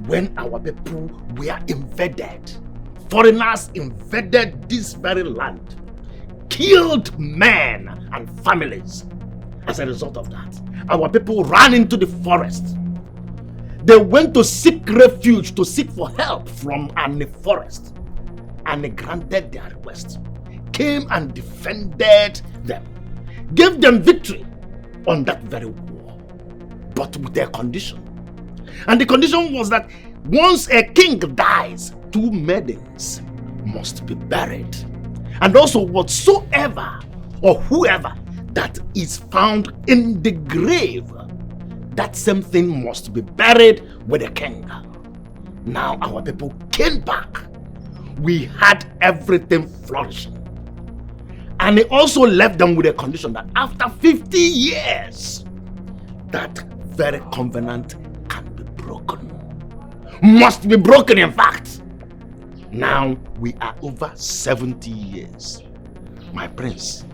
when our people were invaded. Foreigners invaded this very land, killed men and families. As a result of that, our people ran into the forest. They went to seek refuge, to seek for help from the forest, and they granted their request. Came and defended them, gave them victory on that very war, but with their condition. And the condition was that once a king dies, 2 maidens must be buried. And also whatsoever or whoever that is found in the grave, that same thing must be buried with the king. Now our people came back. We had everything flourishing. And he also left them with a condition that after 50 years, that very covenant can be broken. Must be broken, in fact. Now we are over 70 years. My prince,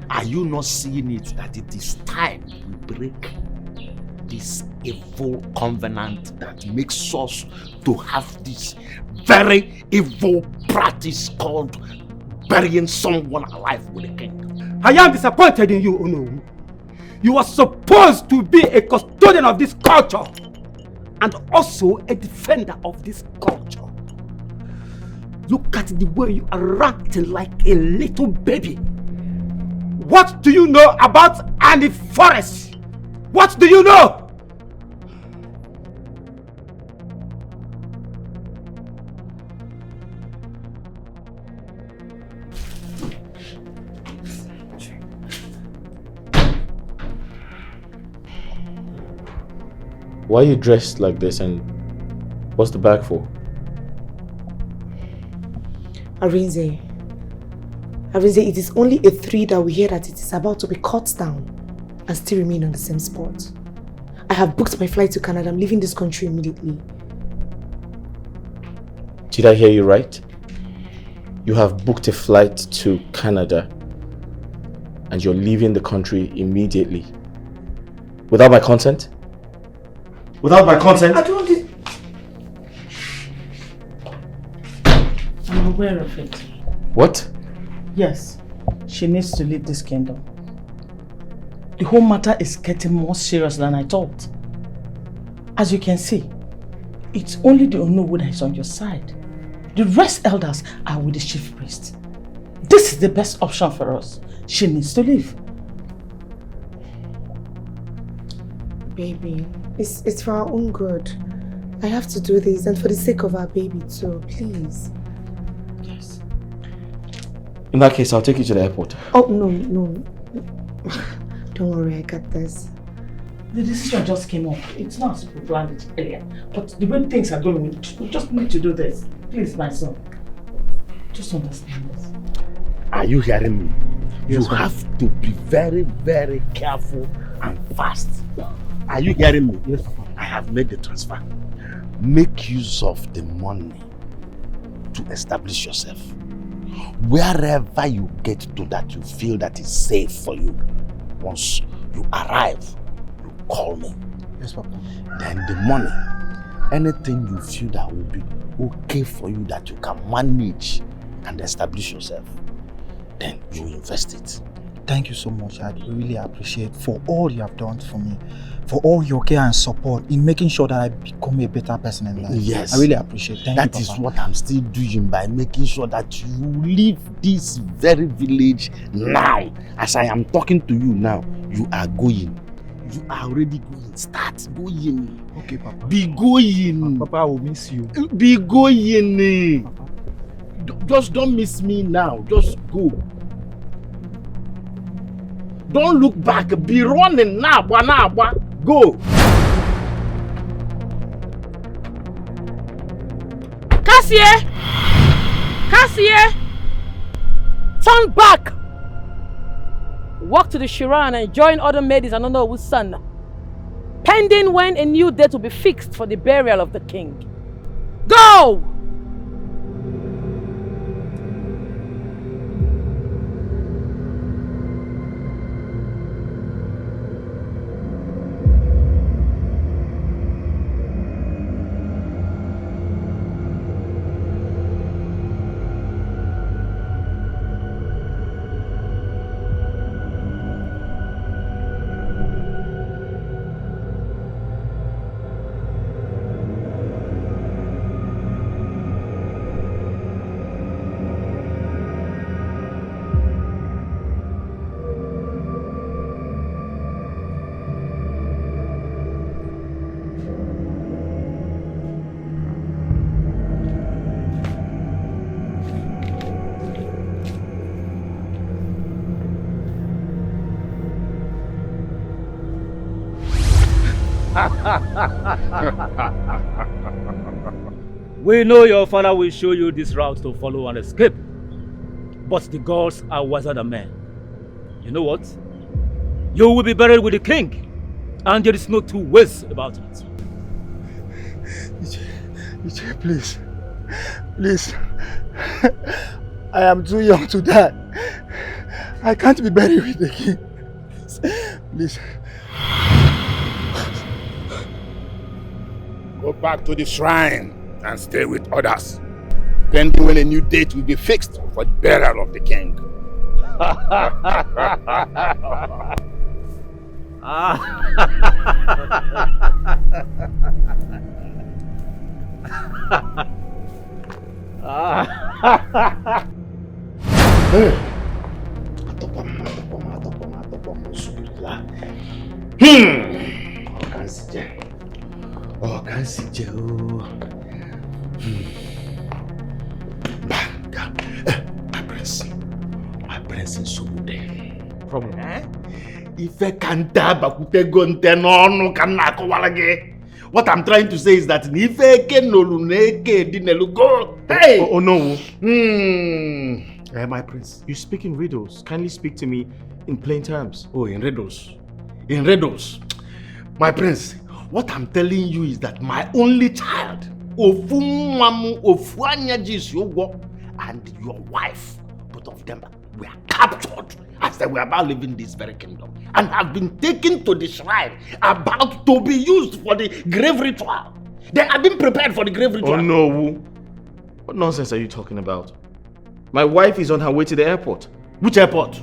are you not seeing it that it is time we break this evil covenant that makes us to have this very evil practice called burying someone alive with a king? I am disappointed in you, Ono. You are supposed to be a custodian of this culture and also a defender of this culture. Look at the way you are acting like a little baby. What do you know about Annie Forest? What do you know? Why are you dressed like this and what's the bag for? Arinze, it is only a 3 that we hear that it is about to be cut down and still remain on the same spot. I have booked my flight to Canada. I'm leaving this country immediately. Did I hear you right? You have booked a flight to Canada and you're leaving the country immediately. Without my consent? Without my consent? I don't... I'm aware of it. What? Yes, she needs to leave this kingdom. The whole matter is getting more serious than I thought. As you can see, it's only the Nollywood that is on your side. The rest elders are with the chief priest. This is the best option for us. She needs to leave. Baby, it's for our own good. I have to do this and for the sake of our baby too, please. Yes. In that case, I'll take you to the airport. Oh, no. Don't worry, I got this. The decision just came up. It's not as if we planned it earlier. But the way things are going, we just need to do this. Please, my son. Just understand this. Are you hearing me? Yes, you have to be very, very careful and fast. Are you hearing me? Yes, Papa. I have made the transfer. Make use of the money to establish yourself. Wherever you get to that you feel that is safe for you, once you arrive, you call me. Yes, Papa. Then the money, anything you feel that will be okay for you, that you can manage and establish yourself, then you invest it. Thank you so much. I really appreciate for all you have done for me, for all your care and support in making sure that I become a better person in life. Yes. I really appreciate it. Thank you, That Papa. is what I'm still doing by making sure that you leave this very village now. As I am talking to you now, you are going. You are already going. Start going. Okay, Papa. Be going. Papa, I will miss you. Be going. Papa. Just don't miss me now. Just go. Don't look back. Be running now. Go. Cassie! Turn back! Walk to the Shiran and join other maidens and Nollywood's son, pending when a new date will be fixed for the burial of the king. Go! We know your father will show you this route to follow and escape. But the gods are wiser than men. You know what? You will be buried with the king. And there is no two ways about it. Iche, please. Please. I am too young to die. I can't be buried with the king. Please. Go back to the shrine and stay with others, pending when a new date will be fixed for the burial of the king. My prince is so good. Problem? Ife kanta bakute gonte no kana kowalage. What I'm trying to say is that ife ke noluneke dinelugo. Hey! Oh no. My prince, you speak in riddles. Kindly speak to me in plain terms. Oh, in riddles. In riddles. My prince, what I'm telling you is that my only child, Ofumamu Ofuanyajis Yogo, and your wife, both of them were captured as they were about leaving this very kingdom and have been taken to the shrine about to be used for the grave ritual. They have been prepared for the grave ritual. Oh no. What nonsense are you talking about? My wife is on her way to the airport. Which airport?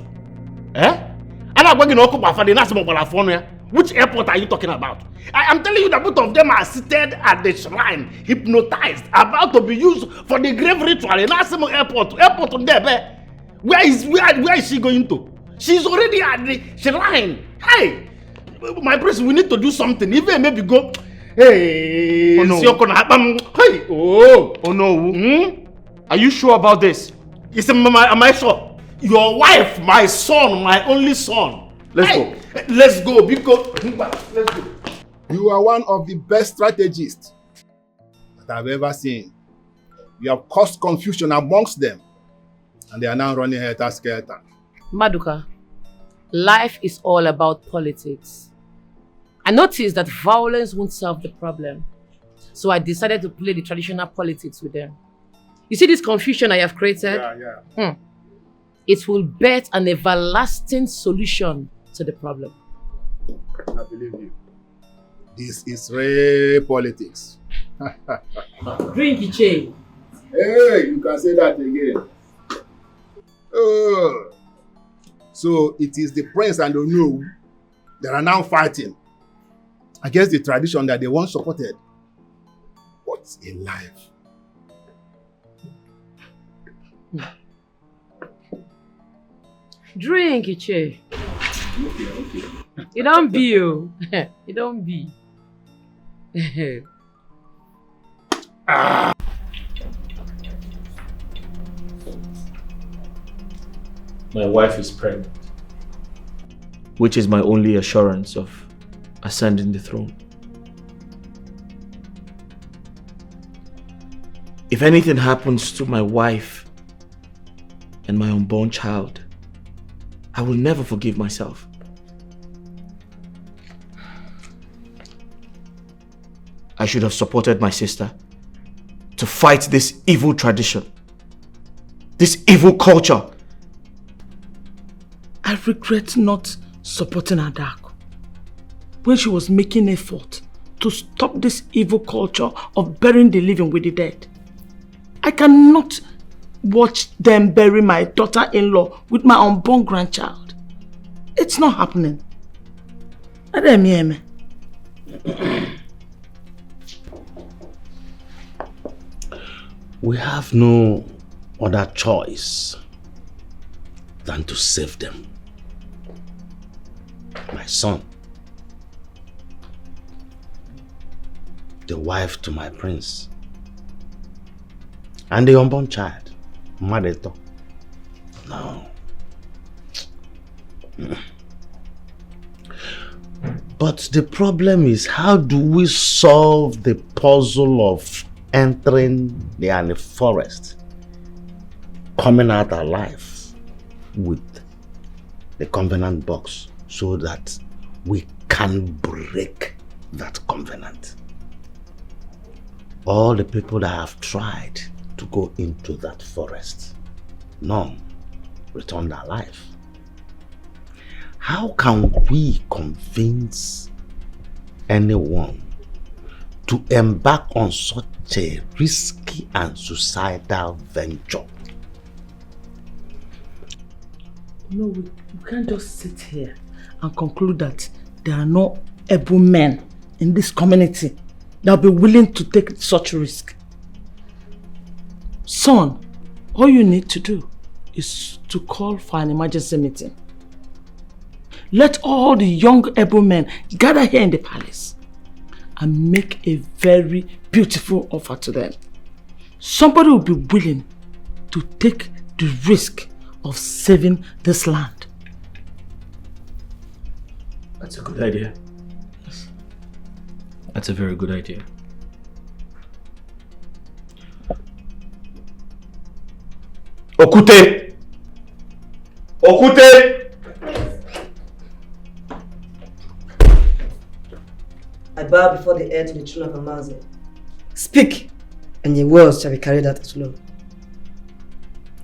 Which airport are you talking about? I am telling you that both of them are seated at the shrine, hypnotized, about to be used for the grave ritual in Asimo Airport. Airport on there, where is she going to? She's already at the shrine. Hey, my prince, we need to do something. Even maybe go. Hey, oh no. Hey, oh no. Are you sure about this? Am I sure? Your wife, my son, my only son. Let's go. Let's go, because let's go. You are one of the best strategists that I've ever seen. You have caused confusion amongst them, and they are now running helter-skelter. Maduka, life is all about politics. I noticed that violence won't solve the problem, so I decided to play the traditional politics with them. You see this confusion I have created? Yeah. It will bet an everlasting solution to the problem. I believe you. This is real politics. Drink Iche. Hey, you can say that again. So it is the prince and Onu that are now fighting against the tradition that they once supported. What's in life? Drink Iche. Okay. It don't be you. It don't be. My wife is pregnant. Which is my only assurance of ascending the throne. If anything happens to my wife and my unborn child, I will never forgive myself. I should have supported my sister to fight this evil tradition, this evil culture. I regret not supporting Adaku when she was making effort to stop this evil culture of burying the living with the dead. I cannot watch them bury my daughter-in-law with my unborn grandchild. It's not happening. We have no other choice than to save them. My son, the wife to my prince, and the unborn child, Madeto. No. But But the problem is, how do we solve the puzzle of entering the forest, coming out alive with the covenant box so that we can break that covenant? All the people that have tried to go into that forest, none returned alive. How can we convince anyone to embark on such a risky and suicidal venture? No, we can't just sit here and conclude that there are no able men in this community that will be willing to take such risk. Son, all you need to do is to call for an emergency meeting. Let all the young able men gather here in the palace and make a very beautiful offer to them. Somebody will be willing to take the risk of saving this land. That's a good idea. Yes. That's a very good idea. Okute! Okute! I bow before the heir to the throne of Immerse. Speak, and your words shall be carried out as law.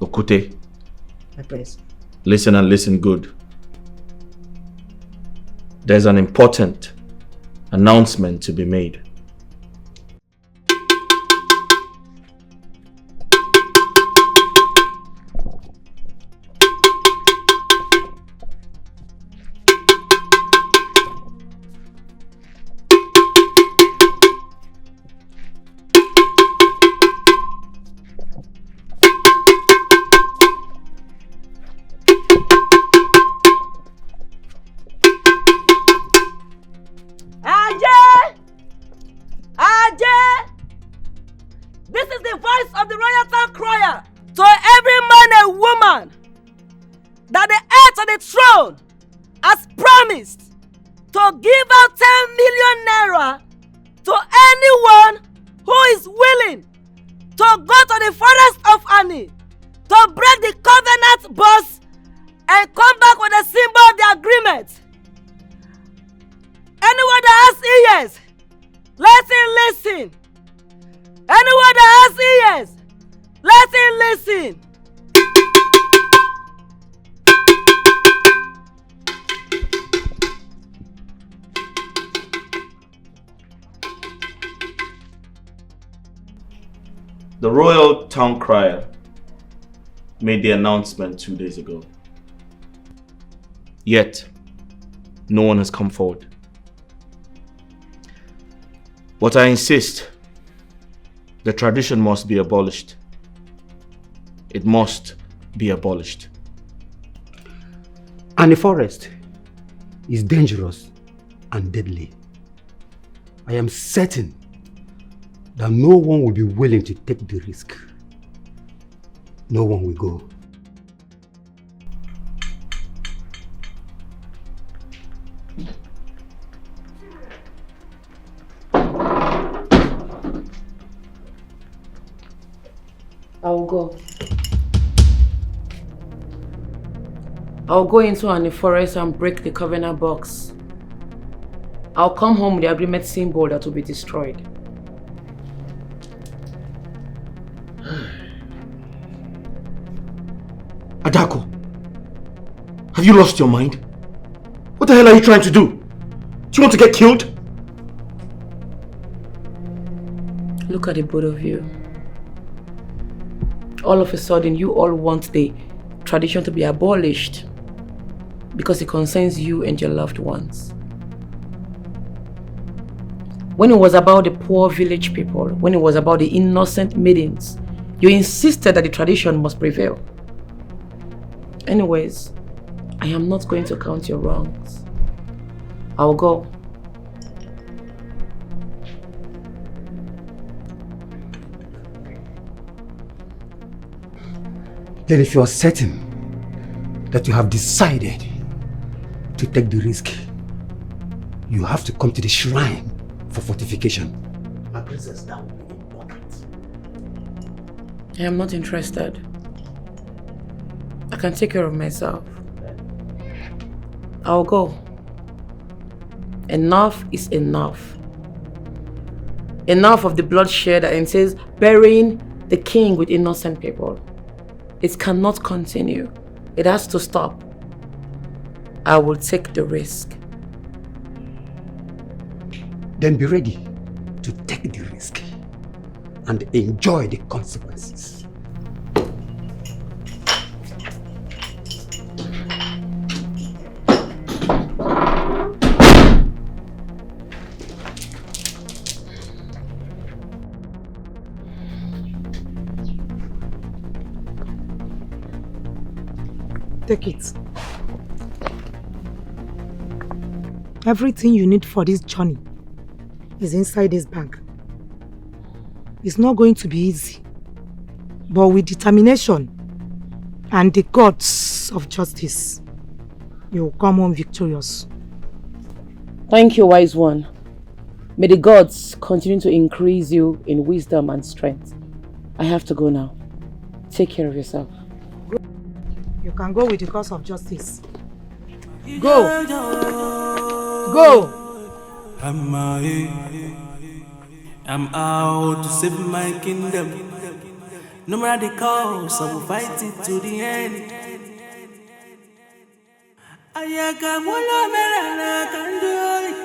Okute, My prince. listen and listen good. There's an important announcement to be made. The royal town crier made the announcement 2 days ago. Yet, no one has come forward. But I insist, the tradition must be abolished. It must be abolished. And the forest is dangerous and deadly. I am certain that no one will be willing to take the risk. No one will go. I will go. I'll go into the forest and break the covenant box. I'll come home with the agreement symbol that will be destroyed. Adako, have you lost your mind? What the hell are you trying to do? Do you want to get killed? Look at the both of you. All of a sudden, you all want the tradition to be abolished because it concerns you and your loved ones. When it was about the poor village people, when it was about the innocent maidens, you insisted that the tradition must prevail. Anyways, I am not going to count your wrongs. I'll go. Then if you are certain that you have decided to take the risk, you have to come to the shrine for fortification. My princess, that would be important. I am not interested. I can take care of myself. I'll go. Enough is enough. Enough of the bloodshed that entails burying the king with innocent people. It cannot continue. It has to stop. I will take the risk. Then be ready to take the risk and enjoy the consequences. Take it. Everything you need for this journey is inside this bag. It's not going to be easy, but with determination and the gods of justice, you will come home victorious. Thank you, wise one. May the gods continue to increase you in wisdom and strength. I have to go now. Take care of yourself. You can go with the cause of justice. Go! Go! I'm out to save my kingdom. No matter the cost, I will fight it to the end. I can do it.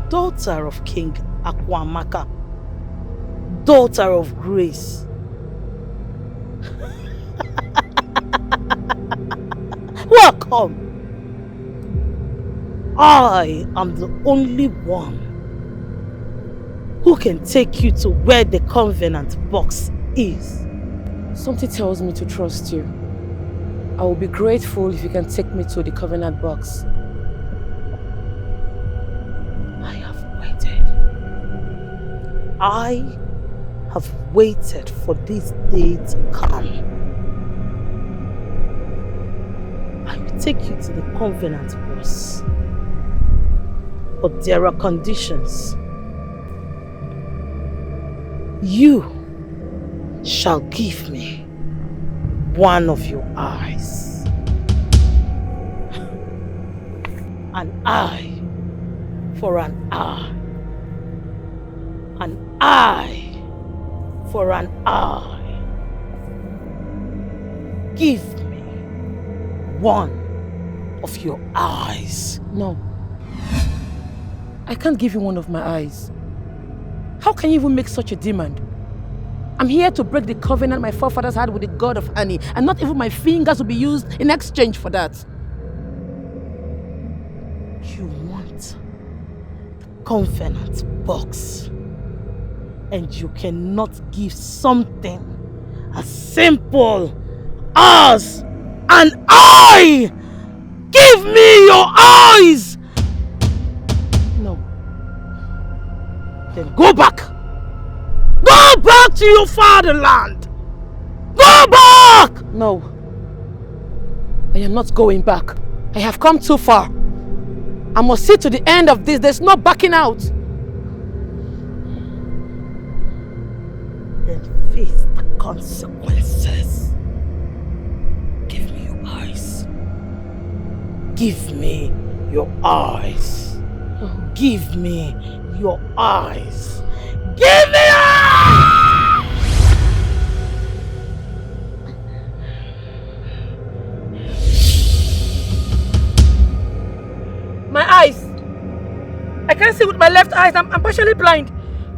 Daughter of King Akwamaka, daughter of grace. Welcome. I am the only one who can take you to where the covenant box is. Something tells me to trust you. I will be grateful if you can take me to the covenant box. I have waited for this day to come. I will take you to the covenant box. But there are conditions. You shall give me one of your eyes. An eye for an eye. An eye for an eye. Give me one of your eyes. No. I can't give you one of my eyes. How can you even make such a demand? I'm here to break the covenant my forefathers had with the god of honey, and not even my fingers will be used in exchange for that. You want the covenant box, and you cannot give something as simple as an eye! Give me your eyes! No. Then go back! Go back to your fatherland! Go back! No. I am not going back. I have come too far. I must see to the end of this. There's no backing out. Then face the consequences. Give me your eyes. Give me your eyes. Give me your eyes. Give me eyes! My eyes! I can't see with my left eyes. I'm partially blind.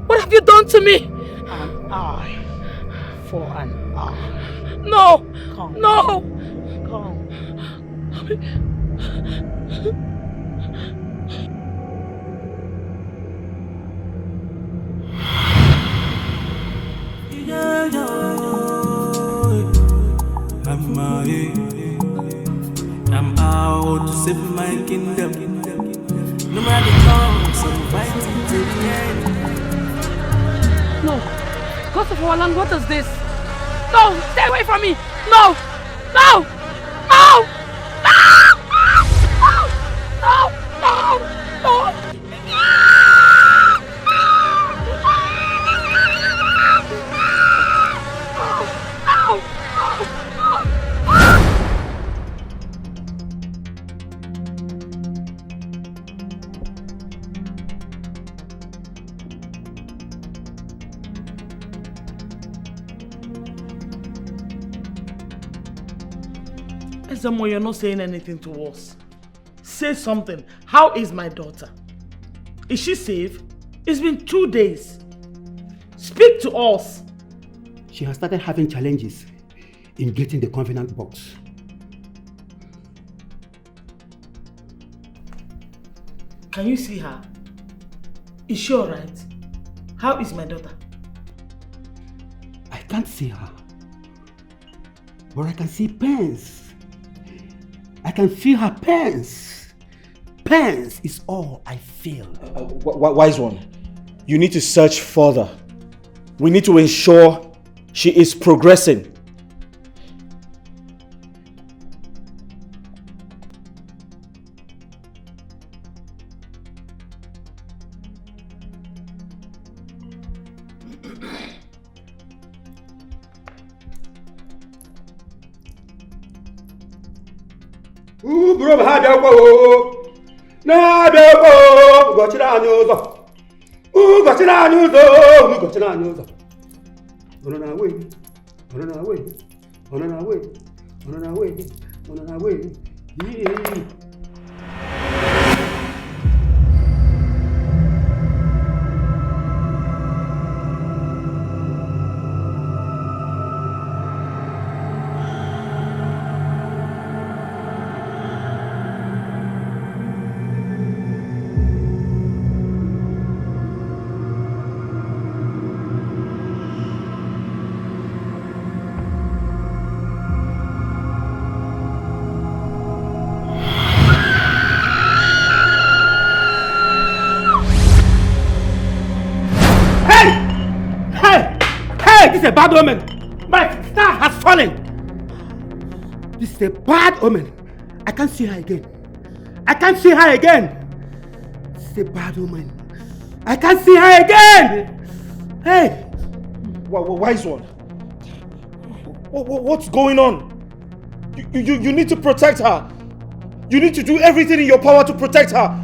What have you done to me? An eye for an eye. No! Come. No! Come. I'm out to save my kingdom. No matter the cost, I'm fighting to the end. No. Ghost of our land, what is this? No! Stay away from me! No! No! No! No! No! No! No! Ezemo, you're not saying anything to us. Say something. How is my daughter? Is she safe? It's been 2 days. Speak to us. She has started having challenges in getting the covenant box. Can you see her? Is she alright? How is my daughter? I can't see her, but I can see pains. I can feel her pains. Pains is all I feel. Wise one, you need to search further. We need to ensure she is progressing. Bro, ha bịa kwa o. Na-abịa kwa o. Ụbọchị anyị ụzọ. Ụbọchị anyị ụzọ. Ụbọchị anyị ụzọ. Ọnọ na we. Ọnọ na we. Ọnọ na we. Ọnọ na we. Ọnọ na we. This is a bad omen. My star has fallen. This is a bad omen. I can't see her again. I can't see her again. This is a bad omen. I can't see her again. Hey, wise one. What's going on? You need to protect her. You need to do everything in your power to protect her.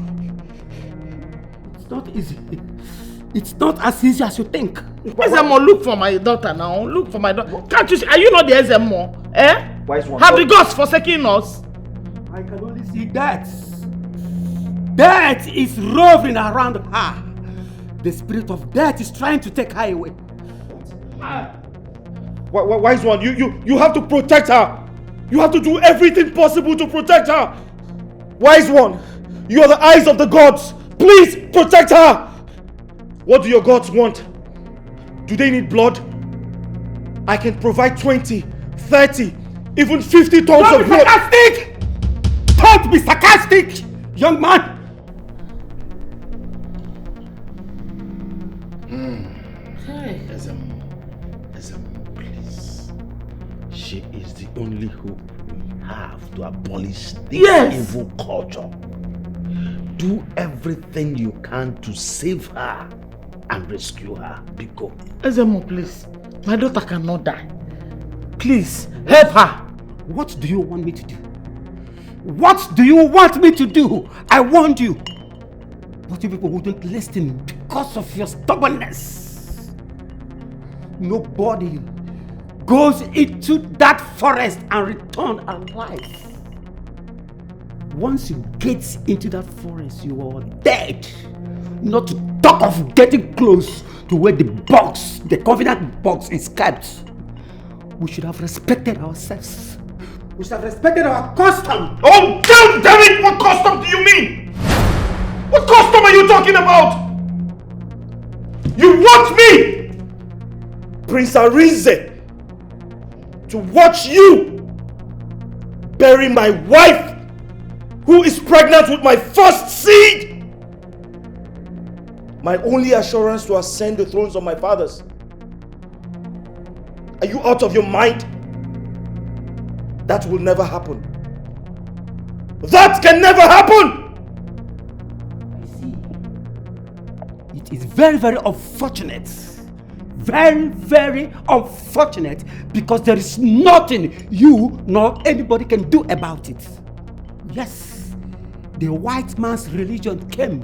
It's not easy. It's not as easy as you think. Ezemo, look for my daughter now. Look for my daughter. Can't you see? Are you not the Ezemo? Eh? Wise one. Have the gods forsaken us? I can only see death. Death is roving around her. The spirit of death is trying to take her away. Wise one, you have to protect her. You have to do everything possible to protect her. Wise one, you are the eyes of the gods. Please protect her. What do your gods want? Do they need blood? I can provide 20, 30, even 50 tons of blood. Sarcastic! Don't be sarcastic, young man! Ezemo, please. She is the only hope we have to abolish this evil culture. Do everything you can to save her and rescue her. Biko. Ezemo, please. My daughter cannot die. Please, help her. What do you want me to do? What do you want me to do? I warned you. But you people wouldn't listen because of your stubbornness. Nobody goes into that forest and return alive. Once you get into that forest, you are dead. Not to talk of getting close to where the box, the covenant box is kept. We should have respected ourselves. We should have respected our custom. Oh, damn it! What custom do you mean? What custom are you talking about? You want me, Prince Arinze, to watch you bury my wife, who is pregnant with my first seed. My only assurance to ascend the thrones of my fathers. Are you out of your mind? That will never happen. That can never happen! It is very, very unfortunate. Very, very unfortunate, because there is nothing you nor anybody can do about it. Yes, the white man's religion came,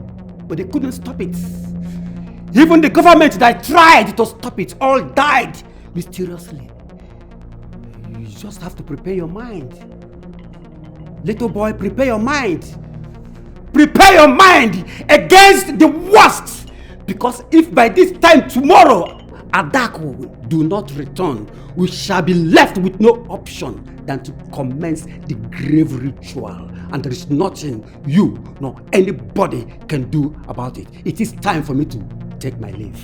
but they couldn't stop it. Even the government that tried to stop it all died mysteriously. You just have to prepare your mind. Little boy, prepare your mind. Prepare your mind against the worst. Because if by this time tomorrow Adaku do not return, we shall be left with no option than to commence the grave ritual. And there is nothing you nor anybody can do about it. It is time for me to take my leave.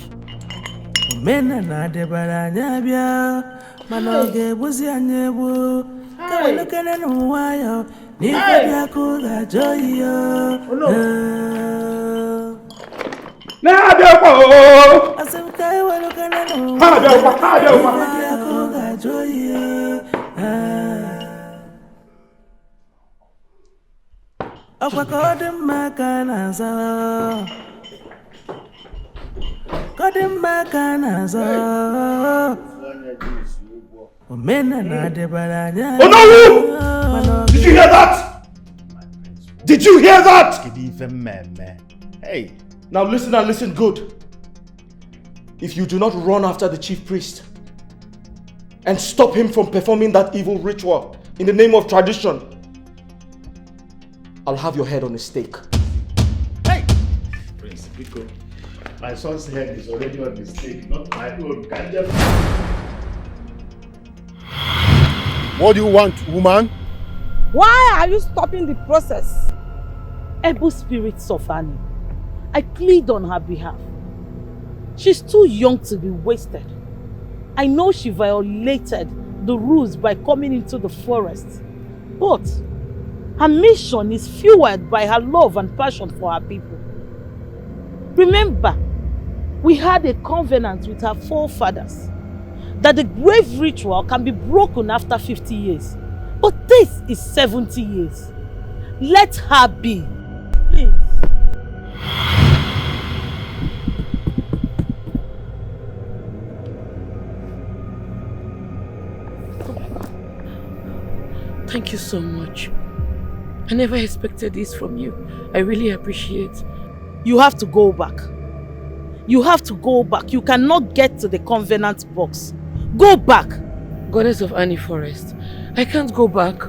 Did you hear that? Did you hear that? Hey. Now listen and listen good. If you do not run after the chief priest and stop him from performing that evil ritual in the name of tradition, I'll have your head on a stake. Hey! Prince Biko, my son's head is already on the stake, not my own. What do you want, woman? Why are you stopping the process? Able spirits of Annie, I plead on her behalf. She's too young to be wasted. I know she violated the rules by coming into the forest, but her mission is fueled by her love and passion for her people. Remember, we had a covenant with our forefathers that the grave ritual can be broken after 50 years. But this is 70 years. Let her be. Please. Thank you so much. I never expected this from you. I really appreciate. You have to go back. You have to go back. You cannot get to the covenant box. Go back. Goddess of Annie Forest, I can't go back.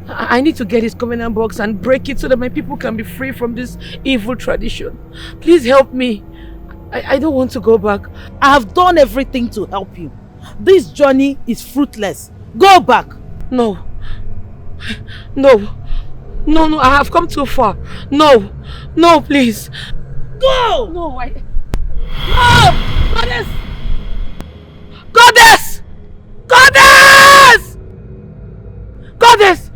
I need to get this covenant box and break it so that my people can be free from this evil tradition. Please help me. I don't want to go back. I have done everything to help you. This journey is fruitless. Go back. No. No. No, no, I have come too far. No. No, please. Go! No, No! Goddess! Goddess! Goddess! Goddess!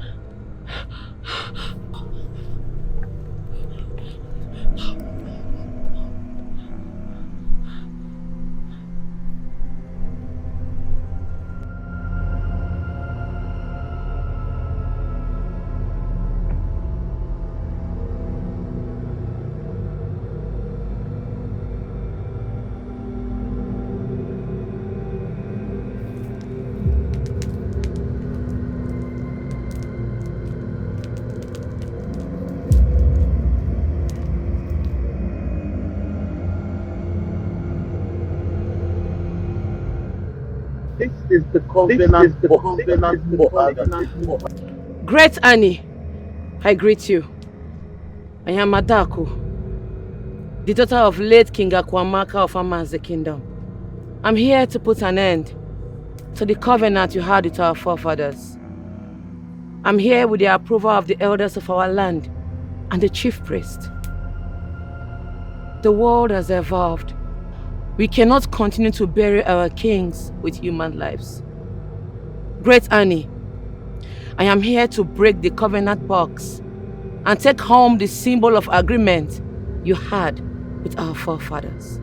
This is the covenant book. Great Annie, I greet you. I am Adako, the daughter of late King Akwamaka of Immerse Kingdom. I'm here to put an end to the covenant you had with our forefathers. I'm here with the approval of the elders of our land and the chief priest. The world has evolved. We cannot continue to bury our kings with human lives. Great Annie, I am here to break the covenant box and take home the symbol of agreement you had with our forefathers.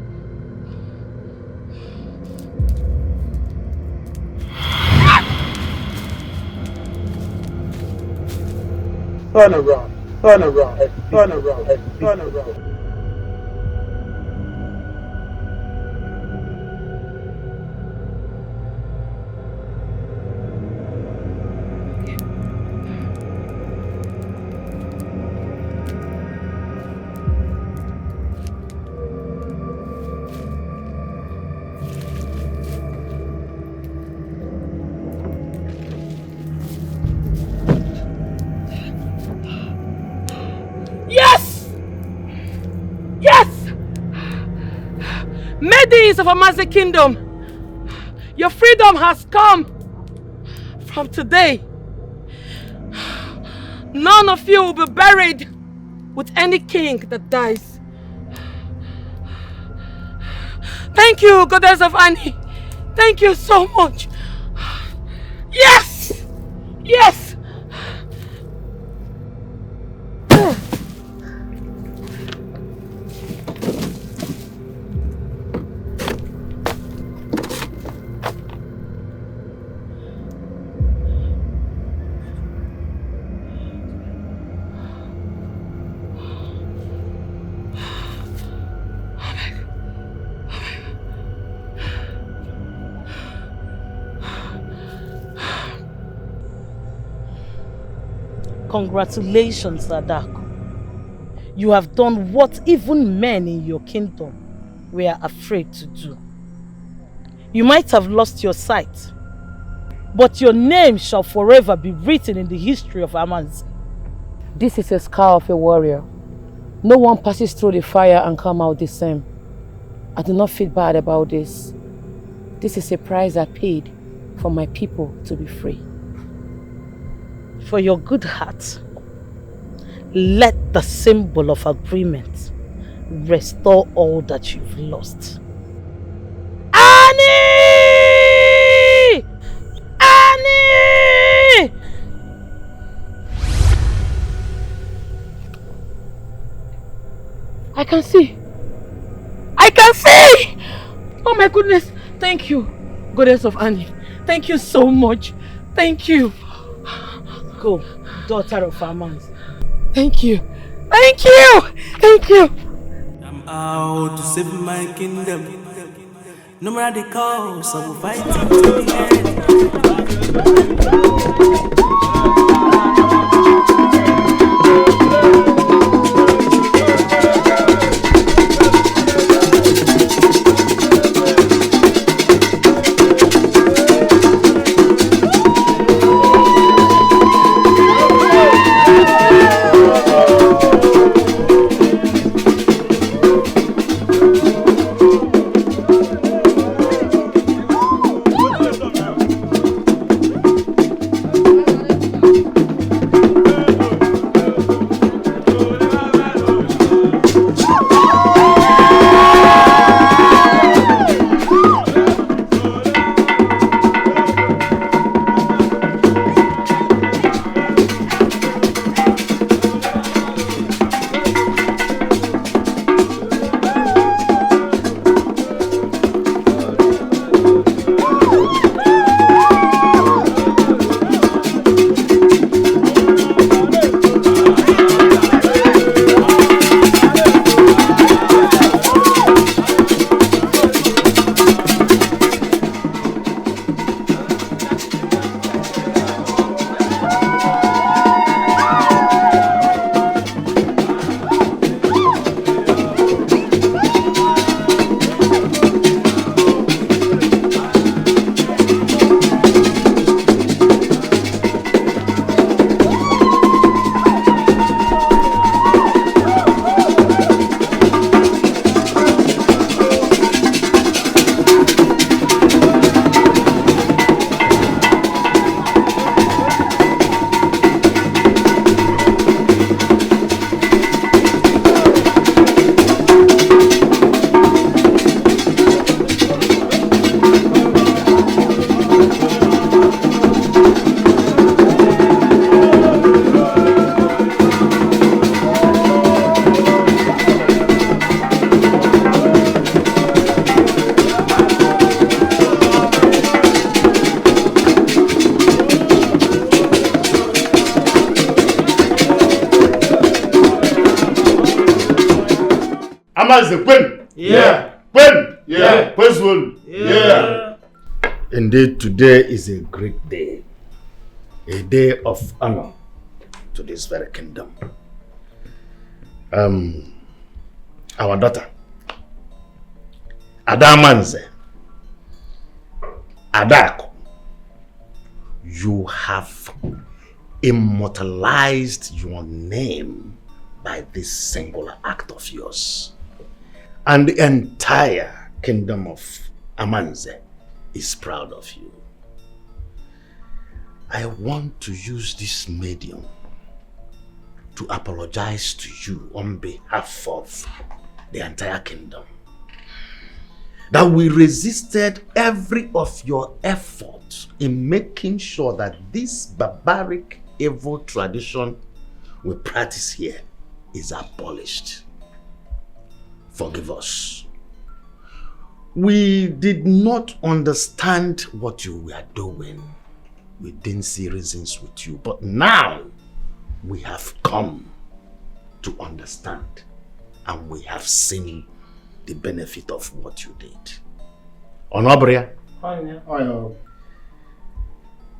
Turn around, turn around, turn around, turn around. Yes! Yes! Maidens of Immerse Kingdom, your freedom has come. From today, none of you will be buried with any king that dies. Thank you, Goddess of Annie. Thank you so much. Yes! Yes! Congratulations, Adako. You have done what even men in your kingdom were afraid to do. You might have lost your sight, but your name shall forever be written in the history of Immerse. This is a scar of a warrior. No one passes through the fire and come out the same. I do not feel bad about this. This is a price I paid for my people to be free. For your good heart, let the symbol of agreement restore all that you've lost. Annie! Annie! I can see. I can see! Oh my goodness. Thank you, Goddess of Annie. Thank you so much. Thank you. Go, daughter of Immerse. Thank you. Thank you. Thank you. I'm out to save my kingdom. No matter the cost, I will fight it to the end. Amanze, when? Yeah. When? Yeah. When's one? Yeah. Indeed, today is a great day. A day of honor to this very kingdom. Our daughter, Adamanze, Adako, you have immortalized your name by this singular act of yours. And the entire kingdom of Amanze is proud of you. I want to use this medium to apologize to you on behalf of the entire kingdom. That we resisted every of your efforts in making sure that this barbaric, evil tradition we practice here is abolished. Forgive us. We did not understand what you were doing. We didn't see reasons with you, but now we have come to understand and we have seen the benefit of what you did. Onobria,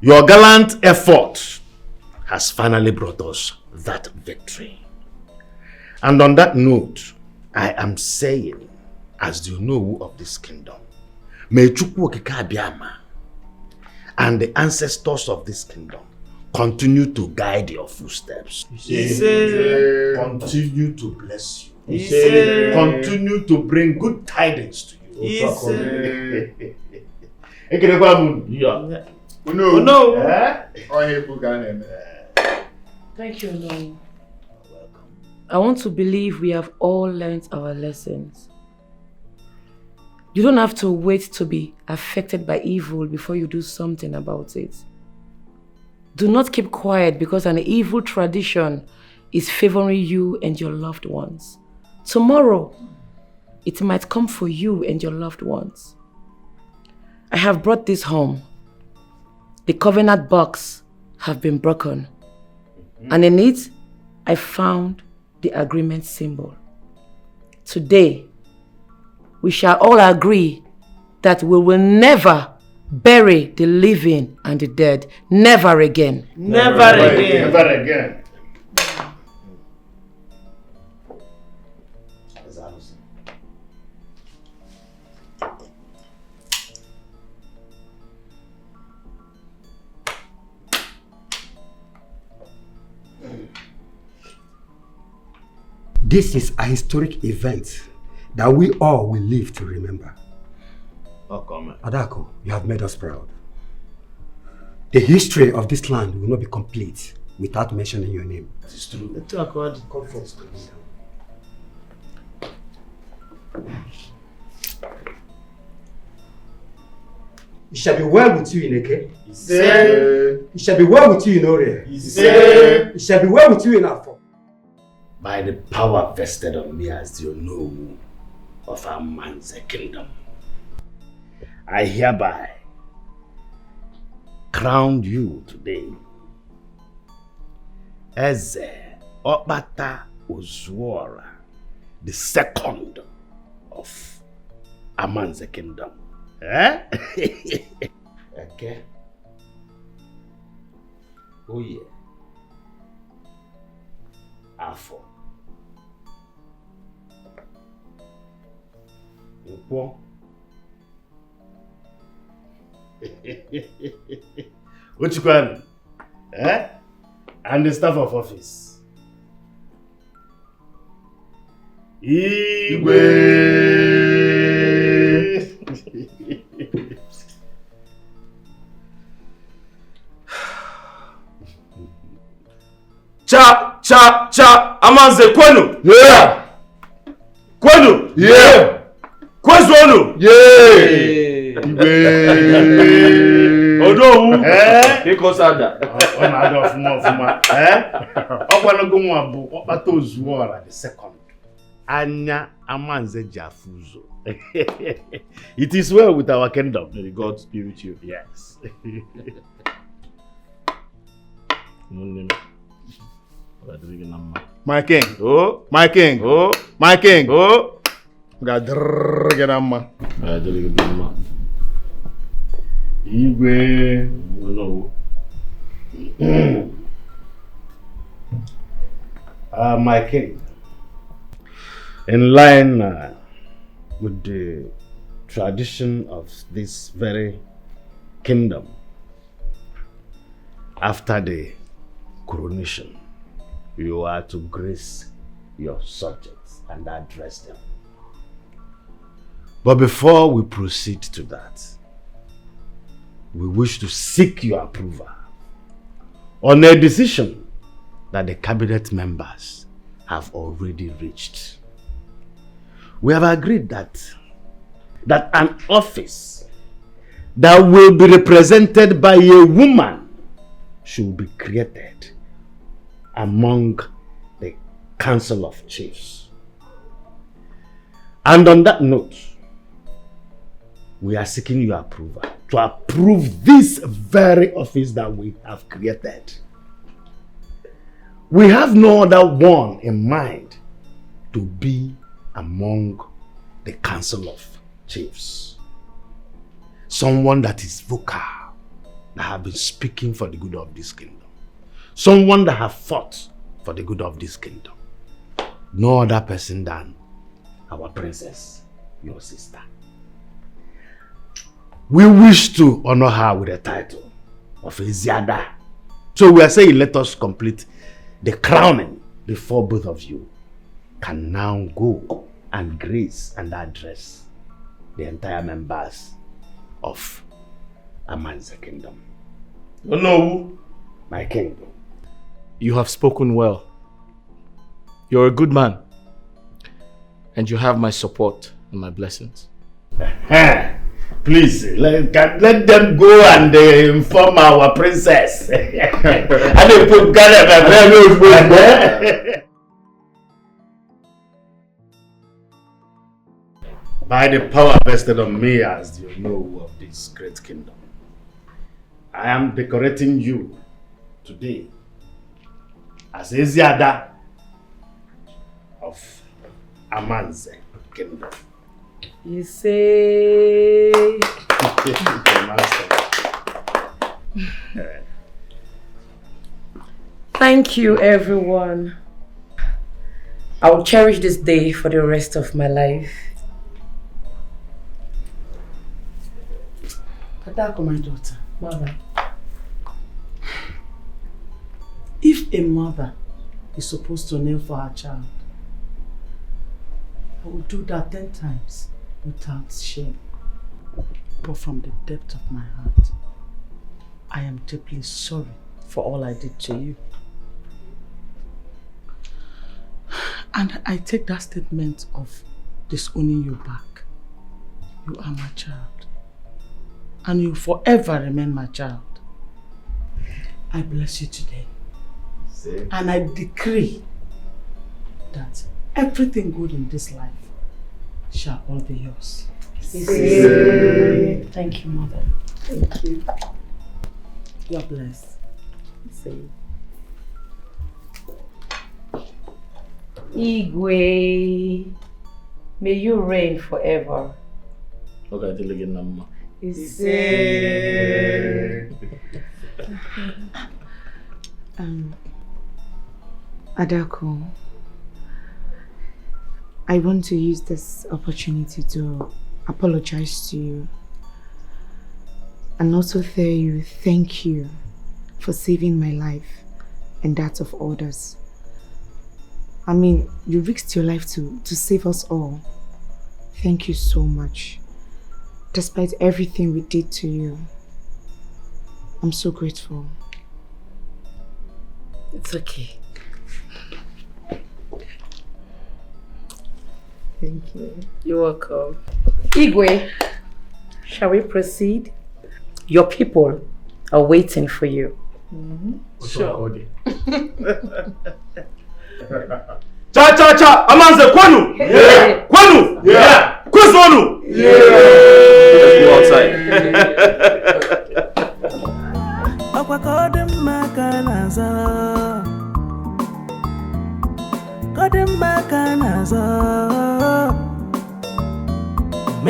your gallant effort has finally brought us that victory. And on that note, I am saying, as the Onowu of this kingdom, may Chukwu Okike Abiama and the ancestors of this kingdom continue to guide your footsteps. Continue to bless you. Continue to bring good tidings to you. Thank you, Onowu. I want to believe we have all learned our lessons. You don't have to wait to be affected by evil before you do something about it. Do not keep quiet because an evil tradition is favoring you and your loved ones. Tomorrow, it might come for you and your loved ones. I have brought this home. The covenant box have been broken. And in it, I found the agreement symbol. Today, we shall all agree that we will never bury the living and the dead. Never again. Never again. Never again. This is a historic event that we all will live to remember. Adako, you have made us proud. The history of this land will not be complete without mentioning your name. That is true. It shall be well with you in Eke. It shall be well with you in Oria. It shall be well with you in Afo. By the power vested on me as the Onowu of Amanze kingdom, I hereby crown you today as Okpata Ozuora, the second of Amanze kingdom. Okay. Oh yeah. Afo. Ukwo. Uchikwan. And the staff of office. Igwe. Cha, Amanze kwenu? Yeah. Kwenu? Yeah. Kwezonu? Yeah. Onowu? Iko sada. Ona ada ofuma. Okwanogo nwa bu Okpata Ozuora the second. Anya Amanze Jafuzo. It is well with our kingdom. May God be with you. Yes. My king. Oh. My king. Oh. My king. Oh. Gadrganama. Igwe. No. My king, in line with the tradition of this very kingdom, after the coronation, you are to grace your subjects and address them. But before we proceed to that, we wish to seek your approval on a decision that the cabinet members have already reached. We have agreed that an office that will be represented by a woman should be created among the Council of Chiefs. And on that note, we are seeking your approval to approve this very office that we have created. We have no other one in mind to be among the Council of Chiefs. Someone that is vocal, that have been speaking for the good of this kingdom. Someone that have fought for the good of this kingdom. No other person than our princess, your sister. We wish to honor her with the title of Eziada. So we are saying, let us complete the crowning before both of you can now go and grace and address the entire members of Amanze Kingdom. No, my kingdom. You have spoken well. You're a good man. And you have my support and my blessings. Please, let them go and inform our princess. By the power vested on me as the Onowu of this great kingdom, I am decorating you today as Eziada of Amanze Kingdom. You say... Thank you, everyone. I will cherish this day for the rest of my life. Adako, my daughter. Mother. If a mother is supposed to kneel for her child, I will do that 10 times without shame. But from the depth of my heart, I am deeply sorry for all I did to you. And I take that statement of disowning you back. You are my child. And you forever remain my child. I bless you today. And I decree that everything good in this life shall all be yours. Thank you, Mother. Thank you. You're blessed. Igwe, may you reign forever. Adako, I want to use this opportunity to apologize to you and also tell you thank you for saving my life and that of others. I mean, you risked your life to save us all. Thank you so much. Despite everything we did to you, I'm so grateful. It's okay. Thank you. You're welcome. Igwe, shall we proceed? Your people are waiting for you. Sure. Cha! Amanze kwanu! Yeah! Kwanu! Yeah! Kwanu! Yeah! Let's go outside.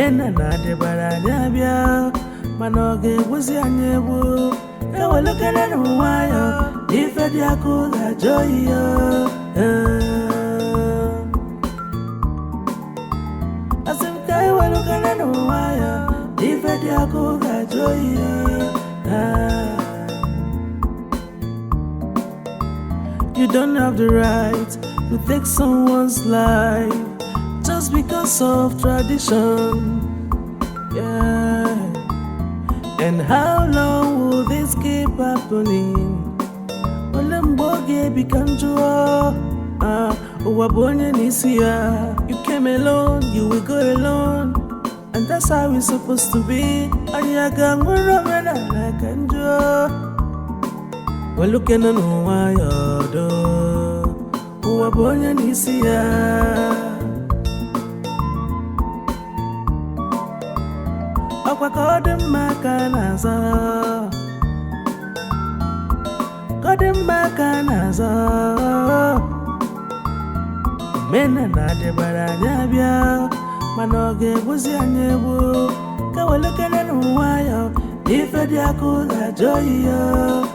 Mena na debara nyabia manoge wuzi anyebu ewelekene nwaya ife di akuga joyo asimka ewelekene nwaya ife di akuga joyo You don't have the right to take someone's life just because of tradition. Yeah. And how long will this keep happening? Olemboge bikanjua. Uwabonye nisia. You came alone, you will go alone. And that's how it's supposed to be. Ayaga nguromena na kanjua. Walukena nuwa yodo. Uwabonye nisia. Akwa kodem makanaza Mena na debara nyabia manoge wuzi anyebu kawalekene nwaya ife di akuga joyo